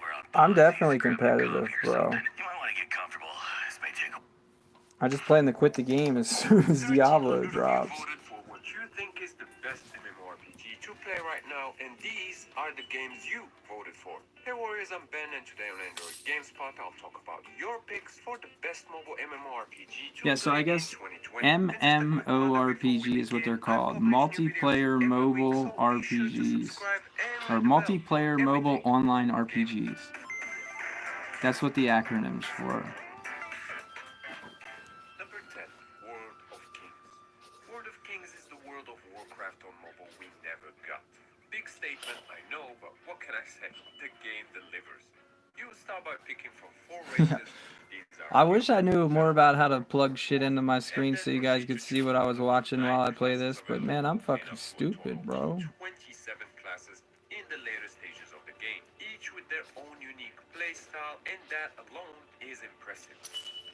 we're on. I'm pause. definitely Just grab a competitive, coffee or bro. something. You might want to get comfortable. This may take a. I just plan to quit the game as soon as Diablo 1,300 of you drops. voted for what you think is the best MMORPG to play right now, and these are the games you voted for. Hey Warriors, I'm Ben, and today on Android GameSpot, I'll talk about your picks for the best mobile MMORPG to Yeah, so play I guess in 2020. And just a quick reminder before we MMORPG is what they're begin, I called. publish new videos Multiplayer every week, Mobile so be sure to RPGs. subscribe and Or ring the bell Multiplayer for Mobile everything. Online RPGs. That's what the acronym's for. Number 10, World of Kings. World of Kings is the World of Warcraft on mobile we never got. Big statement, I know, but what can I say? The game delivers. You start by picking from 4 races. These are I wish I knew more about how to Valkyries, plug shit into my and screen then so you guys proceed could to see choose what I from was the watching 9 while I play classes this, but man, available, I'm and fucking up to a stupid, total bro. 27 classes in the later stages of the game, each with their own unique playstyle, and that alone is impressive.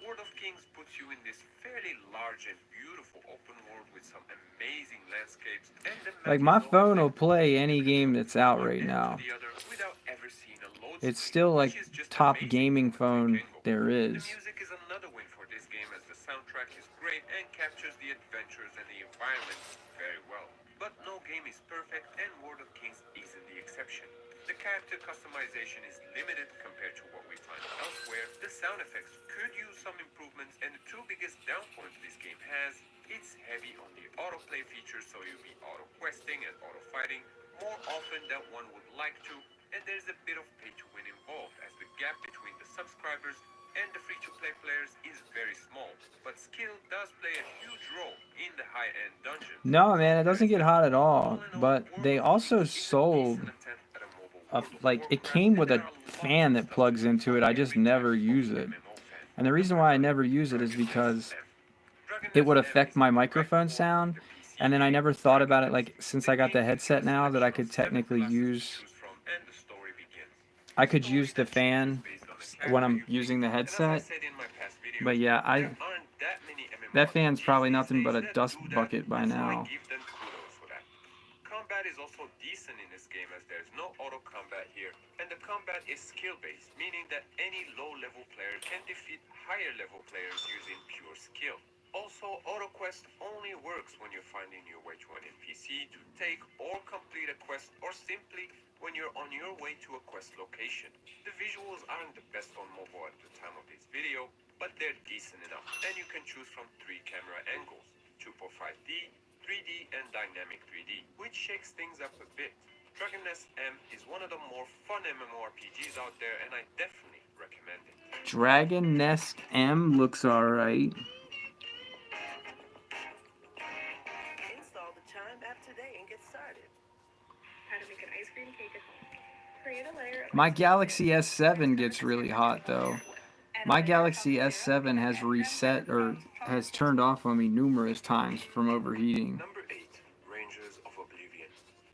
World of Kings puts you in this fairly large and beautiful open world with some amazing landscapes, and the map Like, is my almost phone like will play any flipping game from that's out one right end to now. the other without ever seeing a load It's screen, still like which is just top amazing gaming from a click phone angle. there The is. music is another win for this game as the soundtrack is great and captures the adventures and the environments very well. But no game is perfect, and World of Kings isn't the exception. The character customization is limited compared to what we find elsewhere. The sound effects could use some improvements, and the two biggest downpoints this game has, it's heavy on the autoplay feature, so you'll be auto questing and auto fighting more often than one would like to, and there's a bit of pay to win involved as the gap between the subscribers and the free-to-play players is very small, but skill does play a huge role in the high-end dungeons. No, So man, it that doesn't is get that. hot at All all. in all, But World they of also Kings is a sold decent attempt at a mobile a World of like it Warcraft, came and with there a are lots fan of that stuff to plugs like into for it. I just every type never of use it. MMO fan. And the reason Number why I 9, never use it is Dragon Nest because M. Dragon it Nest would M affect is a my direct microphone port of sound. the PC And then I game never thought Dragon about it, Nest. like, since The I got the game gives you a headset now that selection I of could 7 technically classes to use, choose from, and the story begins. I A could story use the that changes fan based on the when character I'm you pick, using the and as I headset. said in my past But videos, yeah, there aren't that many that fan's MMORPGs probably these nothing days but a that dust do that, bucket by and so I now. give them kudos for that. Combat is also decent in this game as there's no auto combat here, and the combat is skill based, meaning that any low level player can defeat higher level players using pure skill. Also, auto quest only works when you're finding your way to an NPC to take or complete a quest, or simply when you're on your way to a quest location. The visuals aren't the best on mobile at the time of this video, but they're decent enough, and you can choose from 3 camera angles: 2.5D, 3D, and dynamic 3D, which shakes things up a bit. Dragon Nest M is one of the more fun MMORPGs out there, and I definitely recommend it. Dragon Nest M looks alright. Install the Chime app today and get started. How to make an ice cream cake at home. My Galaxy S7 gets really hot though. My Galaxy S7 has reset or has turned off on me numerous times from overheating. Number 8, Rangers of Oblivion.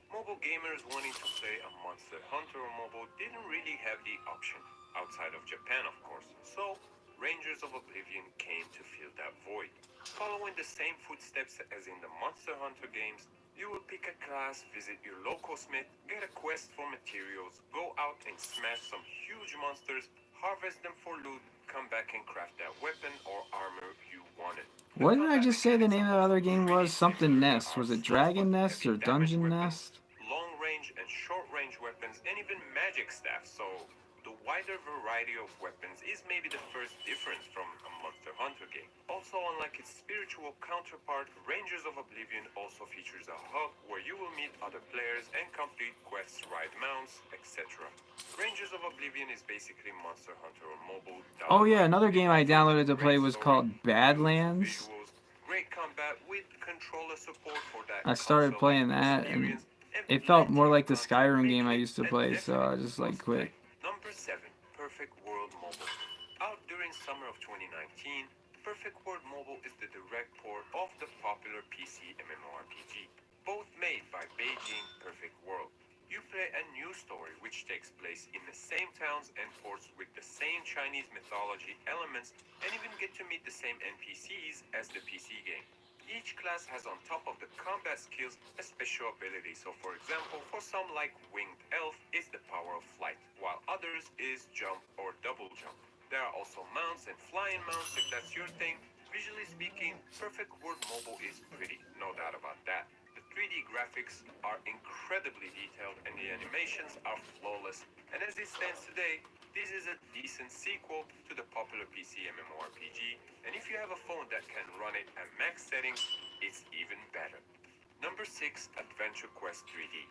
Mobile gamers wanting to play a Monster Hunter on mobile didn't really have the option, outside of Japan of course, so Rangers of Oblivion came to fill that void. Following the same footsteps as in the Monster Hunter games, you will pick a class, visit your local smith, get a quest for materials, go out and smash some huge monsters, harvest them for loot, come back and craft that weapon or armor you wanted. The What did I combat just say the mechanics name of are the also other game pretty was? simple. Something There Nest. are Was it slots for Dragon Nest heavy or damage Dungeon weapons, Nest? long range and short range weapons, and even magic staff, so the wider variety of weapons is maybe the first difference from a Monster Hunter game. Also, unlike its spiritual counterpart, Rangers of Oblivion also features a hub where you will meet other players and complete quests, ride mounts, etc. Rangers of Oblivion is basically Monster Hunter on mobile. Oh yeah, Done. another It game I offers a downloaded to play great was story, called beautiful Badlands. visuals, great combat with controller support for that I started console like playing that and experience, and it felt more plenty of like the content Skyrim make game I it used to a play, so I definite just like must play. quit. Number 7, Perfect World Mobile. Out during summer of 2019, Perfect World Mobile is the direct port of the popular PC MMORPG, both made by Beijing Perfect World. You play a new story which takes place in the same towns and ports with the same Chinese mythology elements and even get to meet the same NPCs as the PC game. Each class has on top of the combat skills a special ability. So for example, for some like Winged Elf is the power of flight, while others is jump or double jump. There are also mounts and flying mounts if that's your thing. Visually speaking, Perfect World Mobile is pretty, no doubt about that. The 3D graphics are incredibly detailed and the animations are flawless. And as it stands today, this is a decent sequel to the popular PC MMORPG, and if you have a phone that can run it at max settings, it's even better. Number 6, Adventure Quest 3D.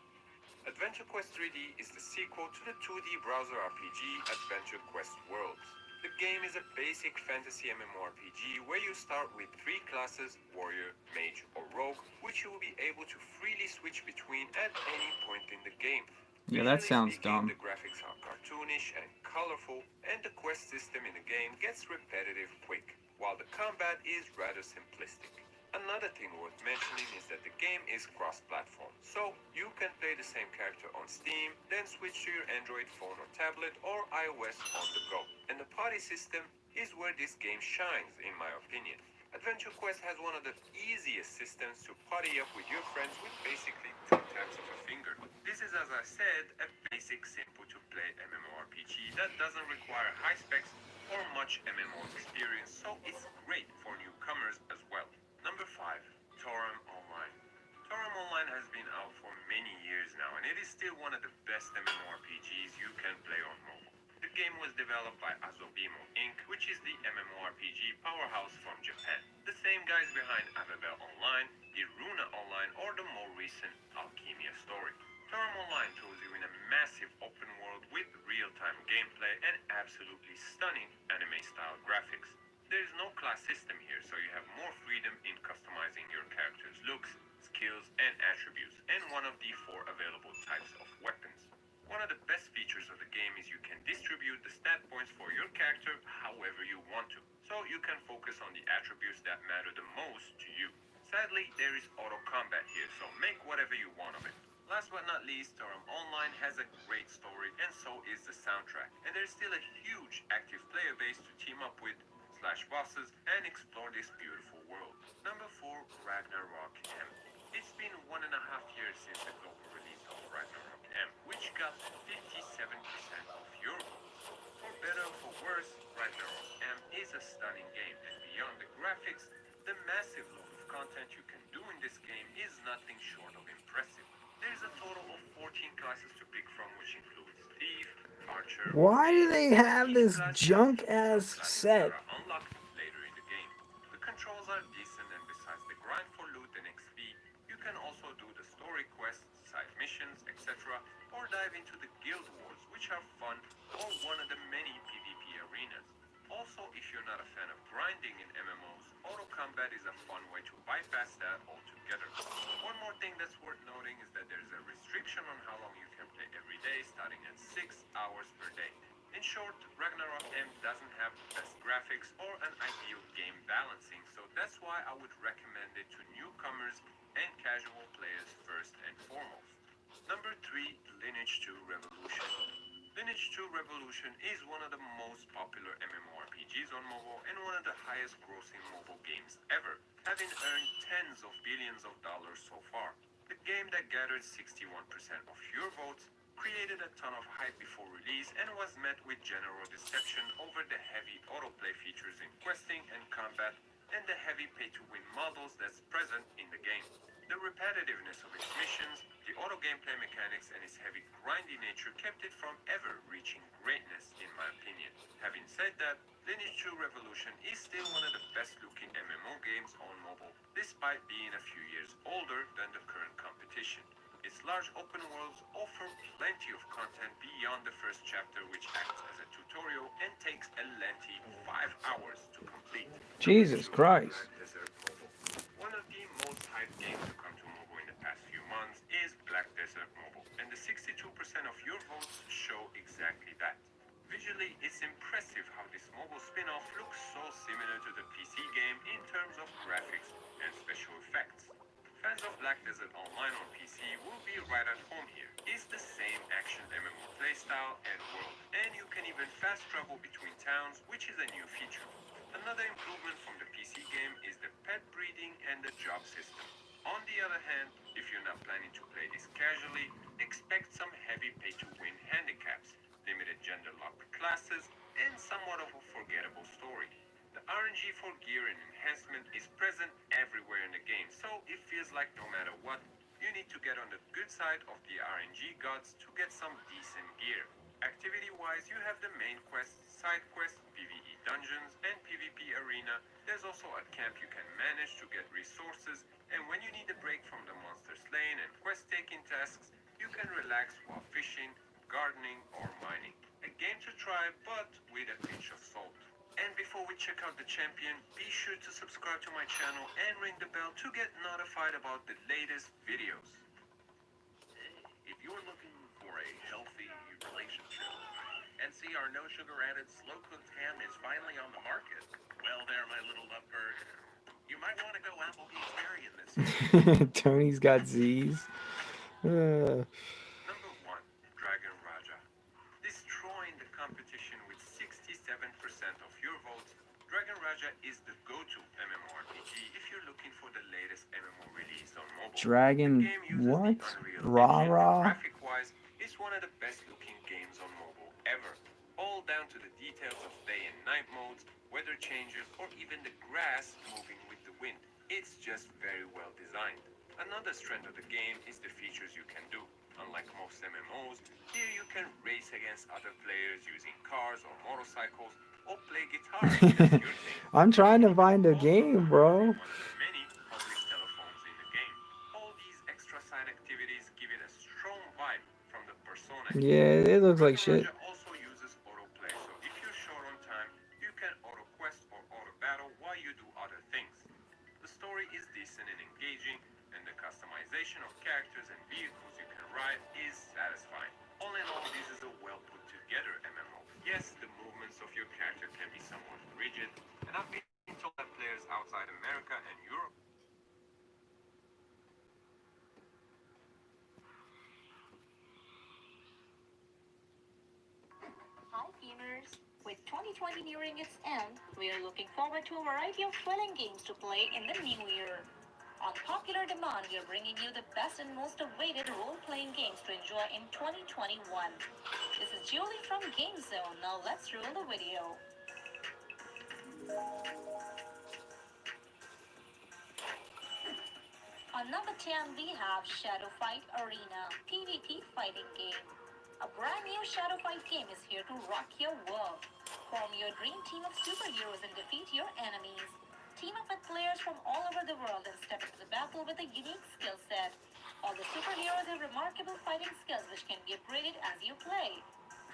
Adventure Quest 3D is the sequel to the 2D browser RPG Adventure Quest Worlds. The game is a basic fantasy MMORPG where you start with 3 classes, warrior, mage, or rogue, which you will be able to freely switch between at any point in the game. Yeah, that Visually sounds speaking, dumb. the graphics are cartoonish and colorful, and the quest system in the game gets repetitive quick, while the combat is rather simplistic. Another thing worth mentioning is that the game is cross-platform, so you can play the same character on Steam, then switch to your Android phone or tablet or iOS on the go. And the party system is where this game shines, in my opinion. Adventure Quest has one of the easiest systems to party up with your friends with basically 2 taps of a finger. This is, as I said, a basic, simple to play MMORPG that doesn't require high specs or much MMO experience, so it's great for newcomers as well. Number 5, Torum Online. Torum Online has been out for many years now, and it is still one of the best MMORPGs you can play on mobile. The game was developed by Asobimo Inc., which is the MMORPG powerhouse from Japan. The same guys behind Ababel Online, Iruna Online, or the more recent Alchemia story. Torum Online throws you in a massive open world with real-time gameplay and absolutely stunning anime-style graphics. There is no class system here, so you have more freedom in customizing your character's looks, skills, and attributes, and one of the 4 available types of weapons. One of the best features of the game is you can distribute the stat points for your character however you want to, so you can focus on the attributes that matter the most to you. Sadly, there is auto combat here, so make whatever you want of it. Last but not least, Torum Online has a great story, and so is the soundtrack, and there's still a huge active player base to team up with, slash bosses, and explore this beautiful world. Number 4, Ragnarok M. It's been 1.5 years since the global release of Ragnarok M, which got 57% of your votes. For better or for worse, Ragnarok M is a stunning game, and beyond the graphics, the massive load of content you can do in this game is nothing short of impressive. There's a total of 14 classes to pick from, which includes Thief, Archer, Why do Mage. they have Each this class has junk ass subclasses that set? are unlocked later in the game. The controls are decent, and besides the grind for loot and XP, you can also do the story quests, side missions, etc., or dive into the guild wars, which are fun, or one of the many PvP arenas. Also, if you're not a fan of grinding in MMOs, auto combat is a fun way to bypass that altogether. One more thing that's worth noting is that there's a restriction on how long you can play every day, starting at 6 hours per day. In short, Ragnarok M doesn't have the best graphics or an ideal game balancing, so that's why I would recommend it to newcomers and casual players first and foremost. Number 3, Lineage 2 Revolution. Lineage 2 Revolution is one of the most popular MMORPGs on mobile and one of the highest grossing mobile games ever, having earned tens of billions of dollars so far. The game that gathered 61% of your votes created a ton of hype before release and was met with general deception over the heavy autoplay features in questing and combat and the heavy pay-to-win models that's present in the game. The repetitiveness of its missions, the auto gameplay mechanics, and its heavy grindy nature kept it from ever reaching greatness, in my opinion. Having said that, Lineage 2 Revolution is still one of the best looking MMO games on mobile, despite being a few years older than the current competition. Its large open worlds offer plenty of content beyond the first chapter, which acts as a tutorial and takes a lengthy 5 hours to complete. Number Jesus 2, Christ. Black Desert Mobile. One of the most hyped games to come to mobile in the past few months is Black Desert Mobile, and the 62% of your votes show exactly that. Visually, it's impressive how this mobile spin-off looks so similar to the PC game in terms of graphics and special effects. Fans of Black Desert Online on PC will be right at home here. It's the same action MMO playstyle and world, and you can even fast travel between towns, which is a new feature. Another improvement from the PC game is the pet breeding and the job system. On the other hand, if you're not planning to play this casually, expect some heavy pay-to-win handicaps, limited gender-locked classes, and somewhat of a forgettable story. The RNG for gear and enhancement is present everywhere in the game, so it feels like no matter what, you need to get on the good side of the RNG gods to get some decent gear. Activity-wise, you have the main quest, side quest, PvE dungeons, and PvP arena. There's also a camp you can manage to get resources, and when you need a break from the monster slaying and quest-taking tasks, you can relax while fishing, gardening, or mining. A game to try, but with a pinch of salt. And before we check out the champion, be sure to subscribe to my channel and ring the bell to get notified about the latest videos. If you're looking for a healthy relationship and see our no sugar added slow cooked ham is finally on the market, well, there, my little lovebird. You might want to go apple vegetarian this year. Tony's got Z's. Number 1, Dragon Raja. Destroying the competition with 67% of your votes, Dragon Raja is the go-to MMORPG if you're looking for the latest MMO release on mobile. The Dragon game uses what? the Unreal Rah Engine, and rah? graphic-wise, it's one of the best-looking games on mobile ever. All down to the details of day and night modes, weather changes, or even the grass moving with the wind. It's just very well designed. Another strength of the game is the features you can do. Unlike most MMOs, here you can race against other players using cars or motorcycles, or play guitar if that's your thing. I'm trying to You can find a also game, program bro. one of the many public telephones in the game. All these extra side activities give it a strong vibe from the Persona game. Yeah, it looks like Dragon shit. Raja also uses autoplay, so if you're short on time, you can auto quest or auto battle while you do other things. The story is decent and engaging, and the customization of characters and vehicles you can ride is satisfying. All in all, this is a well put together MMO. Yes, the movements of your character can be somewhat rigid, and I've been told that players outside America and Europe. Hi gamers! With 2020 nearing its end, we are looking forward to a variety of thrilling games to play in the new year. On popular demand, we are bringing you the best and most awaited role-playing games to enjoy in 2021. This is Julie from Game Zone. Now let's roll the video. On number 10, we have Shadow Fight Arena, PvP fighting game. A brand new Shadow Fight game is here to rock your world. Form your dream team of superheroes and defeat your enemies. Team up with players from all over the world and step into the battle with a unique skill set. All the superheroes have remarkable fighting skills which can be upgraded as you play.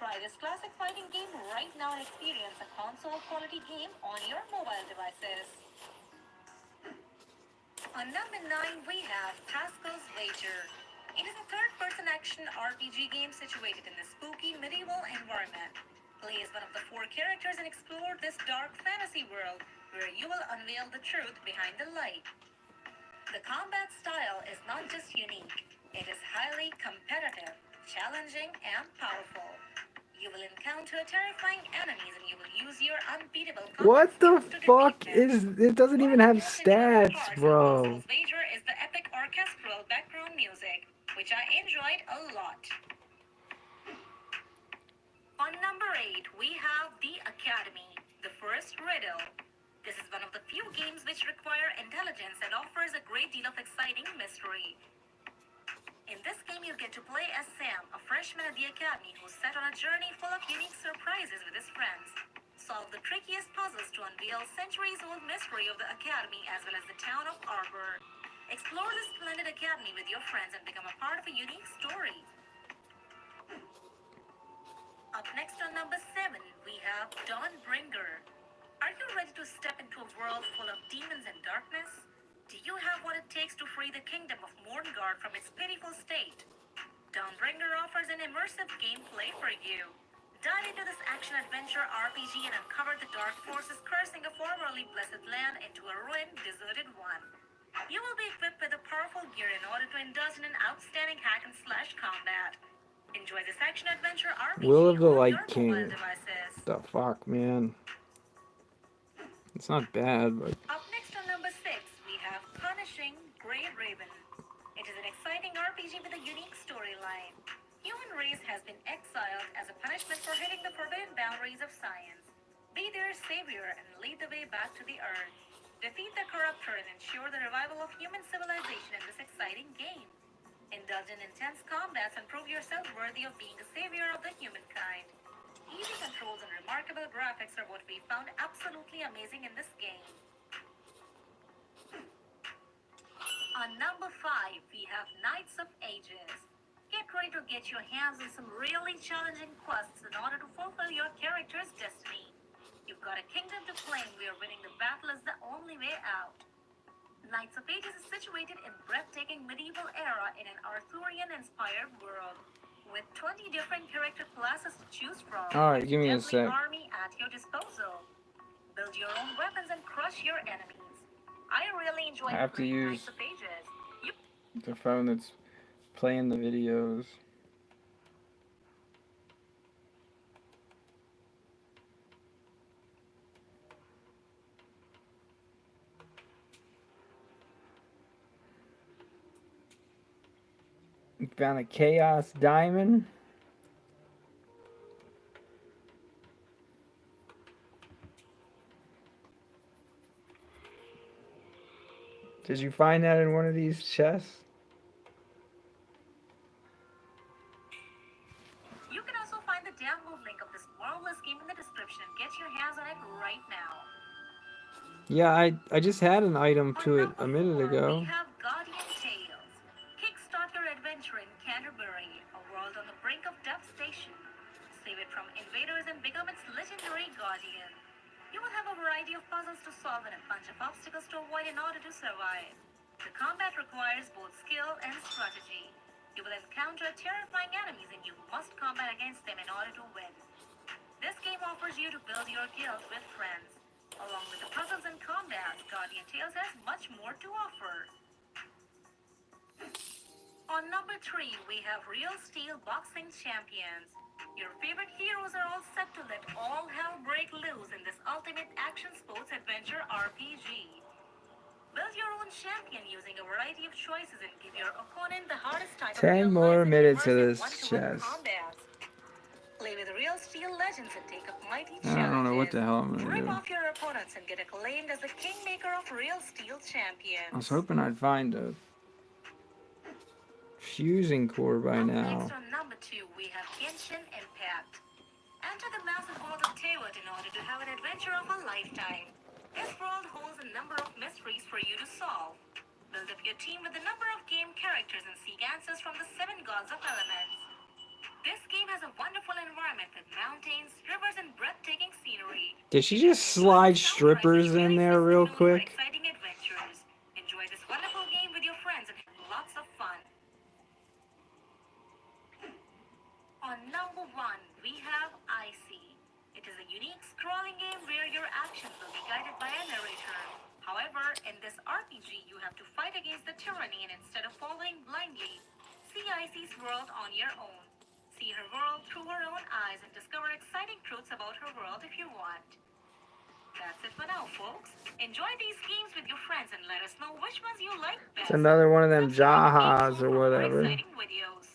Try this classic fighting game right now and experience a console quality game on your mobile devices. On number 9, we have Pascal's Wager. It is a third-person action RPG game situated in a spooky medieval environment. Play as one of the four characters and explore this dark fantasy world where you will unveil the truth behind the light. The combat style is not just unique, it is highly competitive, challenging, and powerful. You will encounter terrifying enemies and you will use your unbeatable combat What the skills to defeat fuck them. is? It doesn't One even of the have most interesting stats, parts of bro. Pascal's Wager is the epic orchestral background music, which I enjoyed a lot. On number 8, we have The Academy, the first riddle. This is one of the few games which require intelligence and offers a great deal of exciting mystery. In this game, you get to play as Sam, a freshman at the Academy who's set on a journey full of unique surprises with his friends. Solve the trickiest puzzles to unveil centuries-old mystery of the Academy as well as the town of Arbor. Explore this splendid Academy with your friends and become a part of a unique story. Up next on number 7, we have Dawnbringer. Are you ready to step into a world full of demons and darkness? Do you have what it takes to free the kingdom of Morngard from its pitiful state? Dawnbringer offers an immersive gameplay for you. Dive into this action-adventure RPG and uncover the dark forces cursing a formerly blessed land into a ruined, deserted one. You will be equipped with a powerful gear in order to indulge in an outstanding hack-and-slash combat. Enjoy this action-adventure RPG Will of the on Light your King. mobile devices. The fuck, man. It's not bad, but Up next on number 6, we have Punishing Grey Raven. It is an exciting RPG with a unique storyline. Human race has been exiled as a punishment for hitting the forbidden boundaries of science. Be their savior and lead the way back to the Earth. Defeat the corruptor and ensure the revival of human civilization in this exciting game. Indulge in intense combats and prove yourself worthy of being a savior of the humankind. Easy controls and remarkable graphics are what we found absolutely amazing in this game. On number 5, we have Knights of Ages. Get ready to get your hands on some really challenging quests in order to fulfill your character's destiny. You've got a kingdom to claim where winning the battle is the only way out. Knights of Ages is situated in breathtaking medieval era in an Arthurian-inspired world, with 20 different character classes to choose from. alright, give me a Deadly sec. army at your disposal. Build your own weapons and crush your enemies. I really enjoy I have to playing use Knights of Ages. the phone that's playing the videos. Found a Chaos Diamond. Did you find that in one of these chests? You can also find the download link of this marvelous game in the description and get your hands on it right now. Yeah, I just had an item On to it number a minute 4, ago. we have Guardian Tales. Kickstart your adventure in Canterbury, a world on the brink of devastation. Save it from invaders and become its legendary guardian. You will have a variety of puzzles to solve and a bunch of obstacles to avoid in order to survive. The combat requires both skill and strategy. You will encounter terrifying enemies and you must combat against them in order to win. This game offers you to build your guild with friends. Along with the puzzles and combat, Guardian Tales has much more to offer. On number 3, we have Real Steel Boxing Champions. Your favorite heroes are all set to let all hell break loose in this ultimate action sports adventure RPG. Build your own champion using a variety of choices and give your opponent the hardest type of 10 more minutes of this one-to-one chest. combats. Play with Real Steel Legends and take up mighty I don't know what the challenges. hell I'm gonna Rip do. off your opponents and get acclaimed as the kingmaker of Real Steel Champions. I was hoping I'd find a fusing core by Up now. next on number 2, we have Genshin Impact. Enter the massive world of Tevat in order to have an adventure of a lifetime. This world holds a number of mysteries for you to solve. Build up your team with a number of game characters and seek answers from the 7 gods of elements. This game has a wonderful environment with mountains, rivers, and breathtaking scenery. Did she just slide strippers in there real quick? Exciting adventures. Enjoy this wonderful game with your friends and have lots of fun. On number one, we have Icy. It is a unique scrolling game where your actions will be guided by a narrator. However, in this RPG, you have to fight against the tyranny and instead of following blindly, see Icy's world on your own. See her world through her own eyes and discover exciting truths about her world if you want. That's it for now, folks. Enjoy these games with your friends and let us know which ones you like It's best. another one of them Subscribe to Jahas or GameZone for more whatever. exciting videos.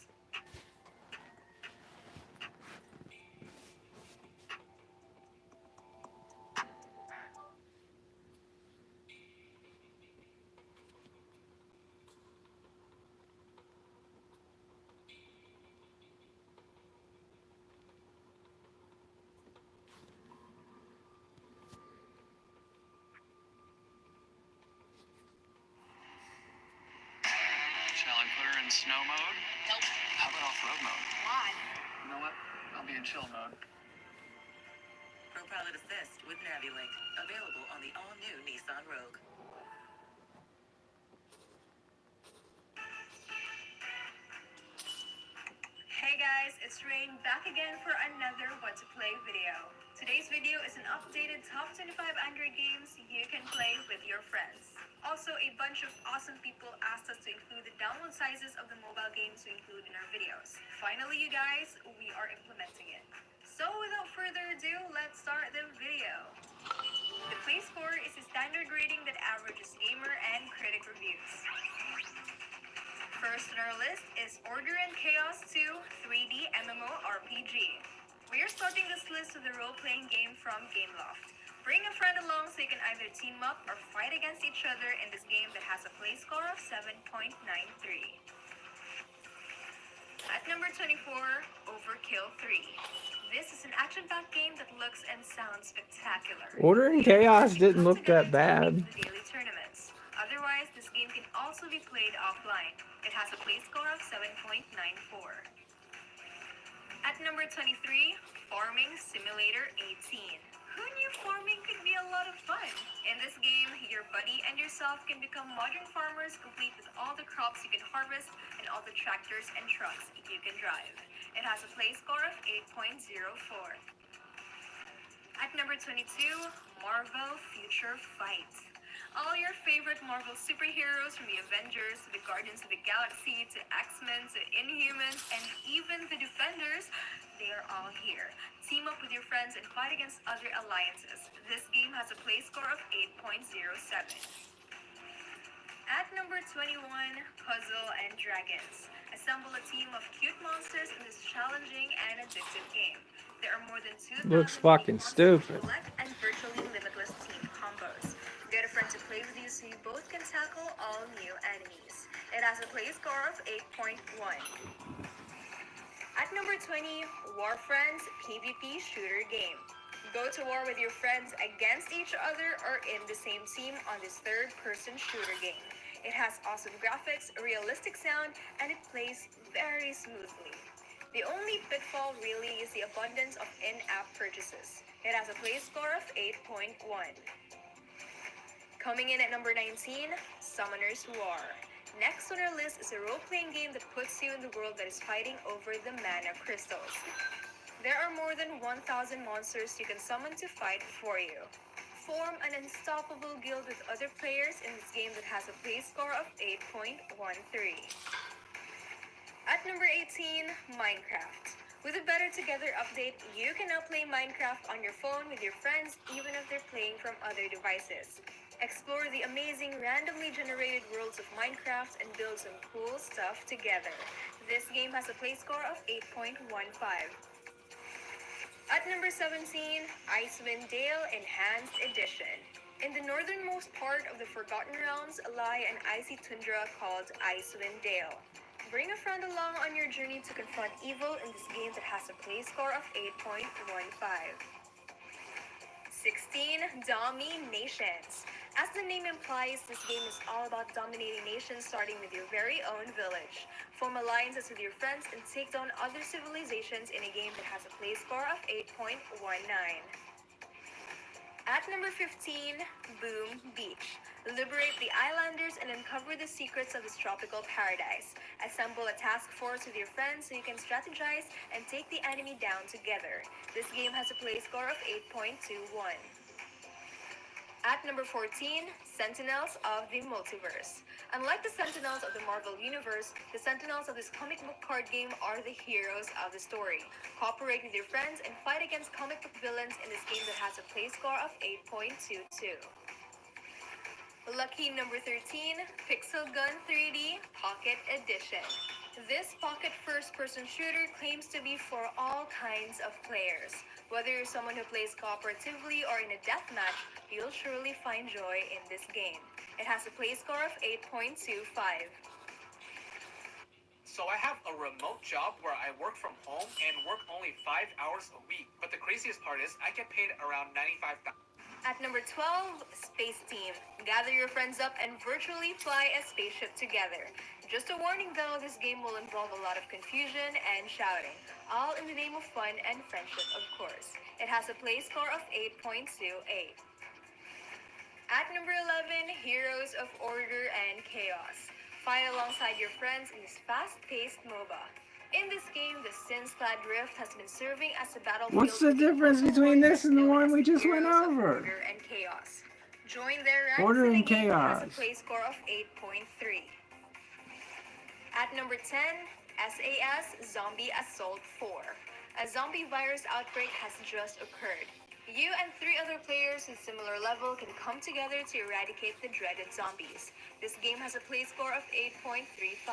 Shall I put her in snow mode? Nope. How about off-road mode? Why? You know what? I'll be in chill mode. ProPilot Assist with NaviLink. Available on the all-new Nissan Rogue. Hey guys, it's Rain back again for another What to Play video. Today's video is an updated top 25 Android games you can play with your friends. Also, a bunch of awesome people asked us to include the download sizes of the mobile games to include in our videos. Finally, you guys, we are implementing it. So without further ado, let's start the video. The Play Score is a standard rating that averages gamer and critic reviews. First on our list is Order and Chaos 2 3D MMORPG. We are starting this list with a role-playing game from Gameloft. Bring a friend along so you can either team up or fight against each other in this game that has a play score of 7.93. At number 24, Overkill 3. This is an action-packed game that looks and sounds spectacular. Order and Chaos didn't look that bad. The daily tournaments. Otherwise, this game can also be played offline. It has a play score of 7.94. At number 23, Farming Simulator 18. Who knew farming could be a lot of fun? In this game, your buddy and yourself can become modern farmers complete with all the crops you can harvest and all the tractors and trucks you can drive. It has a play score of 8.04. At number 22, Marvel Future Fight. All your favorite Marvel superheroes from the Avengers to the Guardians of the Galaxy to X-Men to Inhumans and even the Defenders, they are all here. Team up with your friends and fight against other alliances. This game has a play score of 8.07. At number 21, Puzzle and Dragons. Assemble a team of cute monsters in this challenging and addictive game. There are more than 2,000 Looks fucking monsters stupid. to collect and virtually limitless team combos. Get a friend to play with you so you both can tackle all new enemies. It has a play score of 8.1. At number 20, War Friends PvP Shooter Game. Go to war with your friends against each other or in the same team on this third-person shooter game. It has awesome graphics, realistic sound, and it plays very smoothly. The only pitfall really is the abundance of in-app purchases. It has a play score of 8.1. Coming in at number 19, Summoner's War. Next on our list is a role-playing game that puts you in the world that is fighting over the mana crystals. There are more than 1,000 monsters you can summon to fight for you. Form an unstoppable guild with other players in this game that has a play score of 8.13. At number 18, Minecraft. With a Better Together update, you can now play Minecraft on your phone with your friends even if they're playing from other devices. Explore the amazing randomly generated worlds of Minecraft and build some cool stuff together. This game has a play score of 8.15. At number 17, Icewind Dale Enhanced Edition. In the northernmost part of the Forgotten Realms lie an icy tundra called Icewind Dale. Bring a friend along on your journey to confront evil in this game that has a play score of 8.15. 16. Dominations. As the name implies, this game is all about dominating nations starting with your very own village. Form alliances with your friends and take down other civilizations in a game that has a play score of 8.19. At number 15, Boom Beach. Liberate the islanders and and uncover the secrets of this tropical paradise. Assemble a task force with your friends so you can strategize and take the enemy down together. This game has a play score of 8.21. At number 14, Sentinels of the Multiverse. Unlike the Sentinels of the Marvel Universe, the Sentinels of this comic book card game are the heroes of the story. Cooperate with your friends and fight against comic book villains in this game that has a play score of 8.22. Lucky number 13, Pixel Gun 3D Pocket Edition. This pocket first-person shooter claims to be for all kinds of players. Whether you're someone who plays cooperatively or in a deathmatch, you'll surely find joy in this game. It has a play score of 8.25. So I have a remote job where I work from home and work only 5 hours a week. But the craziest part is I get paid around $95. At number 12, Space Team. Gather your friends up and virtually fly a spaceship together. Just a warning though, this game will involve a lot of confusion and shouting, all in the name of fun and friendship, of course. It has a play score of 8.28. At number 11, Heroes of Order and Chaos. Fight alongside your friends in this fast-paced MOBA. In this game, the Sin-clad Rift has been serving as a battlefield. What's the for difference global between this and the warriors one we known just as went Heroes of over? Order and Chaos. Join their ranks Order in and a game that has a Chaos. play score of 8.3. At number 10, SAS Zombie Assault 4. A zombie virus outbreak has just occurred. You and 3 other players with similar level can come together to eradicate the dreaded zombies. This game has a play score of 8.35.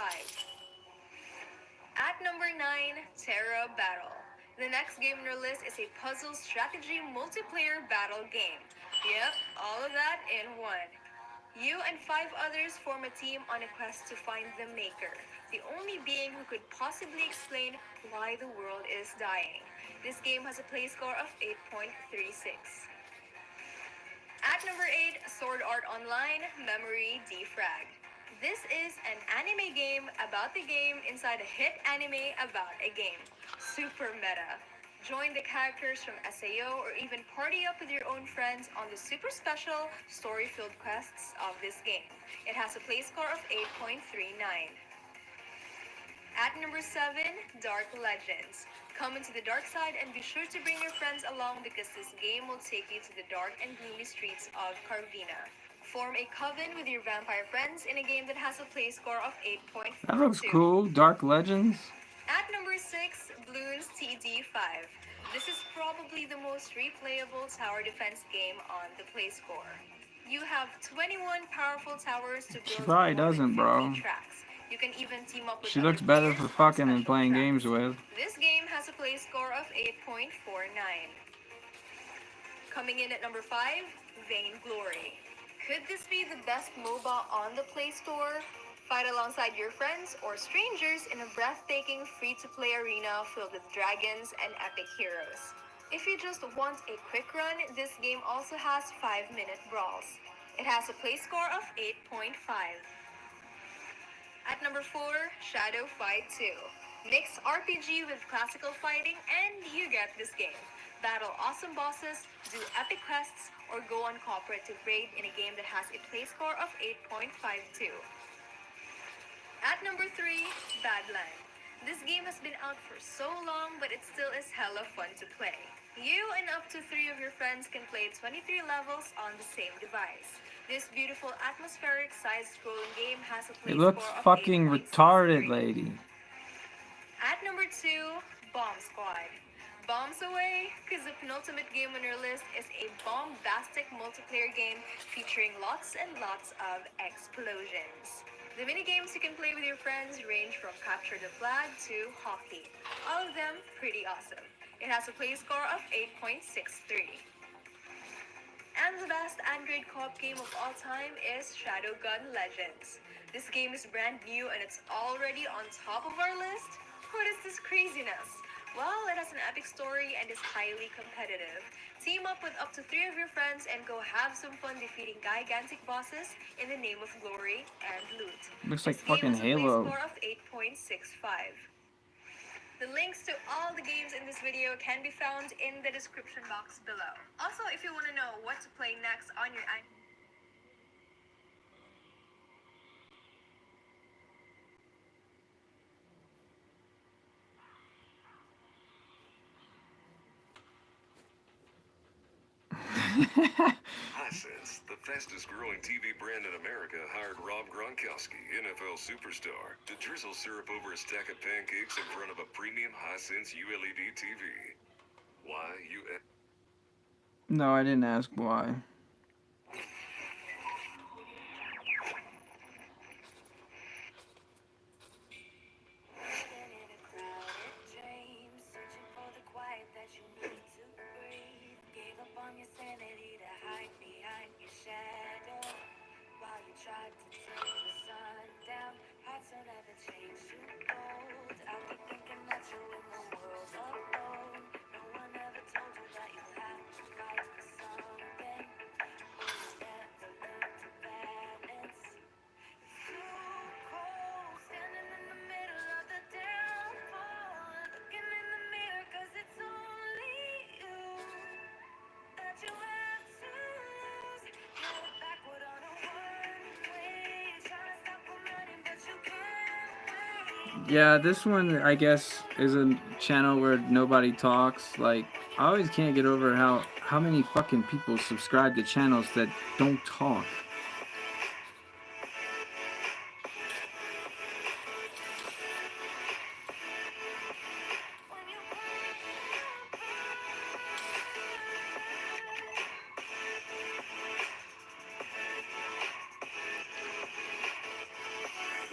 At number 9, Terra Battle. The next game on our list is a puzzle strategy multiplayer battle game. Yep, all of that in one. You and 5 others form a team on a quest to find the Maker, the only being who could possibly explain why the world is dying. This game has a play score of 8.36. At number 8, Sword Art Online Memory Defrag. This is an anime game about the game inside a hit anime about a game. Super meta. Join the characters from SAO or even party up with your own friends on the super special, story-filled quests of this game. It has a play score of 8.39. At number 7, Dark Legends. Come into the dark side and be sure to bring your friends along because this game will take you to the dark and gloomy streets of Carvina. Form a coven with your vampire friends in a game that has a play score of 8.42. That looks cool. Dark Legends. At number 6, Bloons TD5. This is probably the most replayable tower defense game on the play score. You have 21 powerful towers to She build probably more than doesn't, 50 bro. tracks. You can even team up with She other looks better players for on fucking than special playing tracks. games with. This game has a play score of 8.49. Coming in at number 5, Vainglory. Could this be the best MOBA on the Play Store? Fight alongside your friends or strangers in a breathtaking free-to-play arena filled with dragons and epic heroes. If you just want a quick run, this game also has 5-minute brawls. It has a play score of 8.5. At number 4, Shadow Fight 2. Mix RPG with classical fighting and you get this game. Battle awesome bosses, do epic quests, or go on cooperative raid in a game that has a play score of 8.52. At number 3, Badland. This game has been out for so long, but it still is hella fun to play. You and up to 3 of your friends can play 23 levels on the same device. This beautiful atmospheric side-scrolling game has a play It looks score of fucking 8.63. retarded, lady. At number 2, Bomb Squad. Bombs away, because the penultimate game on your list is a bombastic multiplayer game featuring lots and lots of explosions. The minigames you can play with your friends range from capture the flag to hockey. All of them pretty awesome. It has a play score of 8.63. And the best Android co-op game of all time is Shadowgun Legends. This game is brand new and it's already on top of our list? What is this craziness? Well, it has an epic story and is highly competitive. Team up with up to 3 of your friends and go have some fun defeating gigantic bosses in the name of glory and loot. Looks like This game fucking has a play Halo. score of 8.65. The links to all the games in this video can be found in the description box below. Also, if you want to know what to play next on your Hisense, the fastest growing TV brand in America, hired Rob Gronkowski, NFL superstar, to drizzle syrup over a stack of pancakes in front of a premium Hisense ULED TV. Why, you... No, I didn't ask why. Yeah, this one I guess is a channel where nobody talks. Like I always can't get over how many fucking people subscribe to channels that don't talk.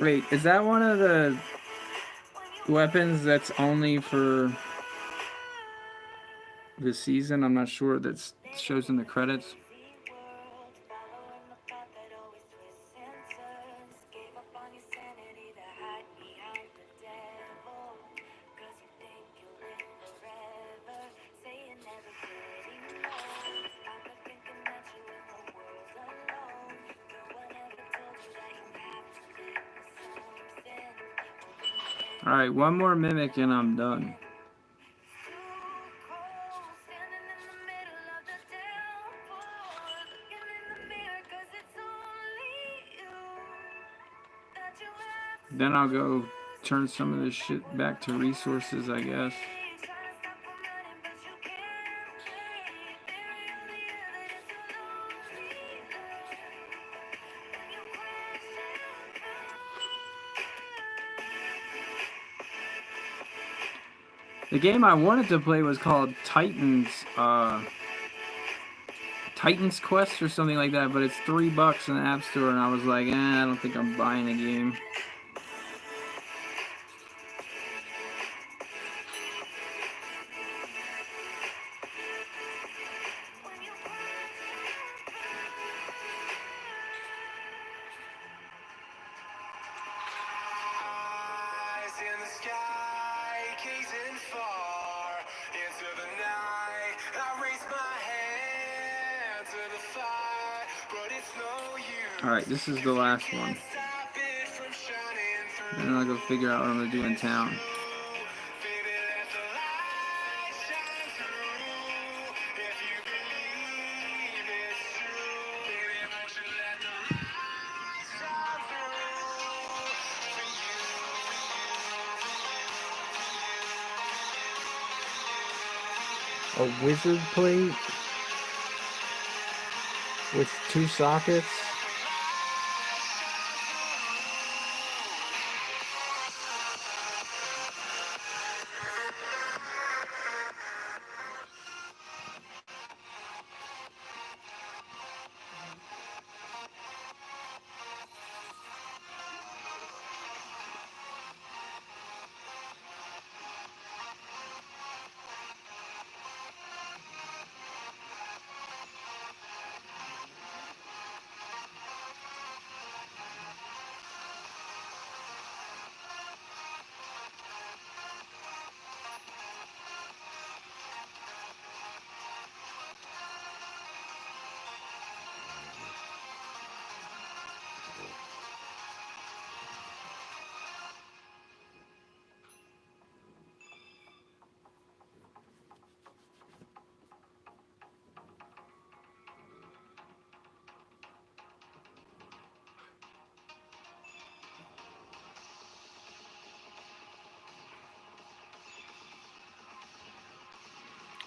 Wait, is that one of the weapons that's only for the season? I'm not sure. That shows in the credits. Alright, one more mimic and I'm done. Then I'll go turn some of this shit back to resources, I guess. The game I wanted to play was called Titan's Quest or something like that, but it's $3 in the App Store, and I was like, I don't think I'm buying the game. Eyes in the sky, gazing far into the night. I raise my hand to the fire, but it's no use. Alright, this is the last one. Stop it from shining through. And then I'll go figure out what I'm gonna do in town. Baby, let the light shine through. If you believe it's true, baby, won't you let the light shine through? For you, A wizard plate with 2 sockets.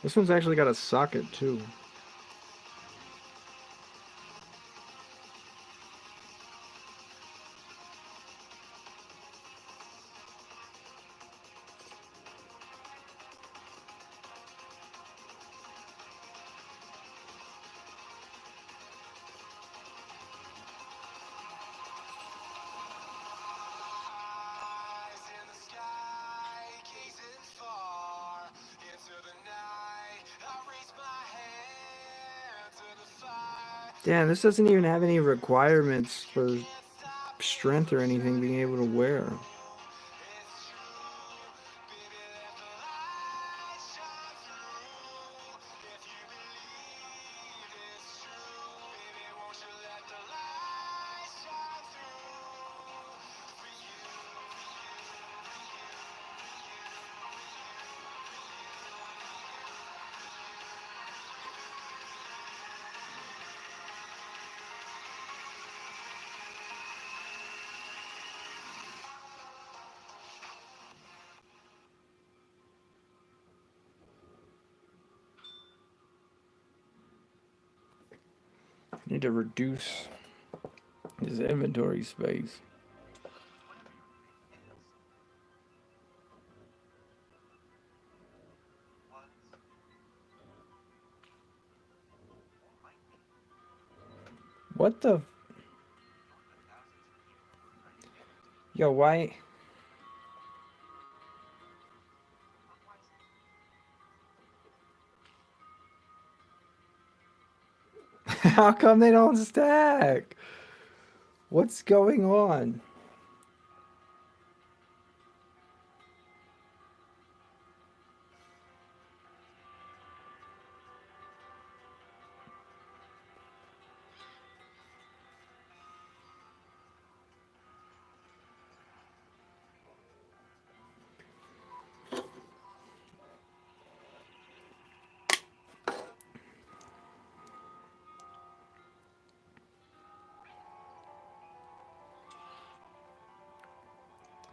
This one's actually got a socket too. Damn, this doesn't even have any requirements for strength or anything being able to wear. Need to reduce his inventory space. What the? Yo, why? How come they don't stack? What's going on?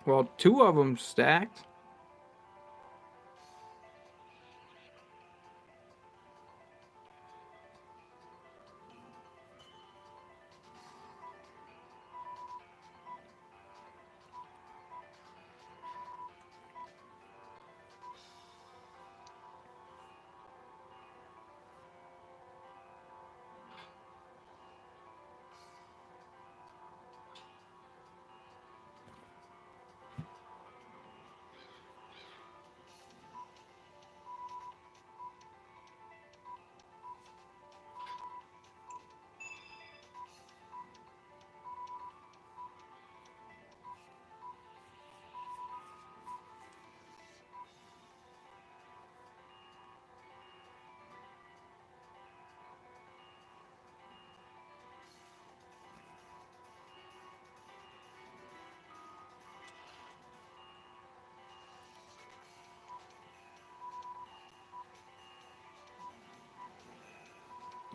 Well, two of them stacked.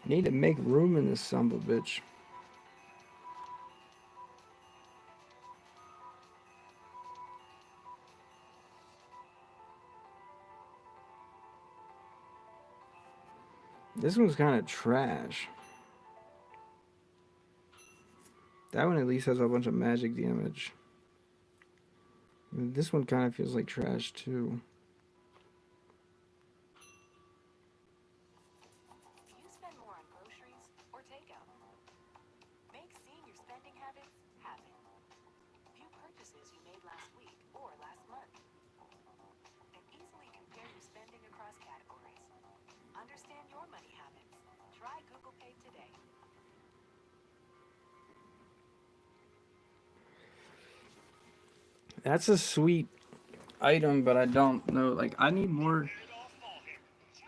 Need to make room in this son of a bitch. This one's kind of trash. That one at least has a bunch of magic damage. This one kind of feels like trash too. Do you spend more on groceries or takeout? Make seeing your spending habits happen. View purchases you made last week or last month. And easily compare your spending across categories. Understand your money habits. Try Google Pay today. That's a sweet item, but I don't know. Like, I need more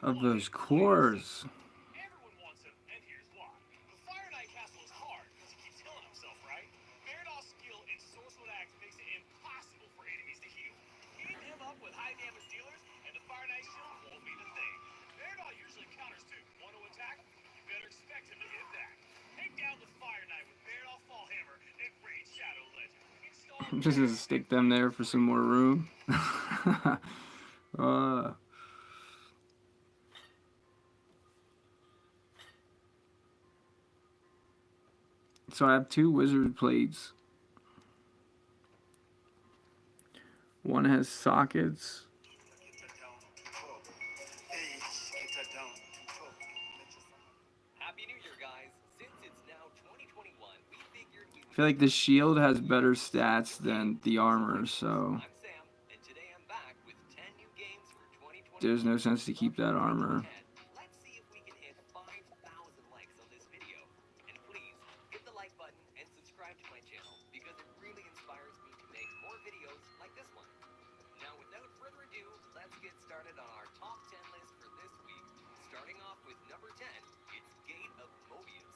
of those cores. Everyone wants him, and here's why. The Fire Knight Castle is hard because he keeps healing himself, right? Meridol's skill in Sorcerer Axe makes it impossible for enemies to heal. Team him up with high damage dealers, and the Fire Knight shield won't be the thing. Meridol usually counters too. Want to attack? You better expect him to hit back. Take down the Fire Knight with Meridol Fallhammer and Raid Shadow Legend. Install I'm just gonna stick them there for some more room. uh, so I have two wizard plates. One has sockets. Happy New Year, guys. Since it's now 2021, we figured we I feel like the shield has better stats than the armor, so I'm Sam, and today I'm back with 10 new games for 2021. there's no sense to keep that armor. Let's see if we can hit 5,000 likes on this video. get started on our top 10 list for this week. Starting off with number 10, it's Gate of Mobius.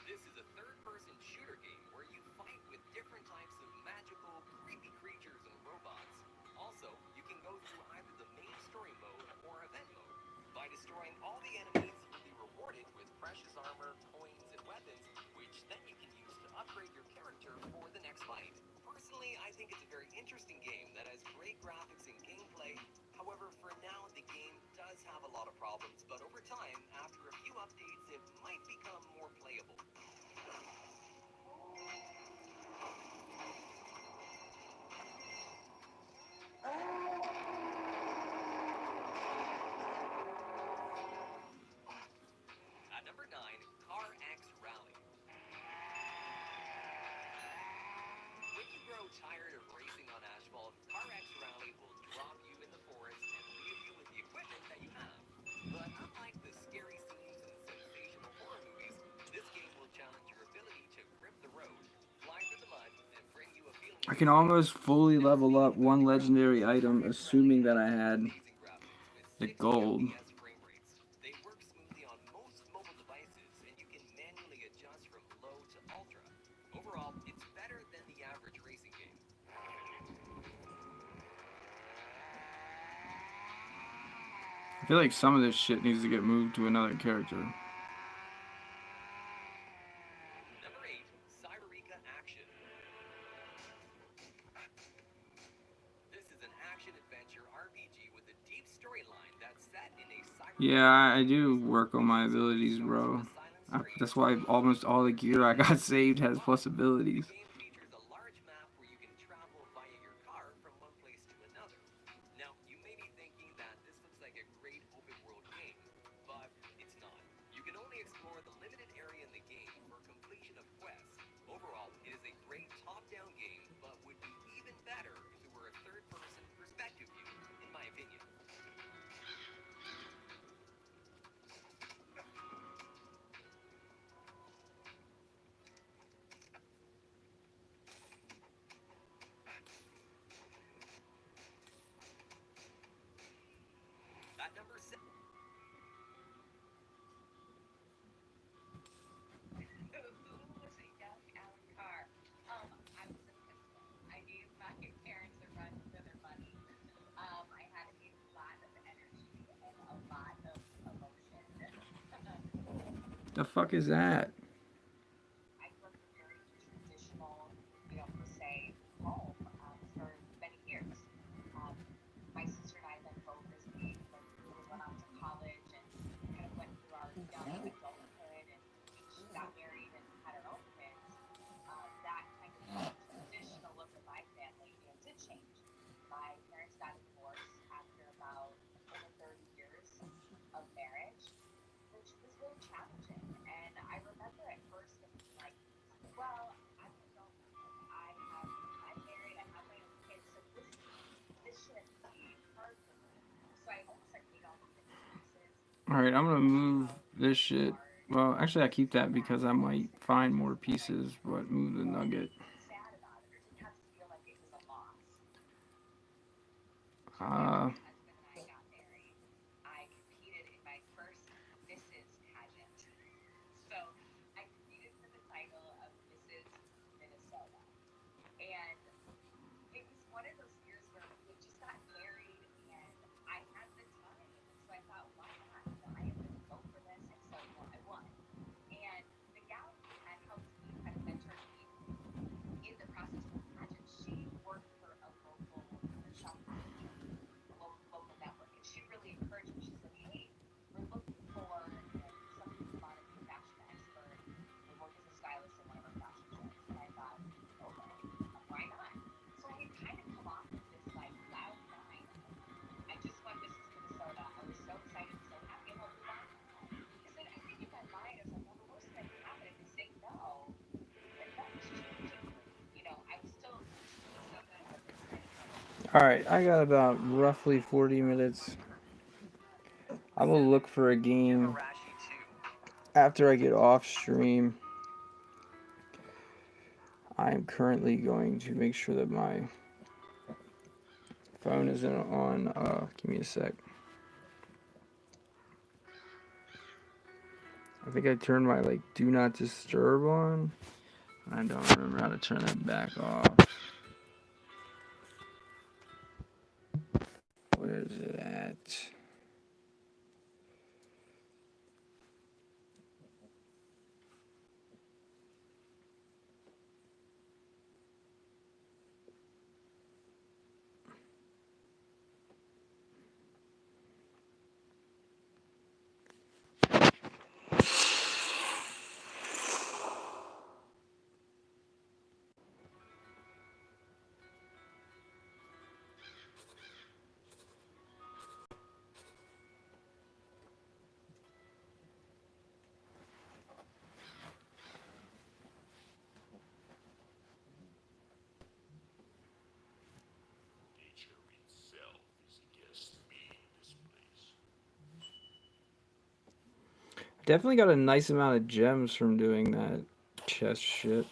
This is a third-person shooter game where you fight with different types of magical, creepy creatures and robots. Also, you can go through either the main story mode or event mode. By destroying all the enemies, you'll be rewarded with precious armor, coins, and weapons, which then you can use to upgrade your character for the next fight. Personally, I think it's a very interesting game that has great graphics and gameplay. However, for now, the game does have a lot of problems, but over time, after a few updates, it might become more playable. At number 9, Car X Rally. When you grow tired of racing on asphalt, Car X Rally will drop you in the forest and leave you with the equipment that you have. But unlike the scary scenes in sensational horror movies, this game will challenge your ability to grip the road, fly through the mud, and bring you a feeling I of can escape. almost fully Now, level speaking up about one the graphics, legendary Car item, X Rally assuming that has I had amazing graphics with the 60 gold. FPS frame rates. They work smoothly on most mobile devices, and you can manually adjust from low to ultra. Overall, it's better than the average racing game. I feel like some of this shit needs to get moved to another character. Number 8, Cyberica Action. This is an action-adventure RPG with a deep storyline that's set in a Yeah, cyberpunk I future. do work on The my game story abilities, starts on bro. a silent street That's why in almost all the New gear I got Jersey. saved has plus Fun. The abilities. game features a large map where you can travel via your car from one place to another. Now, you may be thinking that this looks like a great open world game, but it's not. You can only explore the limited area in the game for completion of quests. Overall, it is a great top-down game, but would be even better if it were a third-person perspective view, in my opinion. At number 7, Who was a young Alan Carr? I was a pistol. I gave my parents a run for their money. I had a lot of energy and a lot of emotion. The fuck is that? I grew up in a very traditional, per se, home for many years. Um, my sister and I then both, as we went off to college and kind of went through our young adulthood and each got married and had our own kids, that kind of traditional look of my family, did change. My parents got a divorce after about over 30 years of marriage, which was really challenging. And I remember at first thinking like, well, I'm an adult now. Like I'm married, I have my own kids, so this shouldn't be hard for me. So I almost like made all the different pieces Alright, I'm gonna move about this being shit. hard Well, actually, I keep that that because I might wasn't find more something that I pieces, but move the was nugget. sad about it or didn't have to feel like it was a loss. Shortly after Uh, my husband and I got married, I competed in my first Mrs. pageant. So I competed for the title of Mrs. Minnesota. And it was one of those years where we had just gotten married and I had the time. And so I thought, why not? I am going to go for this. And so, I won. And the gal who had helped me, who had mentored me in the process of the pageant, she worked for a local shopping manager, a local network. And she really encouraged me. She said, hey, we're looking for, somebody to come on and be a fashion expert and work as a stylist in one of our fashion shows. And I thought, okay, why not? So I had kind of come off of this like cloud nine of like, I just won Mrs. Minnesota. I was so excited and so happy. I'm like, well, why not? Because then I think in my mind, I was like, well, the worst that can happen if they say no, then nothing's changing for me. I was still Minnesota and was excited about the future. Alright, I got about roughly 40 minutes. I will 7, look for a game Higurashi 2. after I get off stream. I'm currently going to make sure that my phone isn't on. Give me a sec. I think I turned my like do not disturb on. I don't remember how to turn that back off. Where is it at? Nature itself is against me in this place. Definitely got a nice amount of gems from doing that chest shit.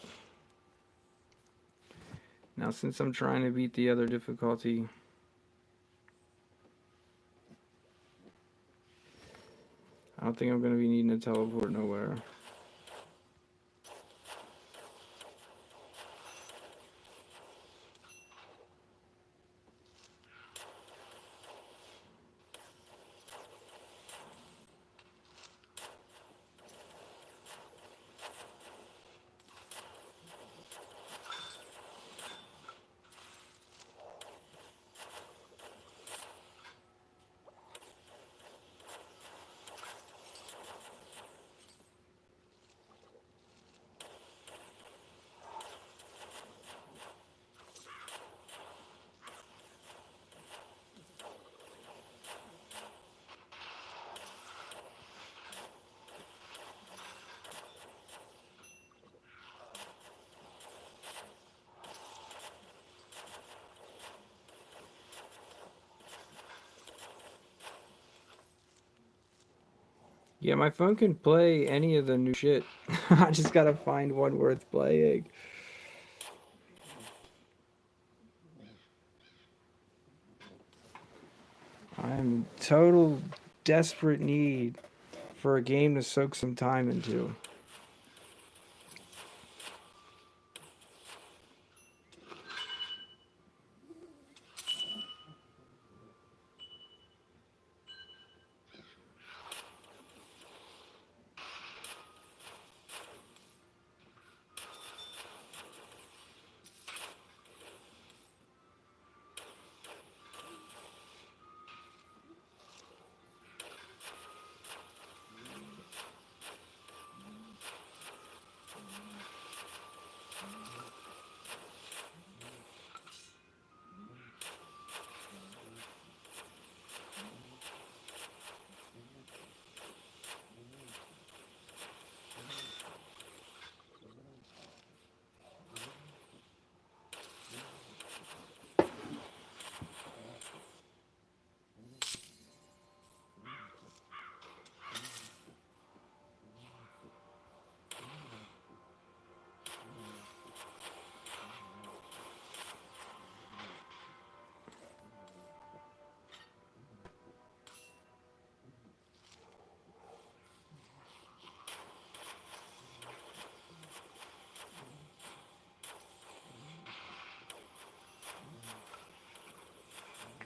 Now, since I'm trying to beat the other difficulty, I don't think I'm going to be needing to teleport nowhere. Yeah, my phone can play any of the new shit. I just gotta find one worth playing. I'm in total desperate need for a game to soak some time into.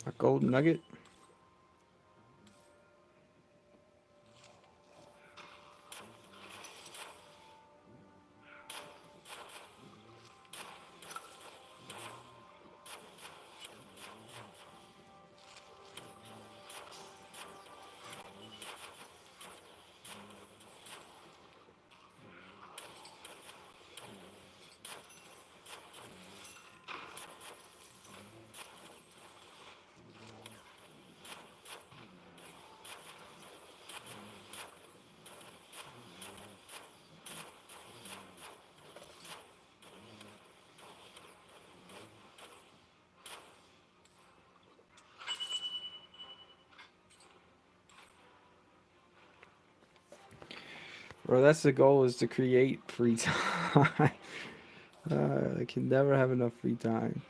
A golden nugget? Bro, that's the goal, is to create free time. I can never have enough free time.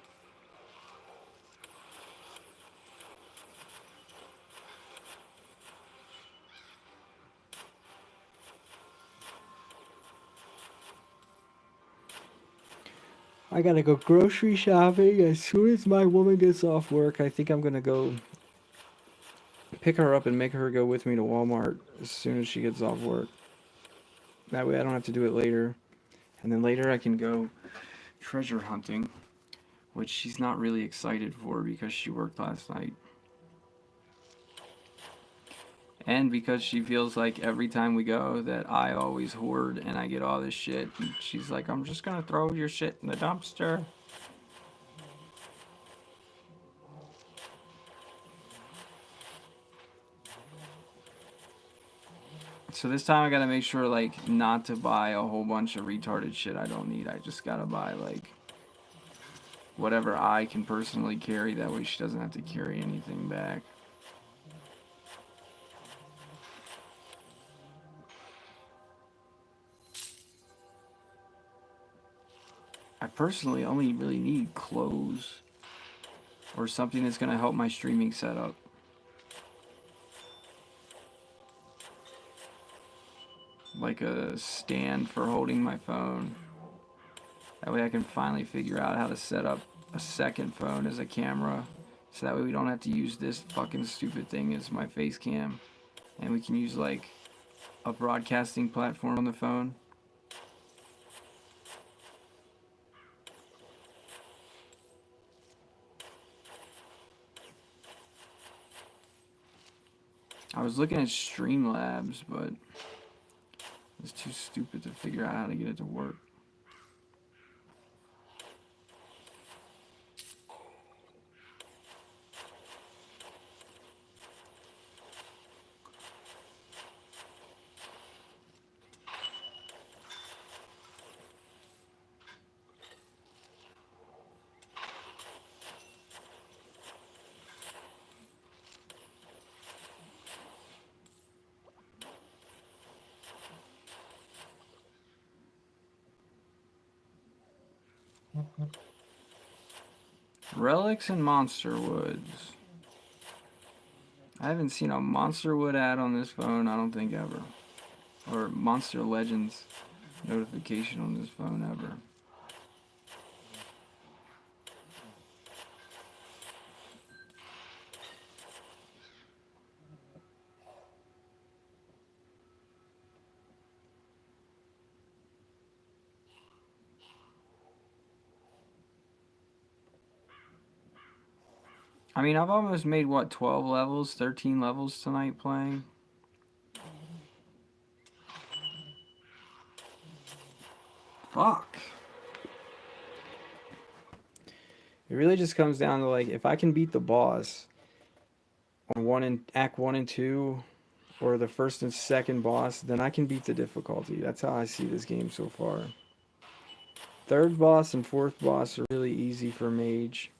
I gotta go grocery shopping as soon as my woman gets off work. I think I'm gonna go pick her up and make her go with me to Walmart as soon as she gets off work. That way I don't have to do it later. And then later I can go treasure hunting, which she's not really excited for because she worked last night. And because she feels like every time we go that I always hoard and I get all this shit. And she's like, I'm just gonna throw your shit in the dumpster. So this time I gotta make sure like not to buy a whole bunch of retarded shit I don't need. I just gotta buy like whatever I can personally carry. That way she doesn't have to carry anything back. I personally only really need clothes or something that's gonna help my streaming setup. Like a stand for holding my phone. That way I can finally figure out how to set up a second phone as a camera. So that way we don't have to use this fucking stupid thing as my face cam. And we can use like a broadcasting platform on the phone. I was looking at Streamlabs, but it's too stupid to figure out how to get it to work. Relics and Monster Woods. I haven't seen a Monster Wood ad on this phone, I don't think ever. Or Monster Legends notification on this phone ever. I mean, I've almost made what, 12 levels, 13 levels tonight playing. Fuck. It really just comes down to like if I can beat the boss on Act 1 and 2 or the first and second boss, then I can beat the difficulty. That's how I see this game so far. Third boss and fourth boss are really easy for Mage.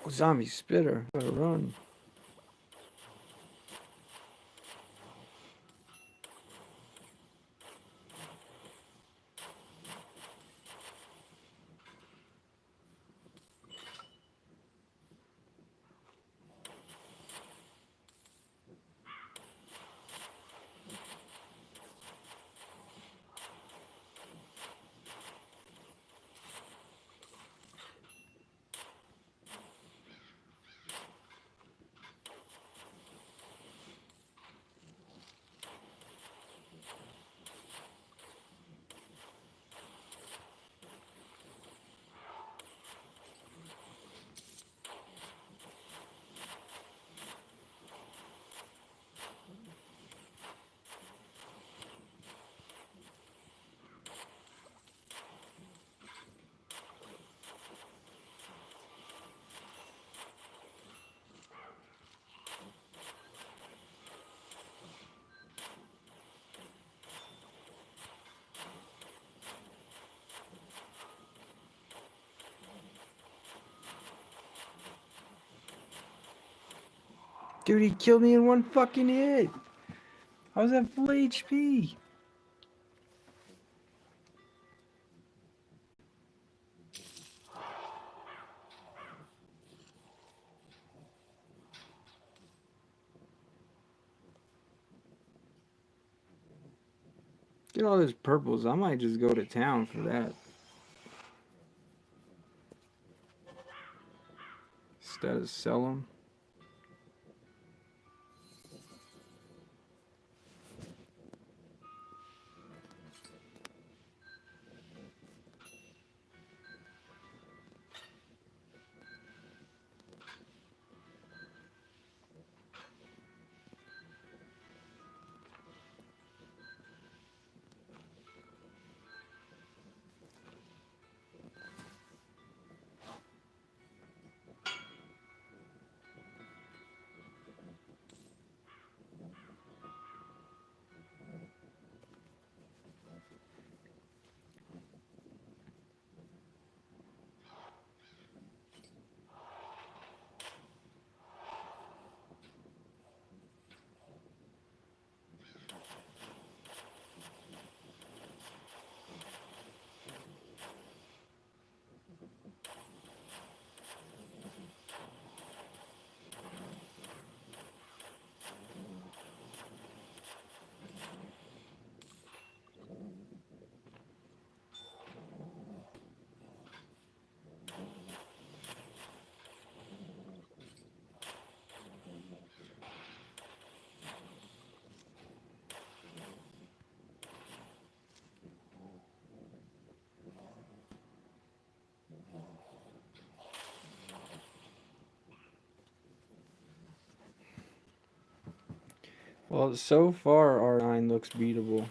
Oh, zombie spitter. Gotta run. Dude, he killed me in one fucking hit. I was at full HP. Get all those purples. I might just go to town for that. Instead of sell them. Well, so far R9 looks beatable.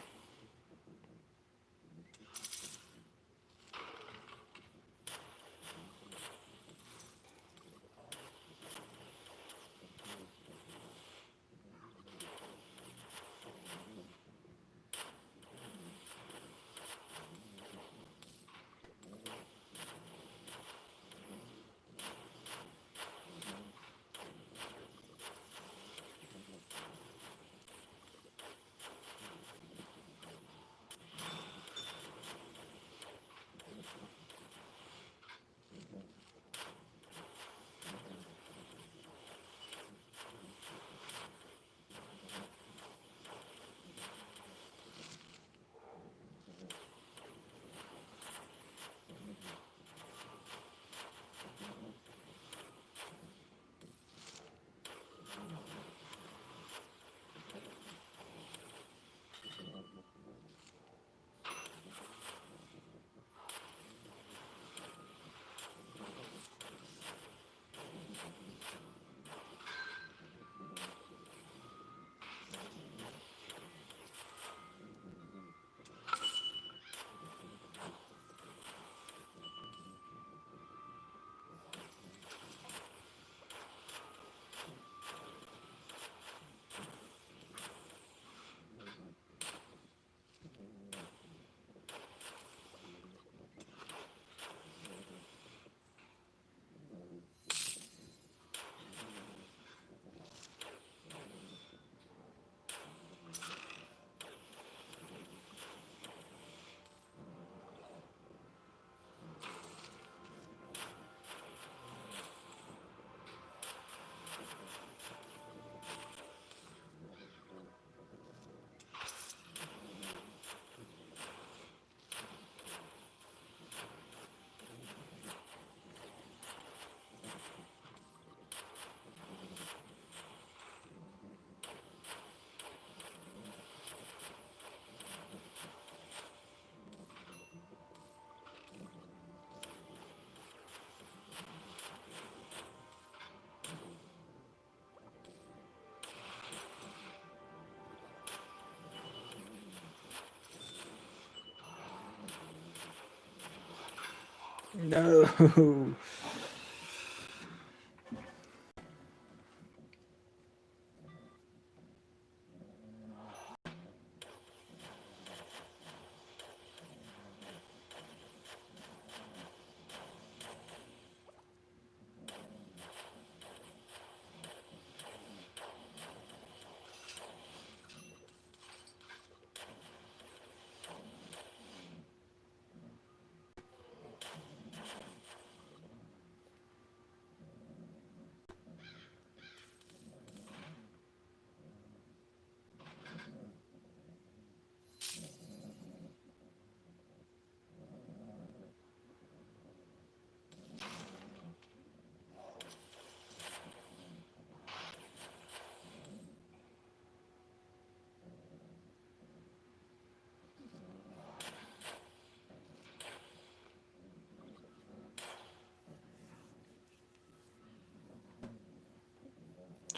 No.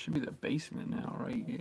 Should be the basement now, right? Yeah.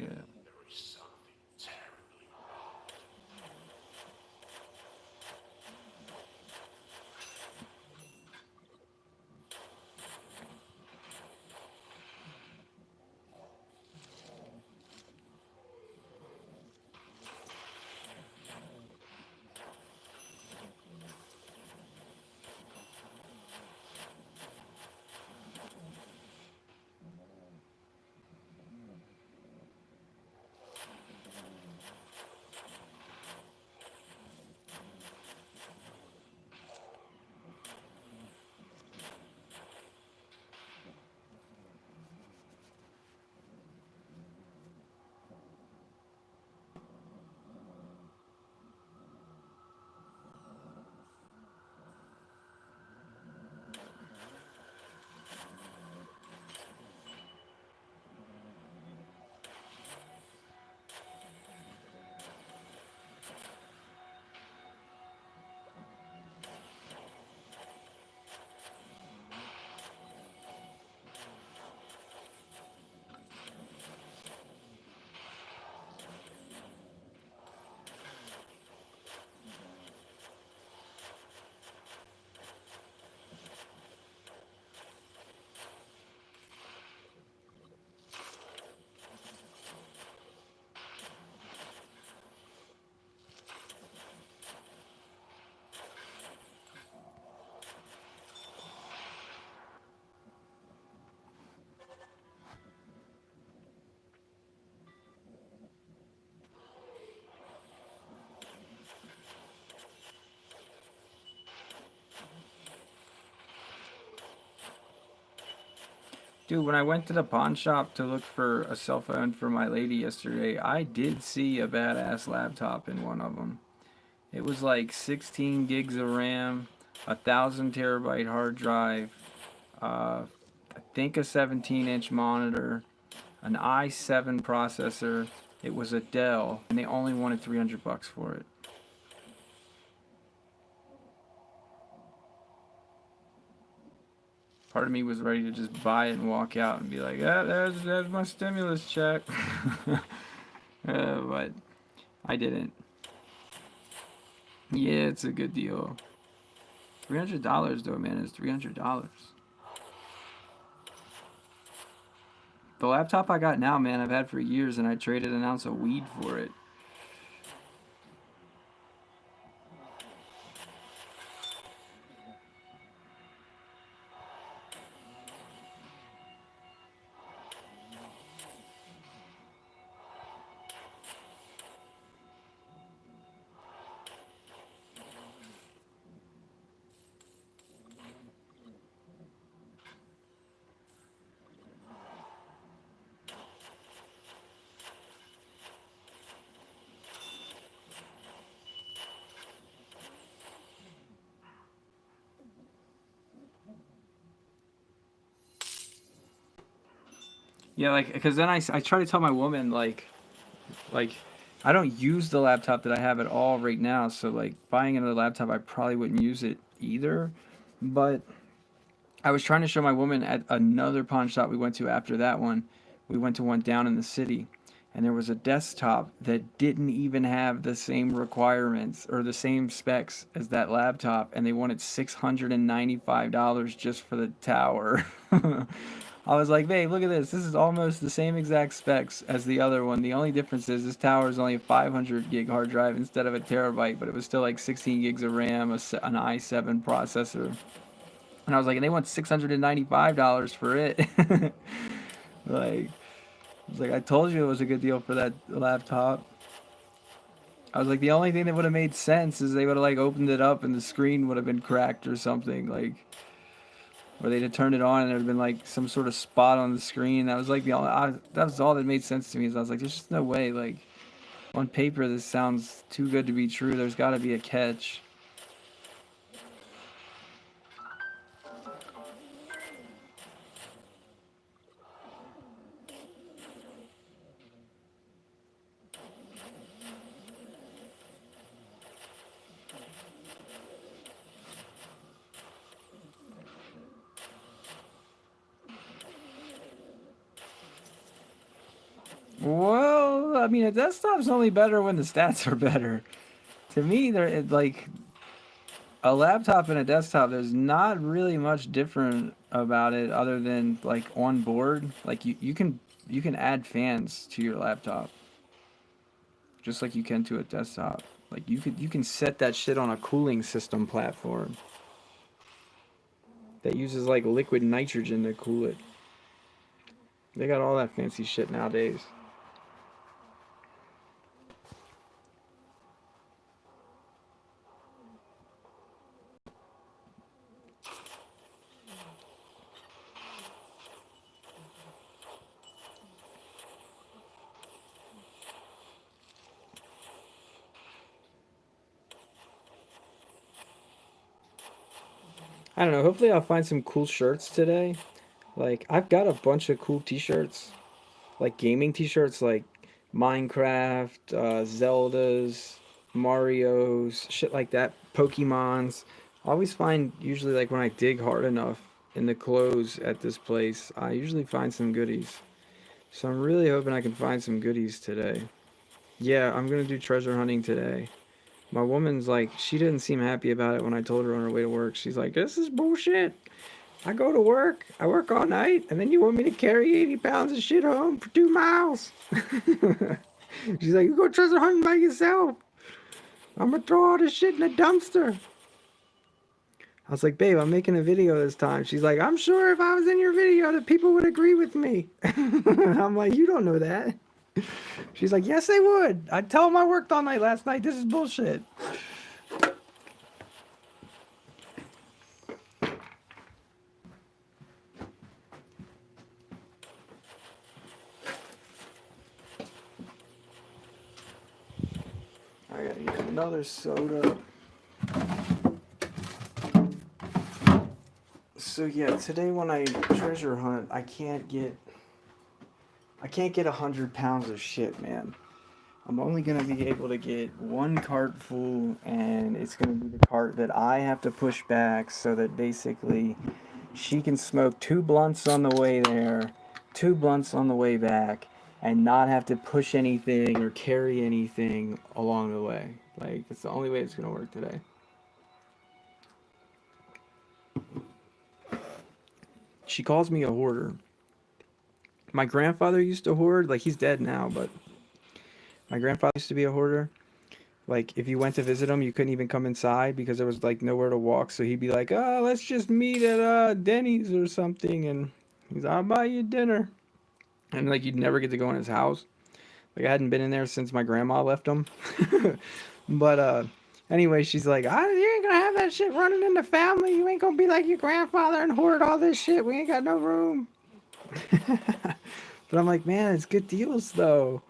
Dude, when I went to the pawn shop to look for a cell phone for my lady yesterday, I did see a badass laptop in one of them. It was like 16 gigs of RAM, 1,000 terabyte hard drive, I think a 17-inch monitor, an i7 processor. It was a Dell, and they only wanted $300 for it. Part of me was ready to just buy it and walk out and be like, "Yeah, there's my stimulus check," but I didn't. Yeah, it's a good deal. $300 though, man, is $300. The laptop I got now, man, I've had for years, and I traded an ounce of weed for it. Yeah, like, because then I try to tell my woman, like, I don't use the laptop that I have at all right now, so, like, buying another laptop, I probably wouldn't use it either. But I was trying to show my woman at another pawn shop we went to after that one. We went to one down in the city, and there was a desktop that didn't even have the same requirements or the same specs as that laptop, and they wanted $695 just for the tower. I was like, babe, look at this. This is almost the same exact specs as the other one. The only difference is this tower is only a 500 gig hard drive instead of a terabyte, but it was still like 16 gigs of RAM, an i7 processor. And I was like, and they want $695 for it. Like, I was like, I told you it was a good deal for that laptop. I was like, the only thing that would have made sense is they would have like opened it up and the screen would have been cracked or something, like, or they'd have turned it on and there'd have been like some sort of spot on the screen. That was like that was all that made sense to me. Is I was like, there's just no way. Like, on paper, this sounds too good to be true. There's got to be a catch. Well, I mean, a desktop's only better when the stats are better. To me, they're like a laptop and a desktop. There's not really much different about it other than like on board. Like you can add fans to your laptop just like you can to a desktop. Like you can set that shit on a cooling system platform that uses like liquid nitrogen to cool it. They got all that fancy shit nowadays. I don't know. Hopefully, I'll find some cool shirts today. Like, I've got a bunch of cool t-shirts, like gaming t-shirts, like Minecraft, Zeldas, Mario's, shit like that, Pokemons. I always find, usually, like when I dig hard enough in the clothes at this place, I usually find some goodies. So I'm really hoping I can find some goodies today. Yeah, I'm gonna do treasure hunting today. My woman's like, she didn't seem happy about it when I told her on her way to work. She's like, this is bullshit. I go to work, I work all night, and then you want me to carry 80 pounds of shit home for 2 miles? She's like, you go treasure hunting by yourself. I'm gonna throw all this shit in a dumpster. I was like, babe, I'm making a video this time. She's like, I'm sure if I was in your video that people would agree with me. I'm like, you don't know that. She's like, yes, they would. I'd tell them I worked all night last night. This is bullshit. I gotta get another soda. So yeah, today when I treasure hunt, I can't get 100 pounds of shit, man. I'm only gonna be able to get one cart full, and it's gonna be the cart that I have to push back so that basically she can smoke 2 blunts on the way there, 2 blunts on the way back, and not have to push anything or carry anything along the way. Like, it's the only way it's gonna work today. She calls me a hoarder. My grandfather used to hoard, like he's dead now, but my grandfather used to be a hoarder. Like if you went to visit him, you couldn't even come inside because there was like nowhere to walk. So he'd be like, "Oh, let's just meet at Denny's or something," and he's, "I'll buy you dinner." And like you'd never get to go in his house. Like I hadn't been in there since my grandma left him. But anyway, she's like, "You ain't gonna have that shit running in the family. You ain't gonna be like your grandfather and hoard all this shit. We ain't got no room." But I'm like, man, it's good deals though.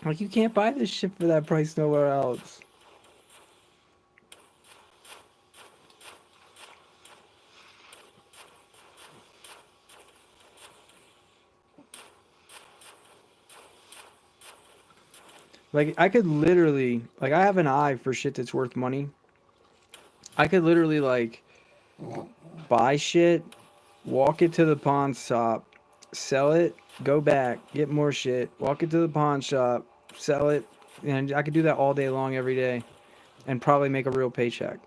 Like you can't buy this shit for that price nowhere else. Like I could literally, like I have an eye for shit that's worth money. I could literally like buy shit, walk it to the pawn shop, sell it, go back, get more shit, walk it to the pawn shop, sell it, and I could do that all day long every day and probably make a real paycheck.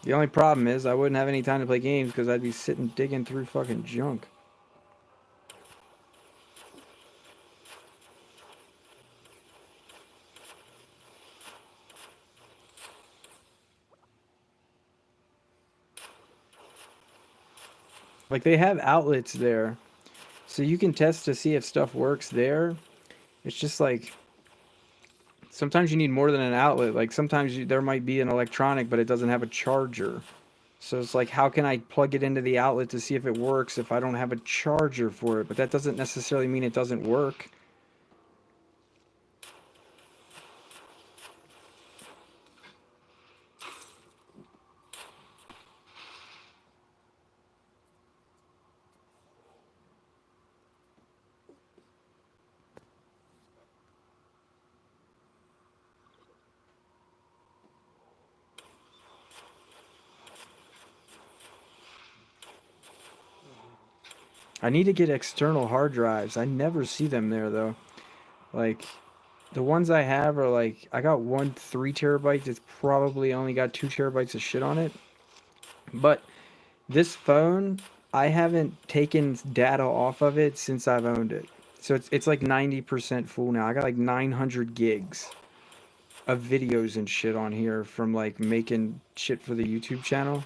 The only problem is I wouldn't have any time to play games because I'd be sitting digging through fucking junk. Like they have outlets there, so you can test to see if stuff works there. It's just like sometimes you need more than an outlet. Like sometimes there might be an electronic, but it doesn't have a charger. So it's like, how can I plug it into the outlet to see if it works if I don't have a charger for it? But that doesn't necessarily mean it doesn't work. I need to get external hard drives. I never see them there though. Like the ones I have are like I got one 3 terabyte that's probably only got 2 terabytes of shit on it. But this phone, I haven't taken data off of it since I've owned it. So it's like 90% full now. I got like 900 gigs of videos and shit on here from like making shit for the YouTube channel.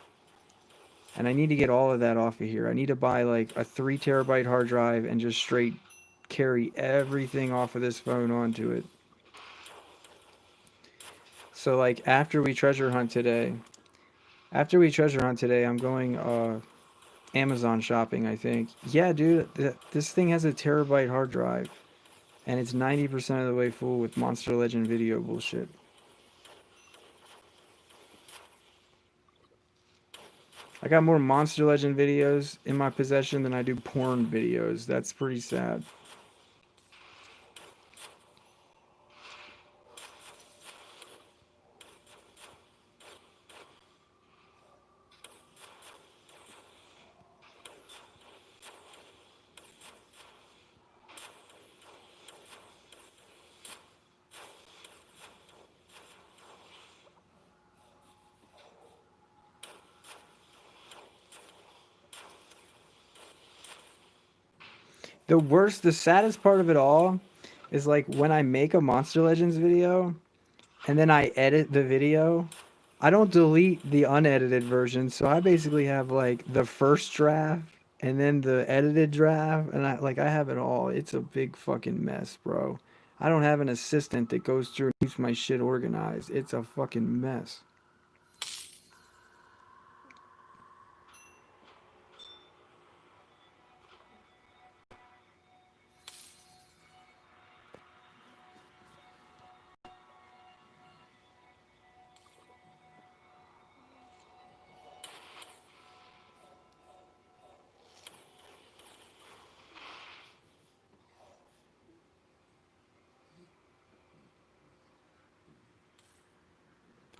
And I need to get all of that off of here. I need to buy like a 3 terabyte hard drive and just straight carry everything off of this phone onto it. So like after we treasure hunt today, I'm going Amazon shopping, I think. Yeah, dude, this thing has a terabyte hard drive and it's 90% of the way full with Monster Legend video bullshit. I got more Monster Legend videos in my possession than I do porn videos. That's pretty sad. The saddest part of it all is like when I make a Monster Legends video and then I edit the video, I don't delete the unedited version. So I basically have like the first draft and then the edited draft and I have it all. It's a big fucking mess, bro. I don't have an assistant that goes through and keeps my shit organized. It's a fucking mess.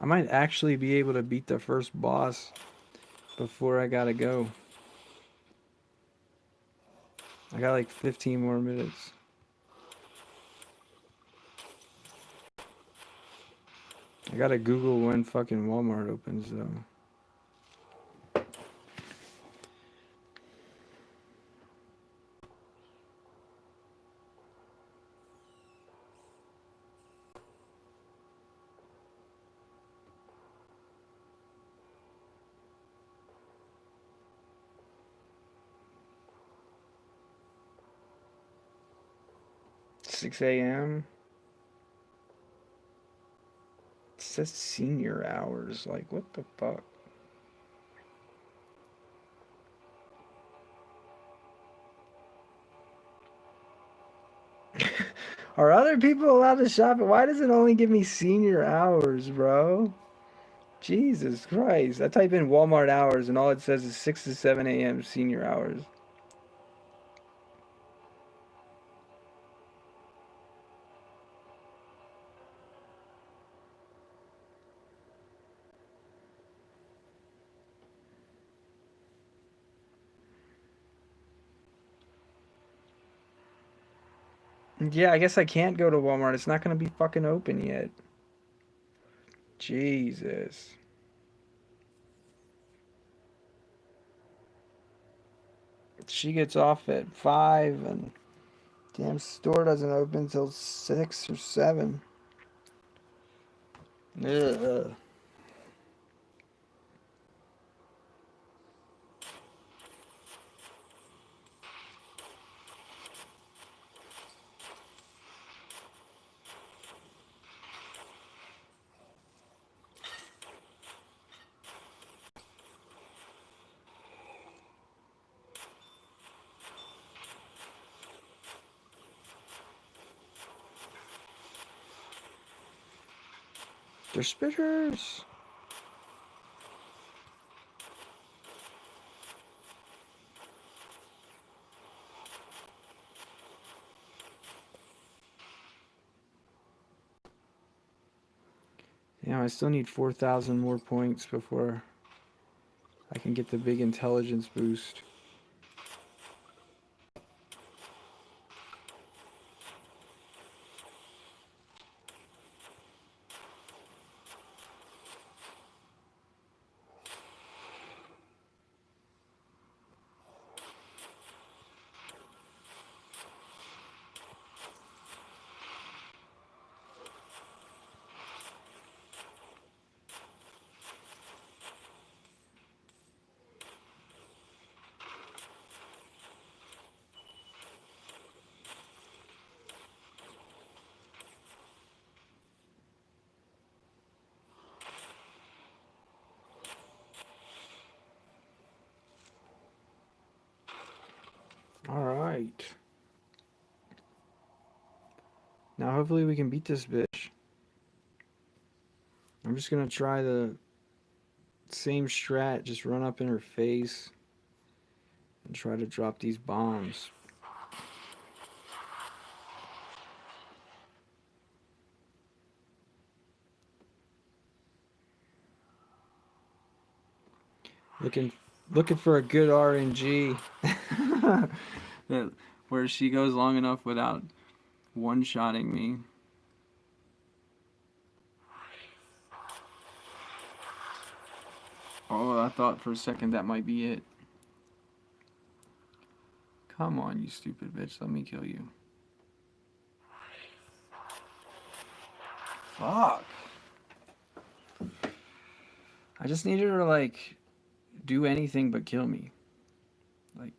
I might actually be able to beat the first boss before I gotta go. I got like 15 more minutes. I gotta Google when fucking Walmart opens though. 6 a.m. It says senior hours. Like, what the fuck? Are other people allowed to shop? Why does it only give me senior hours, bro? Jesus Christ. I type in Walmart hours and all it says is 6 to 7 a.m. senior hours. Yeah, I guess I can't go to Walmart. It's not gonna be fucking open yet. Jesus. She gets off at 5 and damn store doesn't open till 6 or 7. Ugh. They're spitters. Yeah, I still need 4,000 more points before I can get the big intelligence boost. Alright. Now hopefully we can beat this bitch. I'm just gonna try the same strat, just run up in her face and try to drop these bombs. Looking looking for a good RNG. Where she goes long enough without one-shotting me. Oh, I thought for a second that might be it. Come on, you stupid bitch. Let me kill you. Fuck. I just needed her to, like, do anything but kill me. Like,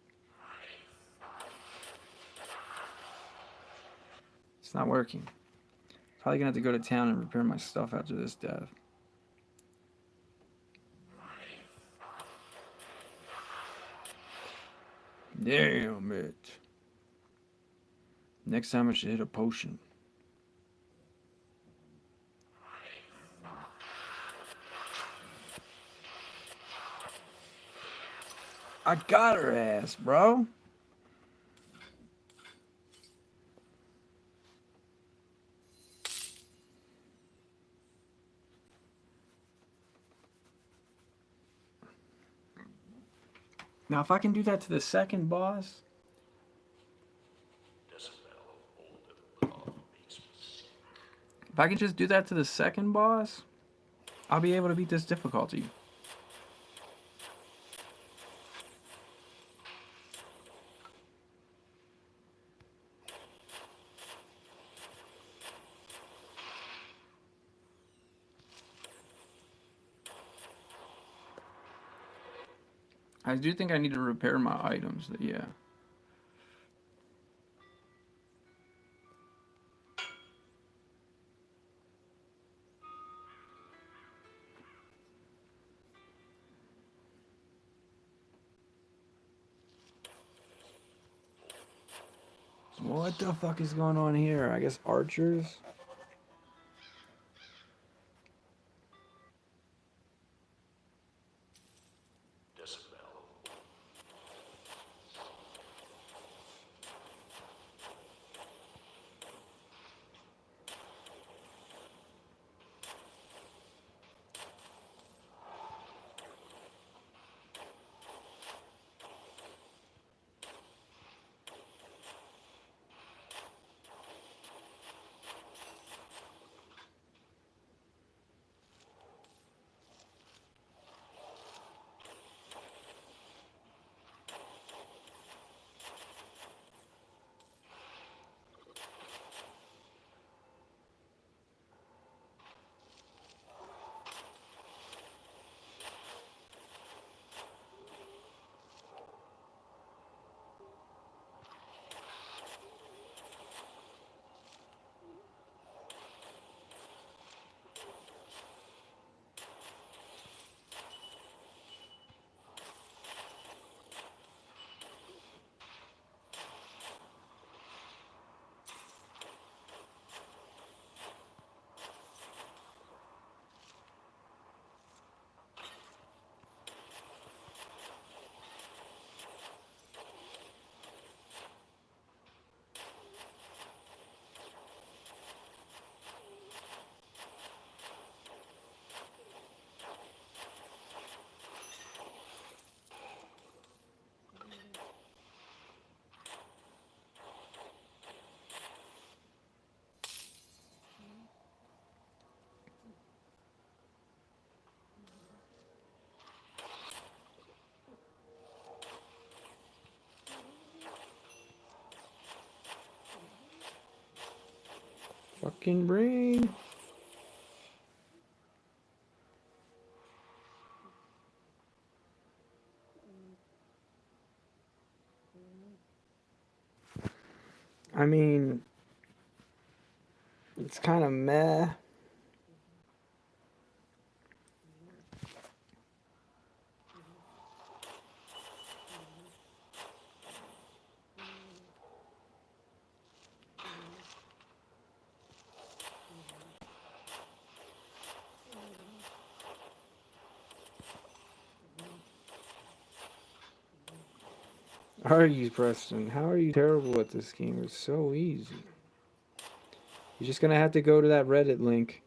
it's not working. Probably gonna have to go to town and repair my stuff after this death. Damn it. Next time I should hit a potion. I got her ass, bro. Now, if I can do that to the second boss, if I can just do that to the second boss, I'll be able to beat this difficulty. I do think I need to repair my items, yeah. What the fuck is going on here? I guess archers? Fucking brain. I mean, it's kind of meh. are you, Preston? How are you terrible at this game? It's so easy. You're just gonna have to go to that Reddit link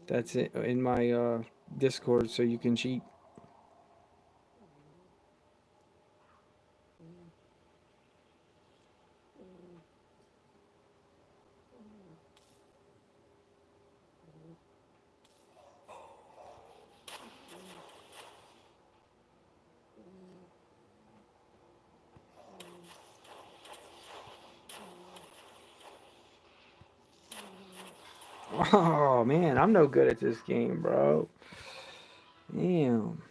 that's in my Discord so you can cheat. Oh man, I'm no good at this game, bro. Damn.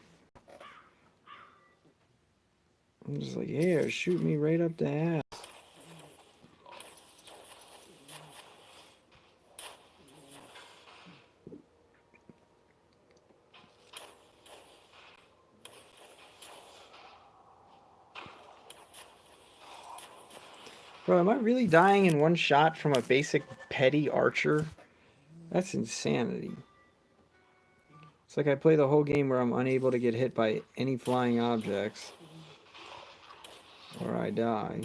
I'm just like, here, shoot me right up the ass. Bro, am I really dying in one shot from a basic petty archer? That's insanity. It's like I play the whole game where I'm unable to get hit by any flying objects. Or I die.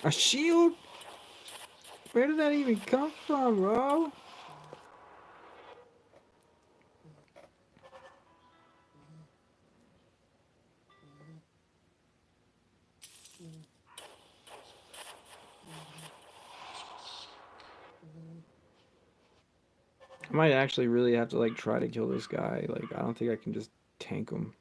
A shield? Where did that even come from, bro? I might actually really have to like try to kill this guy. Like I don't think I can just tank him.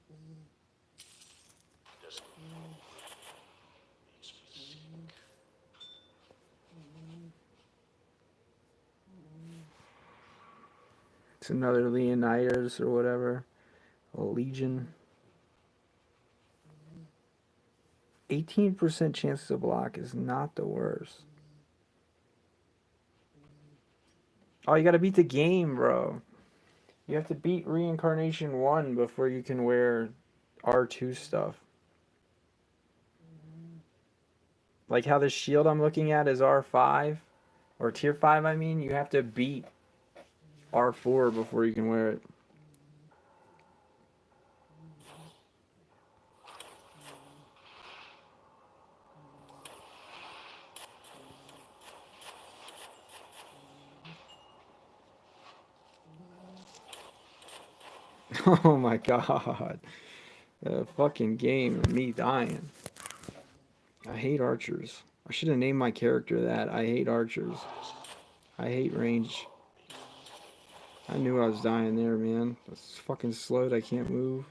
It's another Leonidas or whatever. A Legion. 18% chance to block is not the worst. Oh, you gotta beat the game, bro. You have to beat Reincarnation 1 before you can wear R2 stuff. Like how the shield I'm looking at is R5, or Tier 5, I mean. You have to beat R4 before you can wear it. Oh my god. The fucking game and me dying. I hate archers. I should have named my character that. I hate archers. I hate range. I knew I was dying there, man. It's fucking slowed. I can't move.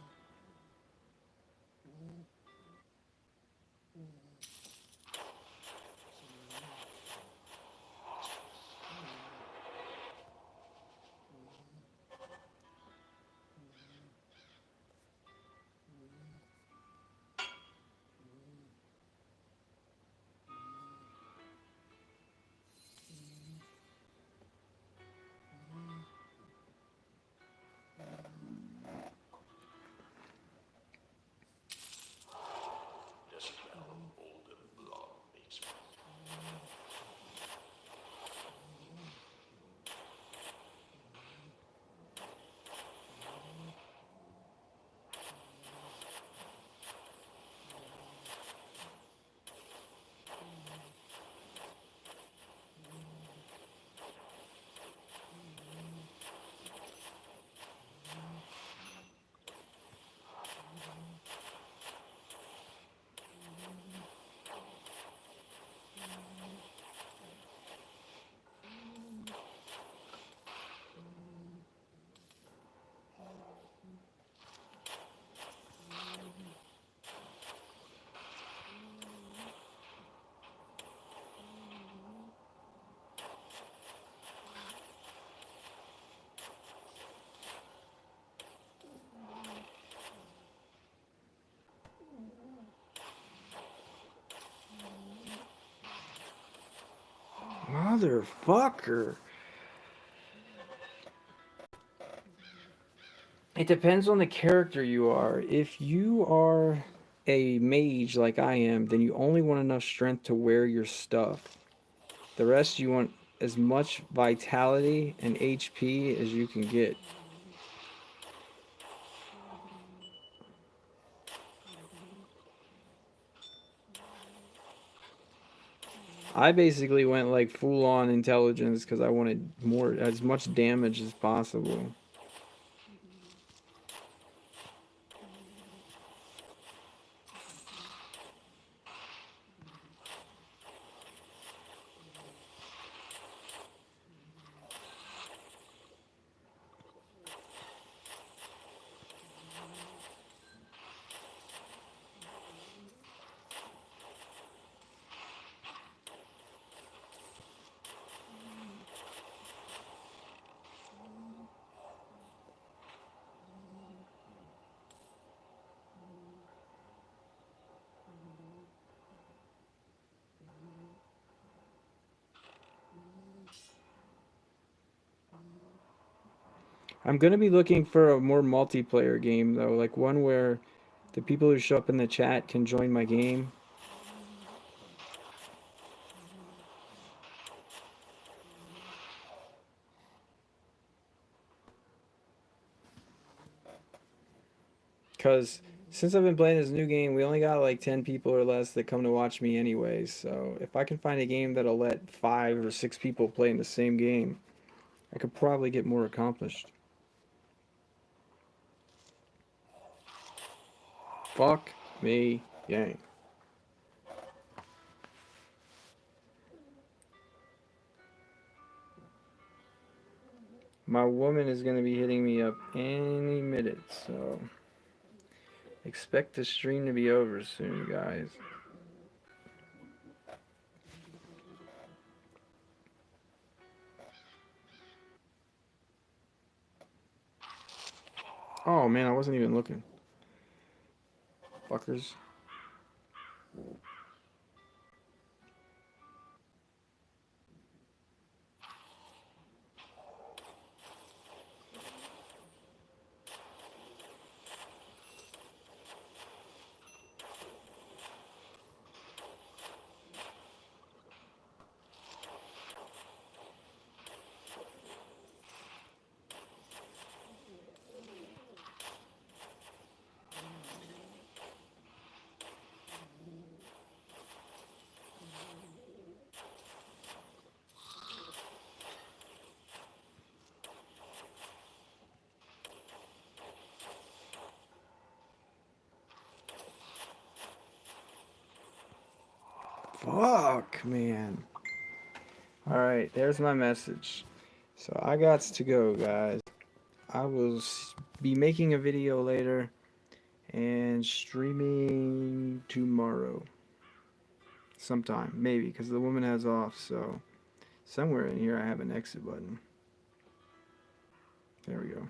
Motherfucker. It depends on the character you are. If you are a mage like I am, then you only want enough strength to wear your stuff. The rest you want as much vitality and HP as you can get. I basically went like full on intelligence because I wanted more, as much damage as possible. I'm gonna be looking for a more multiplayer game though, like one where the people who show up in the chat can join my game. Because since I've been playing this new game, we only got like 10 people or less that come to watch me anyways. So if I can find a game that'll let 5 or 6 people play in the same game, I could probably get more accomplished. Fuck me, yang. My woman is going to be hitting me up any minute, so expect the stream to be over soon, guys. Oh man, I wasn't even looking. Fuckers. Fuck, man. Alright, there's my message. So I got to go, guys. I will be making a video later and streaming tomorrow. Sometime, maybe, because the woman has off, so somewhere in here I have an exit button. There we go.